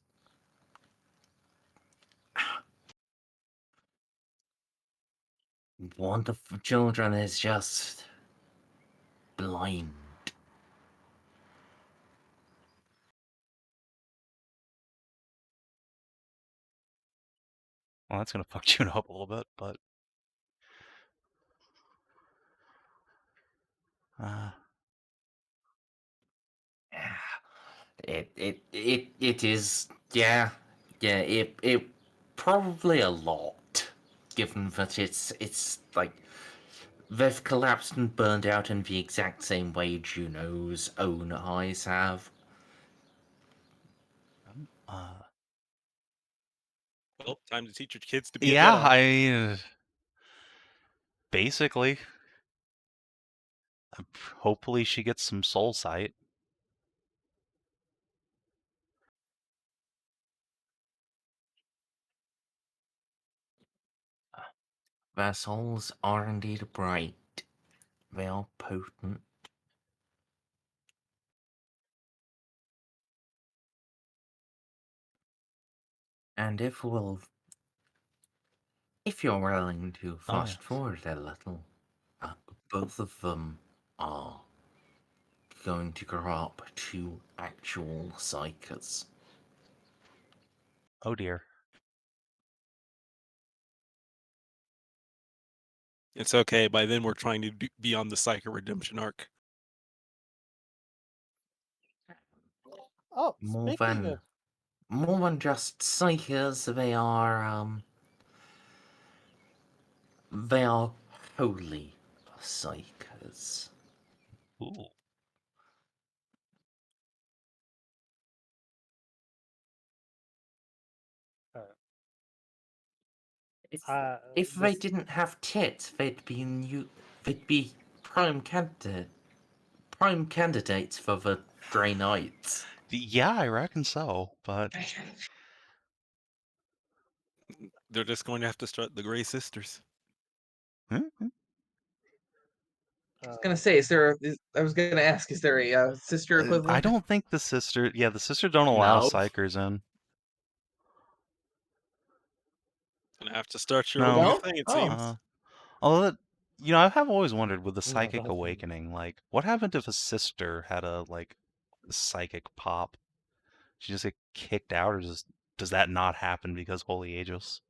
one of the children is just blind. Well, that's gonna fuck Juno up a little bit, but It is, yeah, it probably a lot, given that it's like they've collapsed and burned out in the exact same way Juno's own eyes have. Well, time to teach your kids to be a yeah, Jedi. basically. Hopefully she gets some soul sight. Their souls are indeed bright. They are potent. And if you're willing to fast forward a little, both of them are going to grow up to actual Psykers. Oh dear. It's okay. By then, we're trying to be on the Psyker redemption arc. Oh, More speaking than of more than just Psykers, they are holy Psykers. Ooh. If they didn't have tits, they'd be prime candidates for the Grey Knights. Yeah, I reckon so, but They're just going to have to start the Grey Sisters. I was gonna say, I was gonna ask, is there a sister equivalent? I don't think the sister don't allow No. Psykers in. Gonna have to start your No. own No? thing, it Oh. seems. Although, I have always wondered with the No, psychic that's- awakening, like, what happened if a sister had a psychic pop? She just get kicked out, or does that not happen because Holy Aegis?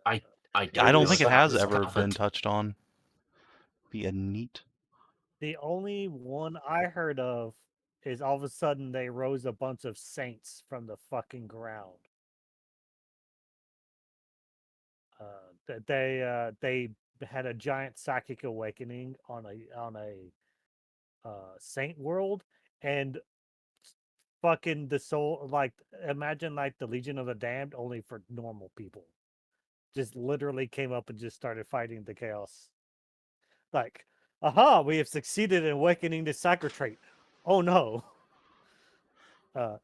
I I don't don't know think if it that has was ever been covered. touched on. Be a neat. the only one I heard of is all of a sudden they rose a bunch of saints from the fucking ground. They had a giant psychic awakening on a saint world, and fucking the soul, like, imagine like the Legion of the Damned only for normal people, just literally came up and just started fighting the chaos. Like, aha, we have succeeded in awakening the Psyker trait. Oh no.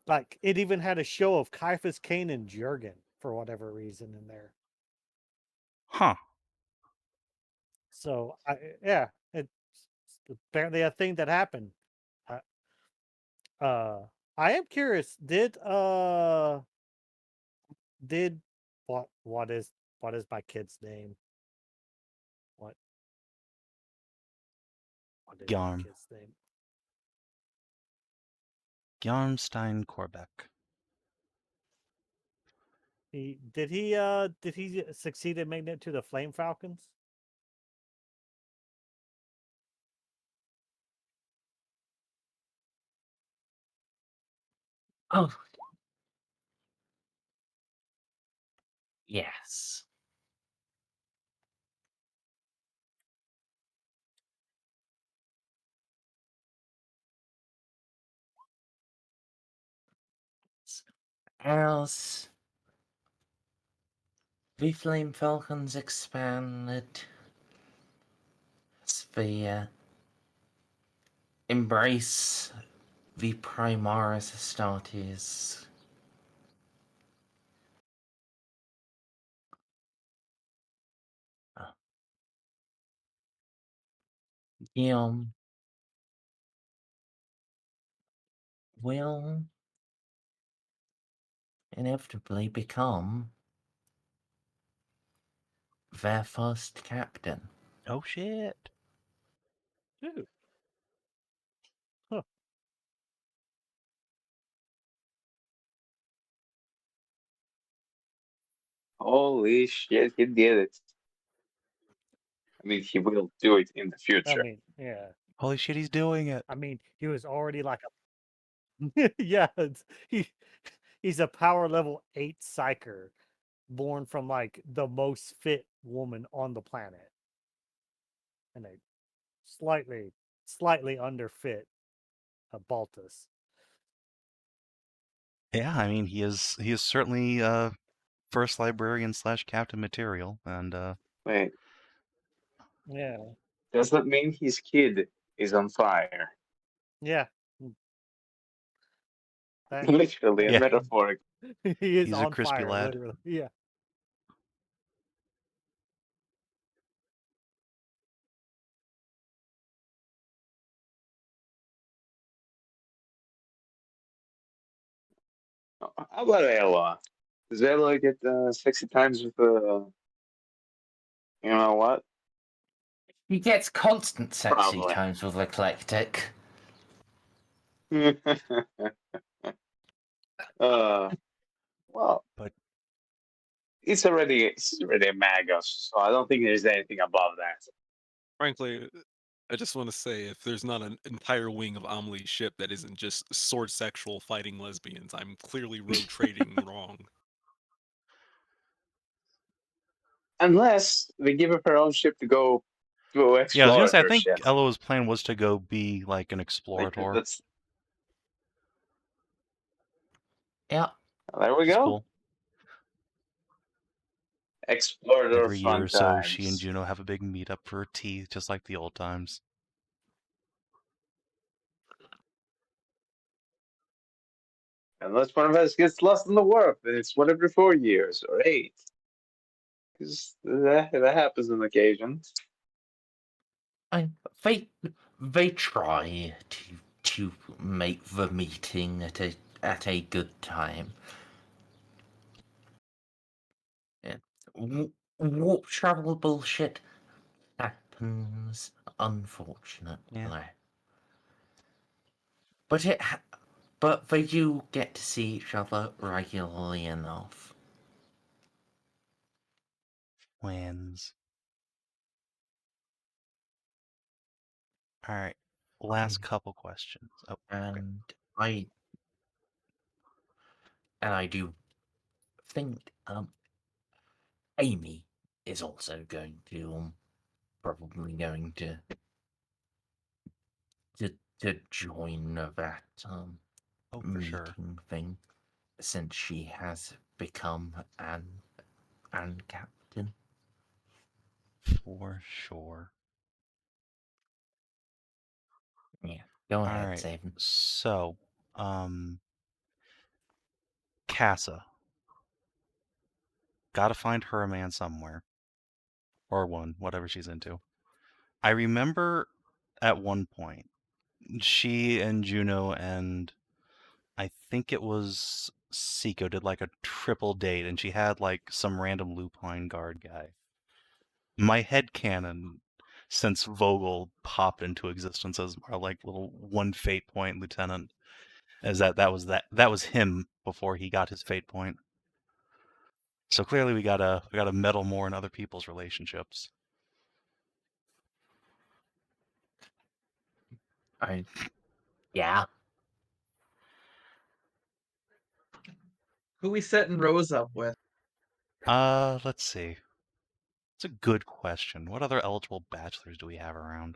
Like it even had a show of Caiaphas, Cain, and Jurgen for whatever reason in there. Huh. So yeah, it's apparently a thing that happened. I am curious. Did what is my kid's name? What is my Gjarm. kid's name? Gjarmstein Korbeck. Did he succeed in making it to the Flame Falcons? Oh. Yes. As the Flame Falcons expanded, as they embrace the Primaris Astartes, Guillaume will inevitably become their first captain. Oh shit. Ooh. Huh. Holy shit, he did it. I mean, he will do it in the I future. mean, yeah. Holy shit, he's doing it. I mean, he was already like a yeah. He's a power level 8 psyker, born from like the most fit woman on the planet, and a slightly underfit Baltus. Yeah, I mean he is certainly first librarian / captain material, and Wait, Yeah, does that mean his kid is on fire? yeah. That, Literally and Yeah. metaphorically. he is He's a on crispy fire, lad. literally. Yeah. How about Ella? Does Ella get 60 times with the... You know what? He gets constant sexy Probably. times with Eclectic. Well, But it's already a Magos, so I don't think there's anything above that. Frankly, I just want to say, if there's not an entire wing of Amelie's ship that isn't just sword sexual fighting lesbians, I'm clearly road trading wrong. Unless they give her own ship to go explore yeah, I was gonna say I her think ship. Elo's plan was to go be like an Like, explorator. that's... Yeah. There we Which is go. cool. Explorer Every year fun or so, she and times. Juno have a big meetup for tea, just like the old times. Unless one of us gets lost in the warp, and it's one every 4 years or 8. Because that happens on occasion. They try to make the meeting at a good time. Yeah. Warp travel bullshit happens, unfortunately. Yeah. But they do get to see each other regularly enough. Wins. All right. Last couple questions. Oh, okay. And I do think Amy is also going to probably going to join that Oh, for meeting sure. thing, since she has become an captain. For sure. Yeah, go ahead, Alright. Savin. So, Casa. Gotta find her a man somewhere. Or a woman, whatever she's into. I remember at one point, she and Juno and I think it was Ceiko did like a triple date, and she had like some random lupine guard guy. My headcanon, since Vogel popped into existence as our like little one fate point lieutenant, is that was him before he got his fate point. So clearly we gotta meddle more in other people's relationships. Yeah. Who we setting Rose up with? Let's see. It's a good question. What other eligible bachelors do we have around?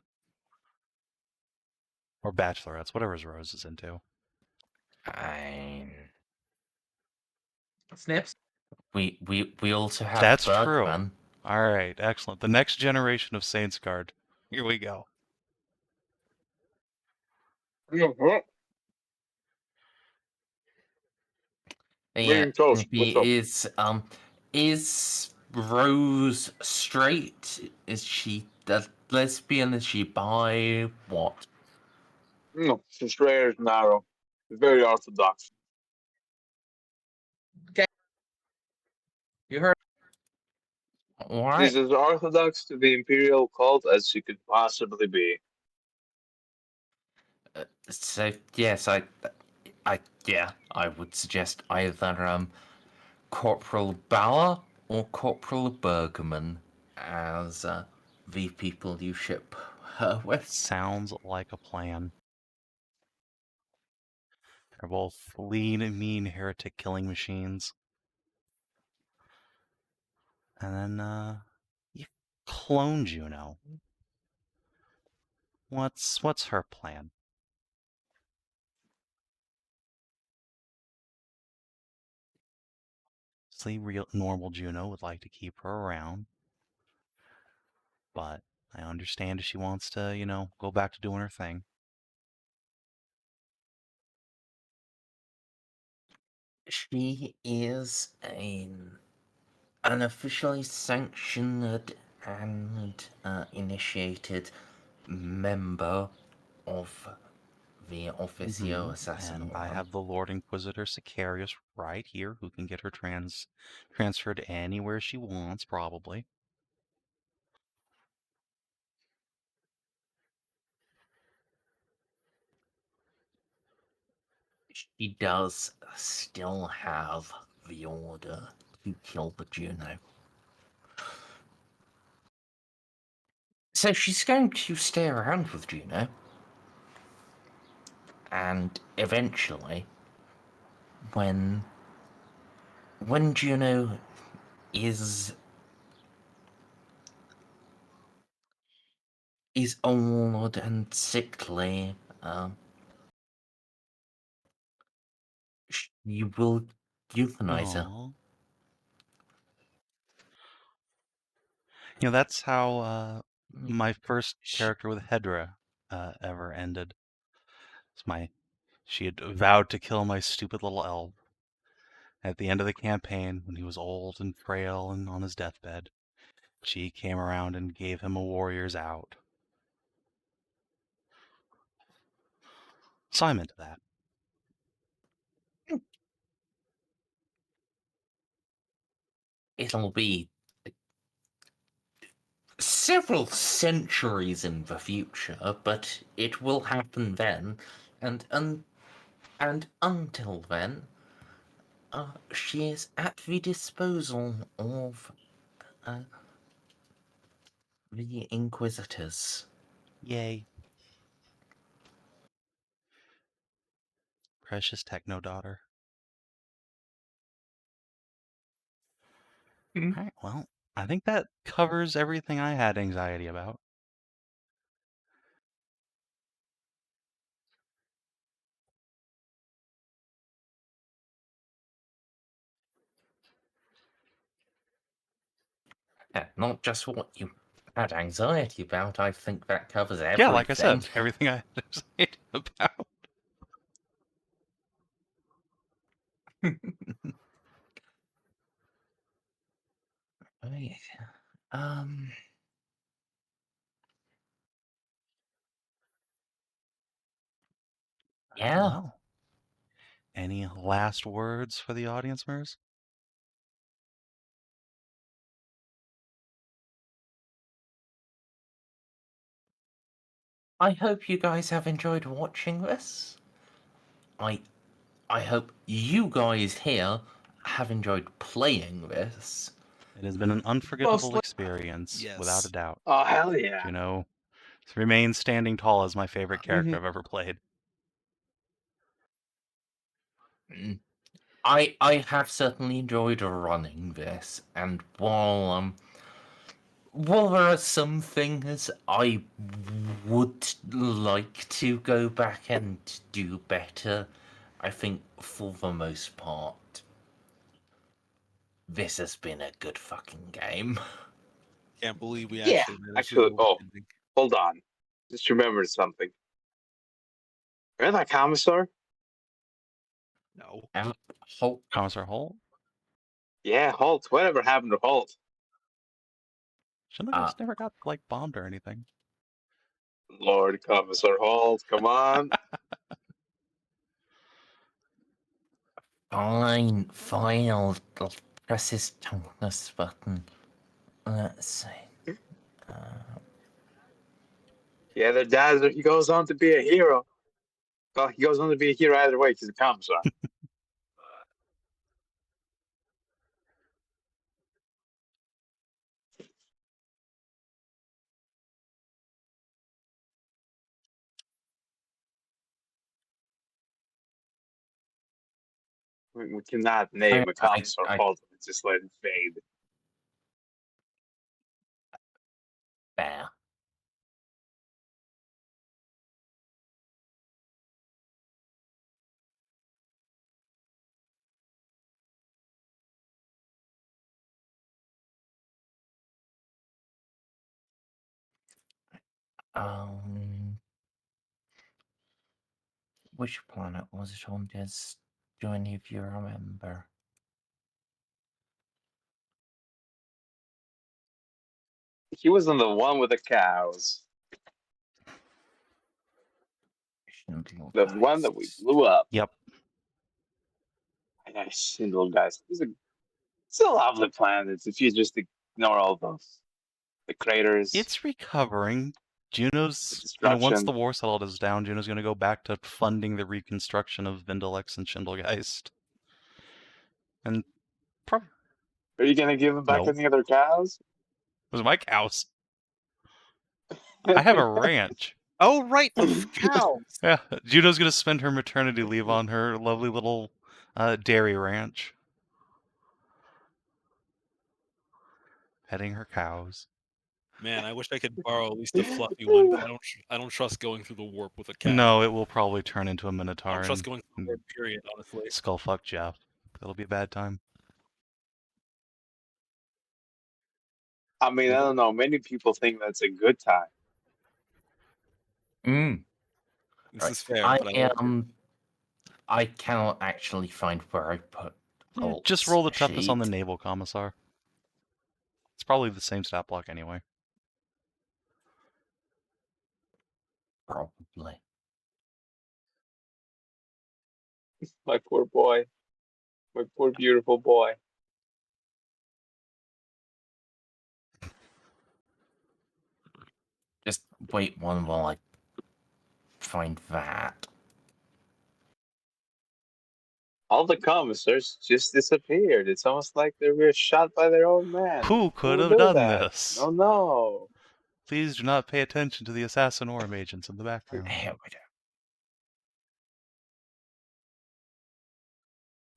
Or bachelorettes, whatever Rose is into. Snips? We also have That's Bergman. true. All right, excellent. The next generation of Saints Guard. Here we go. Yeah, Toast. Snippy, What's up? is Rose straight? Is she a lesbian? Is she bi? What? No, she's straight as narrow. Very orthodox. You heard? What? She's as orthodox to the imperial cult as she could possibly be. So yes, I would suggest either Corporal Bauer or Corporal Bergman as the people you ship her with. Sounds like a plan. They're both lean and mean heretic killing machines. And then, you clone Juno. What's her plan? See, real normal Juno would like to keep her around, but I understand if she wants to, go back to doing her thing. She is an unofficially sanctioned and initiated member of the Officio Assassinorum. And I have the Lord Inquisitor Sicarius right here, who can get her transferred anywhere she wants, probably. She does still have the order to kill the Juno. So she's going to stay around with Juno. And eventually, when Juno is old and sickly, you will euthanize her. Aw. That's how my first character with Hedra ever ended. She had vowed to kill my stupid little elf. At the end of the campaign, when he was old and frail and on his deathbed, she came around and gave him a warrior's out. So I'm into that. It'll be several centuries in the future, but it will happen then, and until then, she is at the disposal of the Inquisitors. Yay. Precious techno daughter. Alright, well, I think that covers everything I had anxiety about. Not just what you had anxiety about, I think that covers everything. Yeah, like I said, everything I had to say about. Right. Um. Yeah. Well, any last words for the audience, Merz? I hope you guys have enjoyed watching this. I hope you guys here have enjoyed playing this. It has been an unforgettable Mostly. experience, without a Yes. doubt. Oh hell yeah! Juno remains standing tall as my favorite character Mhm. I've ever played. I have certainly enjoyed running this, and while there are some things I would like to go back and do better, I think for the most part, this has been a good fucking game. Can't believe we Yeah, actually managed to actually. do Oh, ending. hold on. Just remembered something. Remember that commissar? No. Commissar Holt? Yeah, Holt. Whatever happened to Holt? Shouldn't have never got like bombed or anything. Lord Commissar Holt, come on. Fine, I'll press his tongueless button. Let's see. Yeah, their dad, he goes on to be a hero. Well, he goes on to be a hero either way. He's a commissar. We cannot name a commissar Holt and just let it fade. Fair. Which planet was it on? Do any of you remember? He was on the one with the cows. The one that we blew up. Yep. Nice, little guys. It's a lovely planet if you just ignore all the craters. It's recovering. Juno's, destruction. once the war settled is down, Juno's going to go back to funding the reconstruction of Vindelex and Schindelgeist. And Are you gonna give them back No. any other cows? Those are my cows. I have a ranch. Oh, right, the cows. Yeah, Juno's going to spend her maternity leave on her lovely little dairy ranch. Petting her cows. Man, I wish I could borrow at least a fluffy one, but I don't trust going through the warp with a cow. No, it will probably turn into a I minotaur don't trust and going through the warp, period, honestly. skull fuck Jeff. That'll be a bad time. I mean, I don't know. Many people think that's a good time. This is fair, I but I like it. I cannot actually find where I put Just roll the Holt's toughness on the sheet. naval commissar. It's probably the same stat block anyway. Probably. My poor boy. My poor beautiful boy. Just wait one while I find that. All the commissars just disappeared. It's almost like they were shot by their own man. Who could would have do done that? this? Oh no. Please do not pay attention to the Assassinorum agents in the background. Here we go.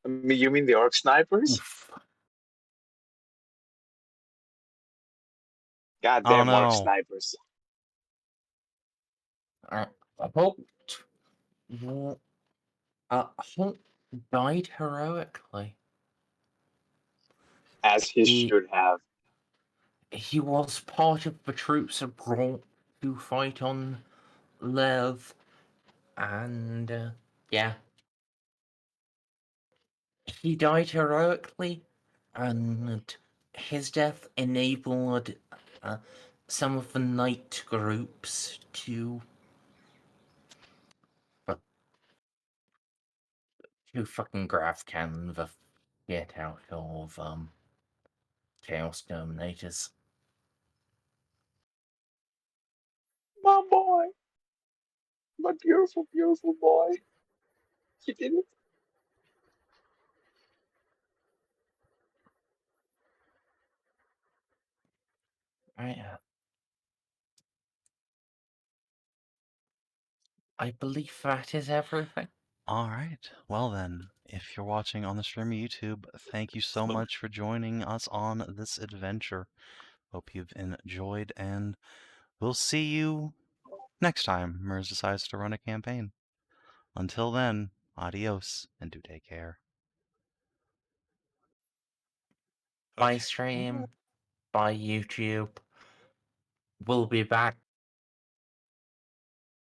I mean, you mean the orc snipers? Oof. Goddamn Oh, orc no. snipers. Holt died heroically. As he should have. he was part of the troops brought to fight on Lethe, and yeah, he died heroically, and his death enabled some of the knight groups to fucking grab can the shit out of Chaos Terminators. My boy. My beautiful, beautiful boy. You did it. I believe that is everything. All right. Well, then, if you're watching on the stream or YouTube, thank you so much for joining us on this adventure. Hope you've enjoyed, and we'll see you next time Merz decides to run a campaign. Until then, adios, and do take care. Bye Okay. stream, bye YouTube. We'll be back